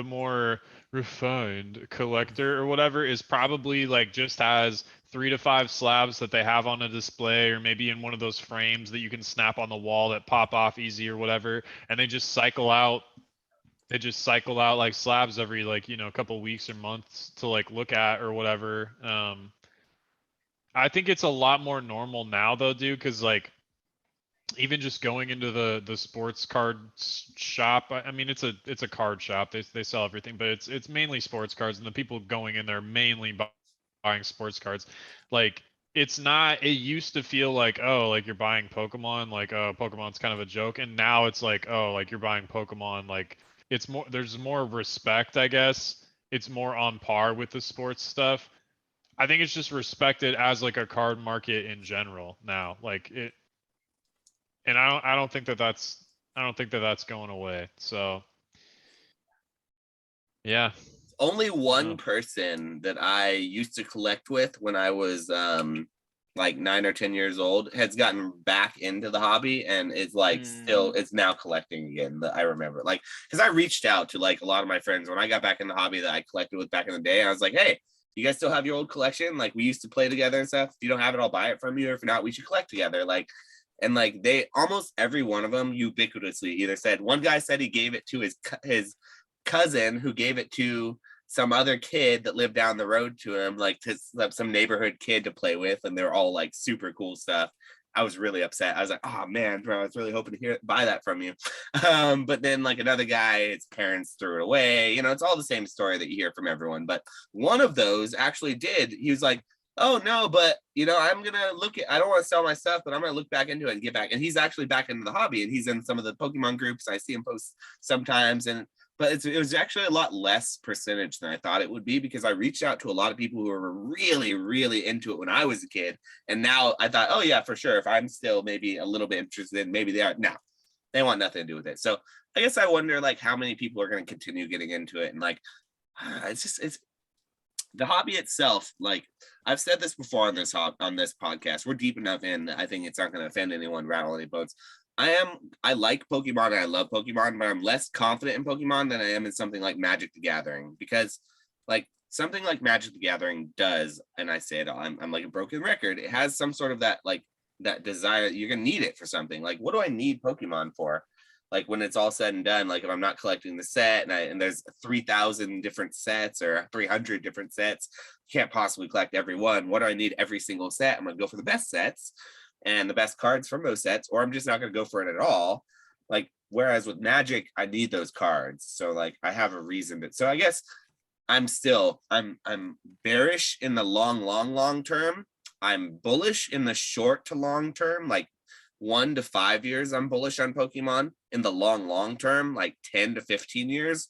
Speaker 2: more refined collector or whatever is probably like just has 3 to 5 slabs that they have on a display, or maybe in one of those frames that you can snap on the wall that pop off easy or whatever, and they just cycle out like slabs every like, you know, a couple weeks or months to like look at or whatever. I think it's a lot more normal now though, dude, because like even just going into the sports card shop, I mean it's a card shop, they sell everything, but it's mainly sports cards, and the people going in there mainly buying sports cards. Like it's not, it used to feel like, oh, like you're buying Pokemon, like, oh, Pokemon's kind of a joke. And now it's like, oh, like you're buying Pokemon, like it's more, there's more respect, I guess. It's more on par with the sports stuff. I think it's just respected as like a card market in general now. Like it, and I don't think that that's going away. So yeah.
Speaker 1: Only one person that I used to collect with when I was like 9 or 10 years old has gotten back into the hobby and is like still is now collecting again. That I remember, like, because I reached out to like a lot of my friends when I got back in the hobby that I collected with back in the day. I was like, hey, you guys still have your old collection? Like, we used to play together and stuff. If you don't have it, I'll buy it from you. Or if not, we should collect together. Like, and like they almost every one of them ubiquitously either said, one guy said he gave it to his cousin who gave it to some other kid that lived down the road to him, like to some neighborhood kid to play with, and they're all like super cool stuff. I was really upset. I was like, oh man, bro, I was really hoping to buy that from you. But then like another guy, his parents threw it away. You know, it's all the same story that you hear from everyone. But one of those actually did. He was like, oh no, but you know, I'm gonna I don't want to sell my stuff, but I'm gonna look back into it and get back. And he's actually back into the hobby, and he's in some of the Pokemon groups. I see him post sometimes, but it was actually a lot less percentage than I thought it would be, because I reached out to a lot of people who were really, really into it when I was a kid. And now I thought, oh yeah, for sure. If I'm still maybe a little bit interested, maybe they are. No, they want nothing to do with it. So I guess I wonder like how many people are going to continue getting into it. And like, it's the hobby itself. Like I've said this before on this podcast, we're deep enough in, I think it's not going to offend anyone, rattle any boats. I like Pokemon and I love Pokemon, but I'm less confident in Pokemon than I am in something like Magic the Gathering, because like something like Magic the Gathering does, and I say it, I'm like a broken record. It has some sort of that like that desire. You're gonna need it for something. Like, what do I need Pokemon for? Like when it's all said and done, like if I'm not collecting the set and there's 3,000 different sets or 300 different sets, you can't possibly collect every one. What do I need every single set? I'm gonna go for the best sets and the best cards from those sets, or I'm just not going to go for it at all. Like, whereas with Magic, I need those cards. So like I have a reason to, so I guess I'm bearish in the long term. I'm bullish in the short to long term, like 1 to 5 years. I'm bullish on Pokemon. In the long term, like 10 to 15 years,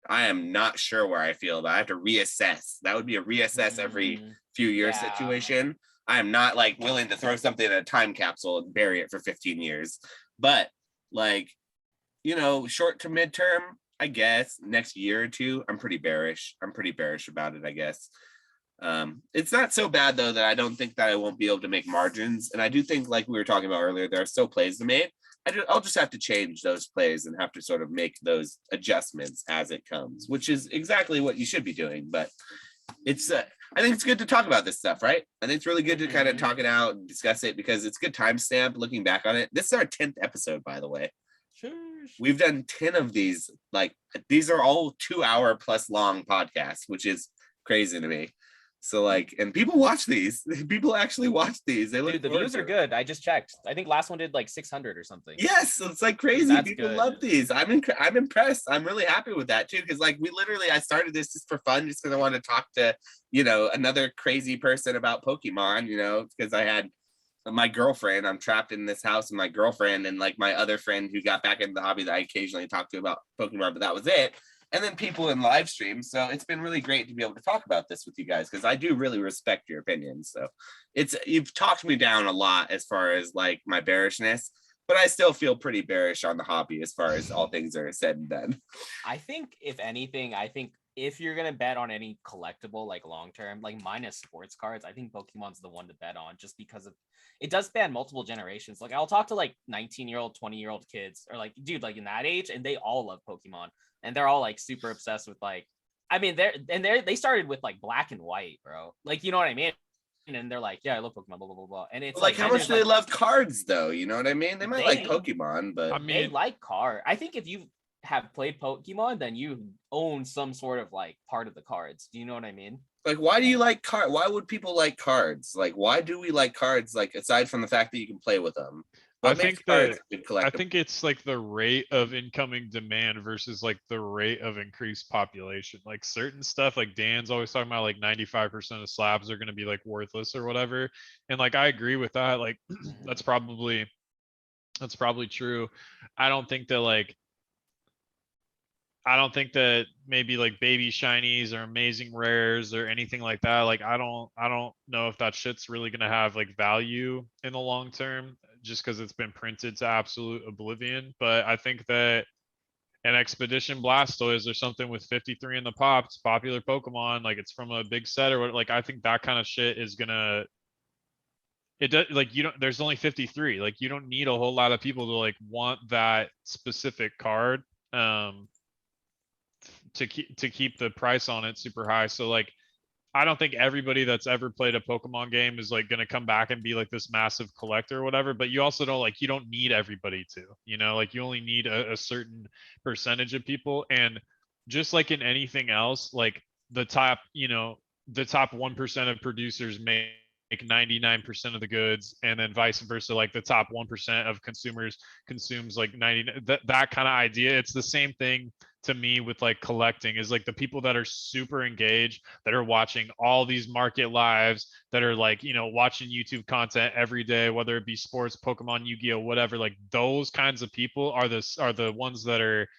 Speaker 1: I am not sure where I feel, but I have to reassess. That would be a reassess every few years situation. I am not like willing to throw something in a time capsule and bury it for 15 years. But like, you know, short to midterm, I guess next year or two, I'm pretty bearish. I'm pretty bearish about it, I guess. It's not so bad though that I don't think that I won't be able to make margins. And I do think, like we were talking about earlier, there are still plays to make. I'll just have to change those plays and have to sort of make those adjustments as it comes, which is exactly what you should be doing. But it's I think it's good to talk about this stuff, right? I think it's really good to kind of talk it out and discuss it, because it's a good timestamp looking back on it. This is our 10th episode, by the way.
Speaker 3: Sure.
Speaker 1: We've done 10 of these. Like, these are all 2-hour plus long podcasts, which is crazy to me. So like, and people watch these. People actually watch these. They
Speaker 3: Dude, the views are good. I just checked. I think last one did like 600 or something.
Speaker 1: Yes, it's like crazy.
Speaker 3: That's
Speaker 1: People
Speaker 3: good.
Speaker 1: love these. I'm impressed. I'm really happy with that too, because like I started this just for fun, just because I wanted to talk to, you know, another crazy person about Pokemon, you know, because I had my girlfriend. I'm trapped in this house with my girlfriend and like my other friend who got back into the hobby that I occasionally talk to about Pokemon, but that was it. And then people in live streams. So it's been really great to be able to talk about this with you guys, because I do really respect your opinions. So you've talked me down a lot as far as like my bearishness, but I still feel pretty bearish on the hobby as far as all things are said and done.
Speaker 3: I think if anything, if you're going to bet on any collectible, like long-term, like minus sports cards, I think Pokemon's the one to bet on, just because of it does span multiple generations. Like I'll talk to like 19-year-old, 20-year-old kids, or like, dude, like in that age, and they all love Pokemon. And they're all like super obsessed with like, I mean, they started with like black and white, bro. Like, you know what I mean? And they're like, yeah, I love Pokemon, blah, blah, blah, blah. And it's
Speaker 1: like how much do they love cards though? You know what I mean? They might like Pokemon, but
Speaker 2: I mean,
Speaker 3: they like cards. I think if you have played Pokemon, then you own some sort of like part of the cards. Do you know what I mean?
Speaker 1: Like, why do you like cards? Why would people like cards? Like, why do we like cards? Like, aside from the fact that you can play with them. What
Speaker 2: I
Speaker 1: makes
Speaker 2: think
Speaker 1: cards
Speaker 2: that
Speaker 1: a good
Speaker 2: I
Speaker 1: collectible?
Speaker 2: think it's like the rate of incoming demand versus like the rate of increased population. Like certain stuff, like Dan's always talking about, like 95% of slabs are going to be like worthless or whatever. And like I agree with that. Like that's probably true. I don't think that like I don't think that maybe like baby shinies or amazing rares or anything like that. Like I don't know if that shit's really gonna have like value in the long term just because it's been printed to absolute oblivion. But I think that an Expedition Blastoise or something with 53 in the pop, it's popular Pokemon, like it's from a big set or what, like I think that kind of shit is gonna it does like you don't there's only 53. Like you don't need a whole lot of people to like want that specific card. To keep the price on it super high. So like I don't think everybody that's ever played a Pokemon game is like going to come back and be like this massive collector or whatever, but you also don't like you don't need everybody to, like you only need a certain percentage of people. And just like in anything else, like the top, the top 1% of producers make 99% of the goods, and then vice versa, like the top 1% of consumers consumes like 90, that kind of idea. It's the same thing to me with like collecting, is like the people that are super engaged, that are watching all these market lives, that are like watching YouTube content every day, whether it be sports, Pokemon, Yu-Gi-Oh, whatever. Like those kinds of people are the ones that are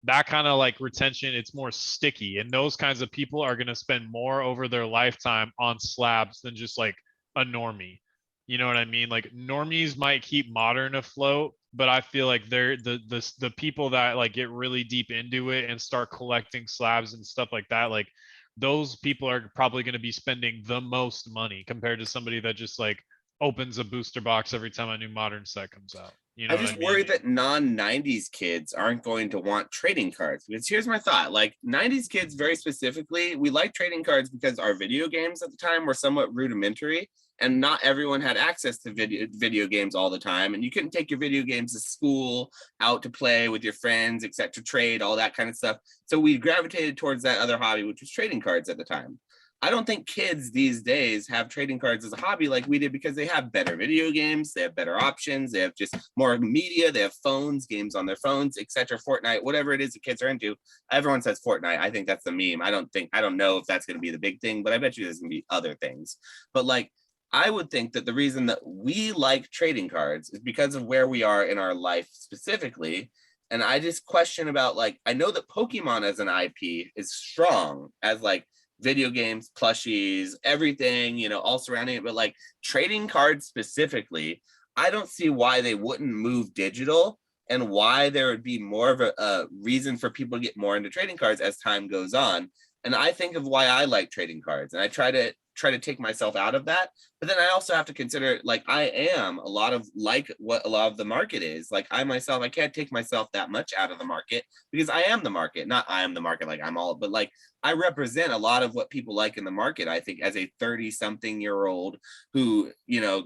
Speaker 2: that kind of like retention. It's more sticky, and those kinds of people are going to spend more over their lifetime on slabs than just like a normie. You know what I mean? Like normies might keep modern afloat, but I feel like they're the people that like get really deep into it and start collecting slabs and stuff like that. Like those people are probably going to be spending the most money compared to somebody that just like opens a booster box every time a new modern set comes out. You
Speaker 1: I
Speaker 2: know what I
Speaker 1: just
Speaker 2: mean?
Speaker 1: worry that non-90s kids aren't going to want trading cards. Because here's my thought. Like 90s kids very specifically, we like trading cards because our video games at the time were somewhat rudimentary, and not everyone had access to video games all the time. And you couldn't take your video games to school, out to play with your friends, except to trade, all that kind of stuff. So we gravitated towards that other hobby, which was trading cards at the time. I don't think kids these days have trading cards as a hobby like we did, because they have better video games, they have better options, they have just more media, they have phones, games on their phones, etc. Fortnite, whatever it is the kids are into. Everyone says Fortnite. I think that's the meme. I don't know if that's going to be the big thing, but I bet you there's going to be other things. But like, I would think that the reason that we like trading cards is because of where we are in our life specifically. And I just question about, like, I know that Pokemon as an IP is strong as like video games, plushies, everything, all surrounding it. But like trading cards specifically, I don't see why they wouldn't move digital, and why there would be more of a reason for people to get more into trading cards as time goes on. And I think of why I like trading cards, and I try to take myself out of that. But then I also have to consider, like, I am a lot of like what a lot of the market is. Like I myself, I can't take myself that much out of the market, because I am the market. Not I am the market, like I'm all, but like I represent a lot of what people like in the market. I think as a 30-something-year-old who,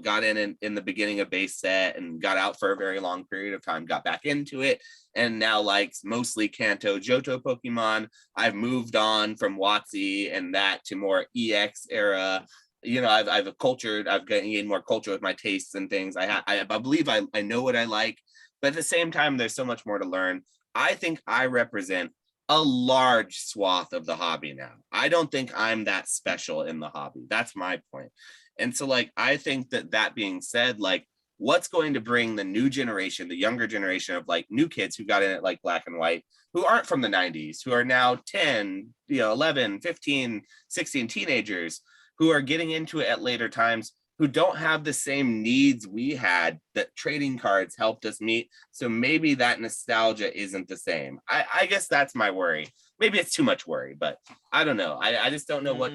Speaker 1: got in the beginning of base set and got out for a very long period of time, got back into it, and now likes mostly Kanto, Johto Pokemon. I've moved on from WotC and that to more EX era. I've gained more culture with my tastes and things. I believe I know what I like, but at the same time, there's so much more to learn. I think I represent a large swath of the hobby now. I don't think I'm that special in the hobby. That's my point. And so, like, I think that being said, like, what's going to bring the new generation, the younger generation of like new kids who got in it like black and white, who aren't from the 90s, who are now 10, 11, 15, 16 teenagers, who are getting into it at later times, who don't have the same needs we had that trading cards helped us meet. So maybe that nostalgia isn't the same. I guess that's my worry. Maybe it's too much worry, but I don't know. I just don't know what.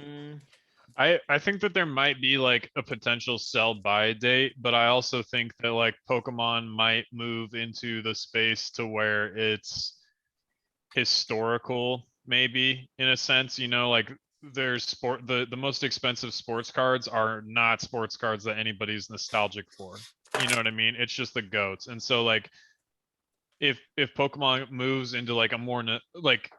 Speaker 2: I think that there might be like a potential sell by date, but I also think that like Pokemon might move into the space to where it's historical, maybe, in a sense. Like there's the most expensive sports cards are not sports cards that anybody's nostalgic for. You know what I mean? It's just the goats. And so like if Pokemon moves into like a more like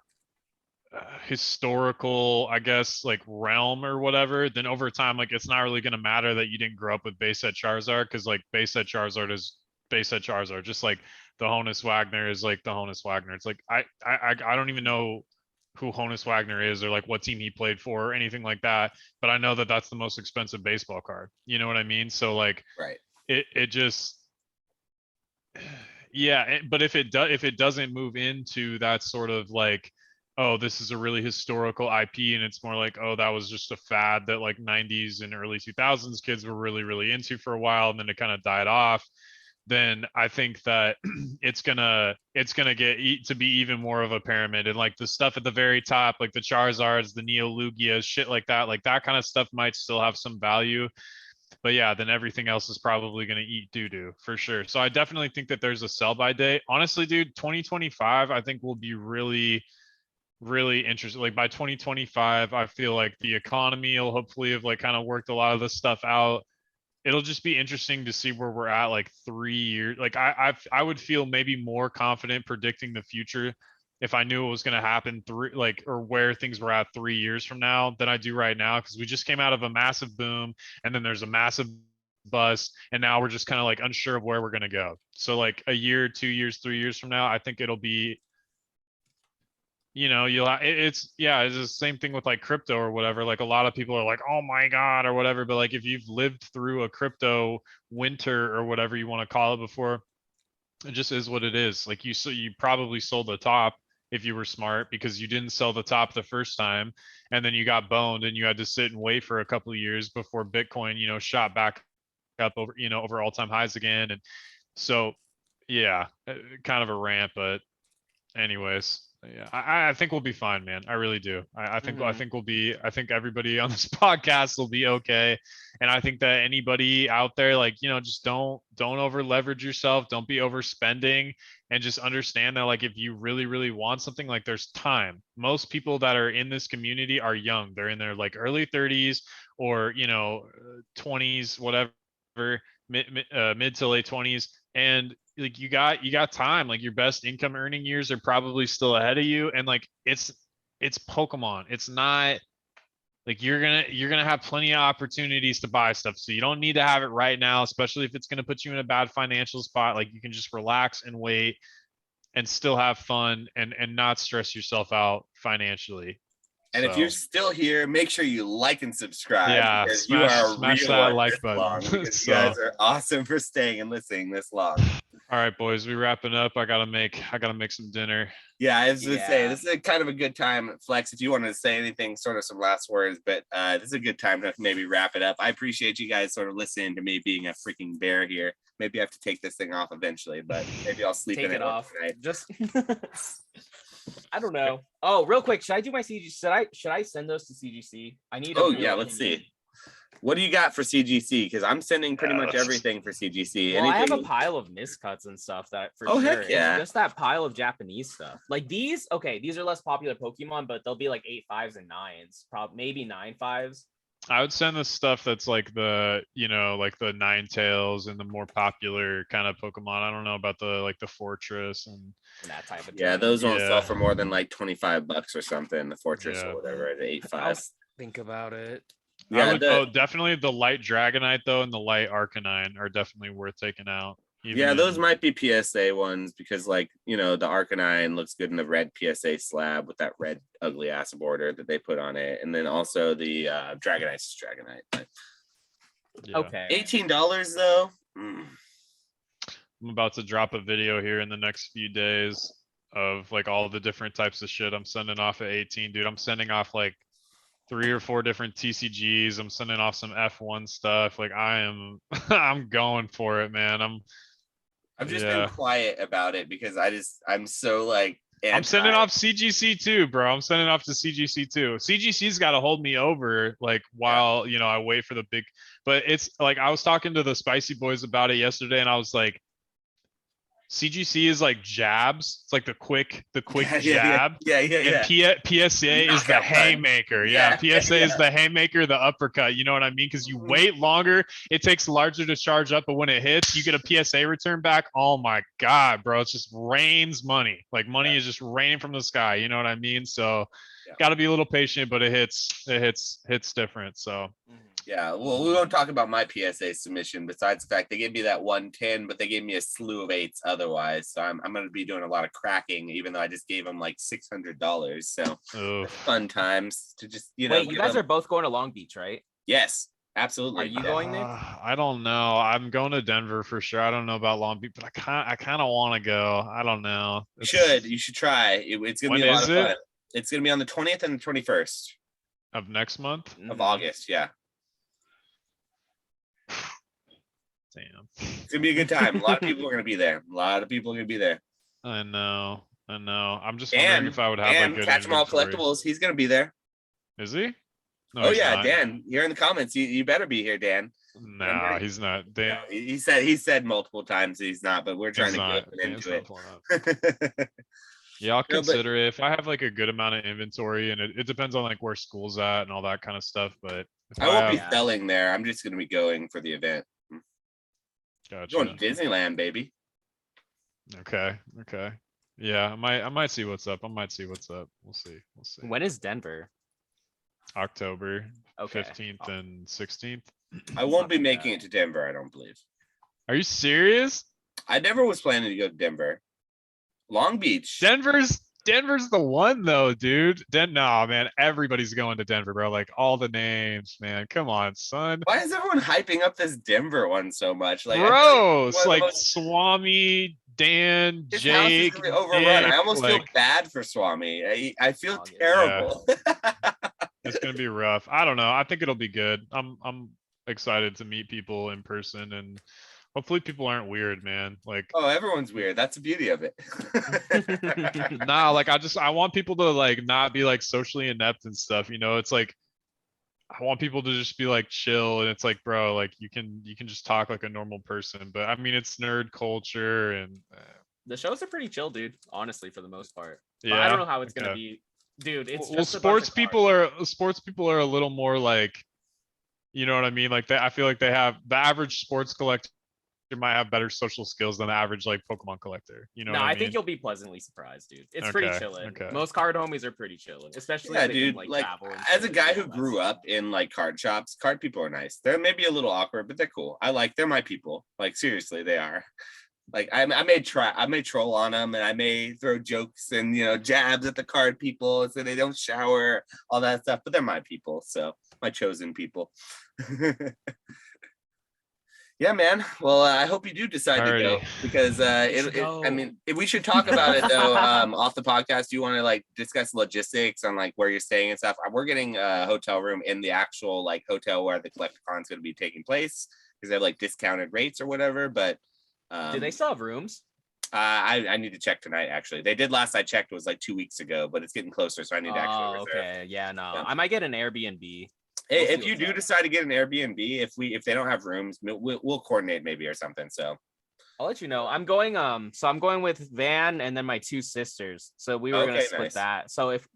Speaker 2: historical, I guess, like realm or whatever, then over time, like it's not really going to matter that you didn't grow up with base set Charizard, because like base set Charizard is base set Charizard, just like the Honus Wagner is like the Honus Wagner. It's like I don't even know who Honus Wagner is or like what team he played for or anything like that, but I know that that's the most expensive baseball card. You know what I mean? So like
Speaker 1: Right.
Speaker 2: it just yeah, but if it doesn't move into that sort of like, oh, this is a really historical IP, and it's more like, oh, that was just a fad that like 90s and early 2000s kids were really into for a while, and then it kind of died off, then I think that it's gonna get to be even more of a pyramid, and like the stuff at the very top, like the Charizards, the Neolugias, shit like that kind of stuff might still have some value. But yeah, then everything else is probably going to eat doo-doo for sure. So I definitely think that there's a sell by date. Honestly, dude, 2025, I think will be really, really interesting. Like by 2025, I feel like the economy will hopefully have like kind of worked a lot of this stuff out. It'll just be interesting to see where we're at like 3 years. Like I would feel maybe more confident predicting the future if I knew it was going to happen or where things were at 3 years from now than I do right now, because we just came out of a massive boom and then there's a massive bust, and now we're just kind of like unsure of where we're going to go. So like a year, 2 years, 3 years from now, I think it'll be, it's the same thing with like crypto or whatever. Like a lot of people are like, oh my God, or whatever. But like if you've lived through a crypto winter or whatever you want to call it before, it just is what it is. Like you probably sold the top if you were smart, because you didn't sell the top the first time, and then you got boned and you had to sit and wait for a couple of years before Bitcoin, shot back up over all-time highs again. And so yeah, kind of a rant, but anyways, yeah, I think we'll be fine, man. I really do. I think I think everybody on this podcast will be okay. And I think that anybody out there, like, just don't over leverage yourself. Don't be overspending, and just understand that like if you really, really want something, like there's time. Most people that are in this community are young. They're in their like early 30s or 20s, whatever, mid to late 20s. And like you got time. Like your best income earning years are probably still ahead of you, and like it's Pokemon. It's not like you're gonna have plenty of opportunities to buy stuff, so you don't need to have it right now, especially if it's gonna put you in a bad financial spot. Like you can just relax and wait and still have fun and not stress yourself out financially.
Speaker 1: And if you're still here, make sure you like and subscribe.
Speaker 2: Yeah,
Speaker 1: because you are
Speaker 2: smash that like button.
Speaker 1: Because you guys are awesome for staying and listening this long.
Speaker 2: All right, boys, we wrapping up. I gotta make some dinner.
Speaker 1: Yeah, I was gonna say this is a kind of a good time, Flex, if you wanted to say anything, sort of some last words, but this is a good time to maybe wrap it up. I appreciate you guys sort of listening to me being a freaking bear here. Maybe I have to take this thing off eventually, but maybe I'll sleep in it off tonight.
Speaker 3: Just I don't know. Oh, real quick, should I do my CGC? Should I send those to CGC? I need.
Speaker 1: Oh yeah, let's see. What do you got for CGC? Because I'm sending pretty much everything for CGC.
Speaker 3: Well, I have a pile of miscuts and stuff that for sure.
Speaker 1: Heck yeah.
Speaker 3: It's just that pile of Japanese stuff. Like these, okay, these are less popular Pokemon, but they'll be like 8.5s and 9s, probably maybe 9.5s.
Speaker 2: I would send the stuff that's like the, like the Ninetales and the more popular kind of Pokemon. I don't know about the Fortress and
Speaker 3: that type of.
Speaker 1: Yeah, those won't sell for more than like $25 or something. The Fortress or whatever at 8.5.
Speaker 4: Think about it.
Speaker 2: Yeah, definitely the light Dragonite though and the light Arcanine are definitely worth taking out.
Speaker 1: Yeah, those might be PSA ones because like, the Arcanine looks good in the red PSA slab with that red ugly ass border that they put on it. And then also the Dragonite's Dragonite. But...
Speaker 2: Yeah.
Speaker 3: Okay.
Speaker 1: $18 though.
Speaker 2: I'm about to drop a video here in the next few days of like all the different types of shit I'm sending off at 18, dude. I'm sending off like 3 or 4 different TCGs. I'm sending off some F1 stuff. Like I'm going for it, man.
Speaker 1: I've just been quiet about it because I'm so like
Speaker 2: I'm sending off CGC too, bro. I'm sending off to CGC too. CGC's got to hold me over like while, I wait for the big, but it's like, I was talking to the Spicy Boys about it yesterday and I was like, CGC is like jabs. It's like the quick jab.
Speaker 1: Yeah.
Speaker 2: And PSA is the haymaker. PSA is the haymaker, the uppercut. You know what I mean? Because you wait longer, it takes larger to charge up, but when it hits, you get a PSA return back. Oh my God, bro. It just rains money. Like money is just raining from the sky. You know what I mean? So got to be a little patient, but it hits different. So
Speaker 1: Yeah, well, we won't talk about my PSA submission. Besides the fact they gave me that 110, but they gave me a slew of 8s otherwise. So I'm going to be doing a lot of cracking, even though I just gave them like $600. So fun times to just
Speaker 3: Wait, you guys are both going to Long Beach, right?
Speaker 1: Yes, absolutely.
Speaker 3: Are you going, Nick?
Speaker 2: I don't know. I'm going to Denver for sure. I don't know about Long Beach, but I kind of want to go. I don't know.
Speaker 1: You should try. It's going to be a lot of fun. It's going to be on the 20th and the 21st
Speaker 2: of next month
Speaker 1: of August. Yeah.
Speaker 2: Damn.
Speaker 1: It's gonna be a good time. A lot of people are gonna be there.
Speaker 2: I know. I'm just wondering if I would have like good
Speaker 1: Catch 'em all collectibles. He's gonna be there.
Speaker 2: Is he?
Speaker 1: No, Dan. Here in the comments. You better be here, Dan.
Speaker 2: No, he's not. Dan.
Speaker 1: No, he said multiple times he's not, but we're trying to get into it.
Speaker 2: Yeah, I'll consider it if I have like a good amount of inventory, and it depends on like where school's at and all that kind of stuff. But
Speaker 1: I won't be selling there. I'm just gonna be going for the event.
Speaker 2: Gotcha.
Speaker 1: Going to Disneyland, baby.
Speaker 2: Okay. Yeah, I might see what's up. We'll see.
Speaker 3: When is Denver?
Speaker 2: October 15th and 16th.
Speaker 1: I won't be making it to Denver, I don't believe.
Speaker 2: Are you serious?
Speaker 1: I never was planning to go to Denver. Long Beach.
Speaker 2: Denver's the one though, dude. No, man, everybody's going to Denver, bro. Like all the names, man. Come on, son.
Speaker 1: Why is everyone hyping up this Denver one so much? Like,
Speaker 2: bro, it's like Swami, Dan,
Speaker 1: his
Speaker 2: Jake.
Speaker 1: House is gonna be overrun.
Speaker 2: Nick,
Speaker 1: I almost feel bad for Swami. I feel terrible.
Speaker 2: Yeah. It's gonna be rough. I don't know. I think it'll be good. I'm excited to meet people in person, and hopefully people aren't weird, man. Like,
Speaker 1: oh, everyone's weird. That's the beauty of it.
Speaker 2: nah, like I want people to like not be like socially inept and stuff. You know, it's like I want people to just be like chill, and it's like, bro, like you can just talk like a normal person. But I mean, it's nerd culture, and
Speaker 3: the shows are pretty chill, dude. Honestly, for the most part.
Speaker 2: Yeah,
Speaker 3: but I don't know how it's gonna be, dude. It's just
Speaker 2: sports people are a little more like, you know what I mean? Like I feel like they have the average sports collector might have better social skills than the average like Pokemon collector. You know?
Speaker 3: No,
Speaker 2: what I
Speaker 3: think you'll be pleasantly surprised, dude. It's pretty chilling. Most card homies are pretty chilling, especially
Speaker 1: dude. Like as a guy who grew up in like card shops, card people are nice. They're maybe a little awkward, but they're cool. They're my people. Like seriously, they are. Like I may troll on them, and I may throw jokes and jabs at the card people so they don't shower, all that stuff. But they're my people, so my chosen people. Yeah, man. Well, I hope you do decide to go because I mean, if we should talk about it though off the podcast. Do you want to like discuss logistics on like where you're staying and stuff? We're getting a hotel room in the actual like hotel where the CollectorCon is going to be taking place because they have like discounted rates or whatever. But
Speaker 3: do they still have rooms?
Speaker 1: I need to check tonight. Actually, they did last I checked. It was like 2 weeks ago, but it's getting closer, so I need to actually reserve.
Speaker 3: Okay, yeah, no, I might get an Airbnb.
Speaker 1: Hey, if you do decide to get an Airbnb, if they don't have rooms, we'll coordinate maybe or something. So
Speaker 3: I'll let you know. I'm going with Van and then my 2 sisters. So we were gonna split that. So if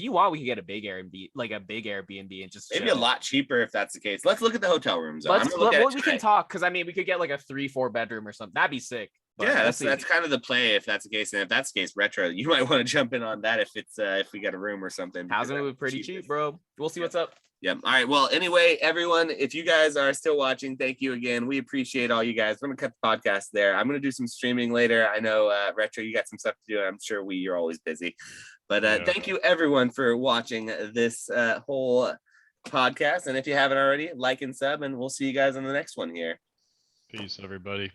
Speaker 3: you want, we could get a big Airbnb, and just
Speaker 1: maybe a lot cheaper if that's the case. Let's look at the hotel rooms.
Speaker 3: We can talk because we could get like a 3-4 bedroom or something. That'd be sick.
Speaker 1: But yeah, that's kind of the play if that's the case. And if that's the case, Retro, you might want to jump in on that if we get a room or something.
Speaker 3: Housing would be pretty cheap, bro. We'll see what's up.
Speaker 1: Yeah. All right. Well, anyway, everyone, if you guys are still watching, thank you again. We appreciate all you guys. I'm gonna cut the podcast there. I'm gonna do some streaming later. I know Retro, you got some stuff to do. I'm sure you're always busy. But thank you everyone for watching this whole podcast. And if you haven't already, like and sub, and we'll see you guys on the next one here.
Speaker 2: Peace, everybody.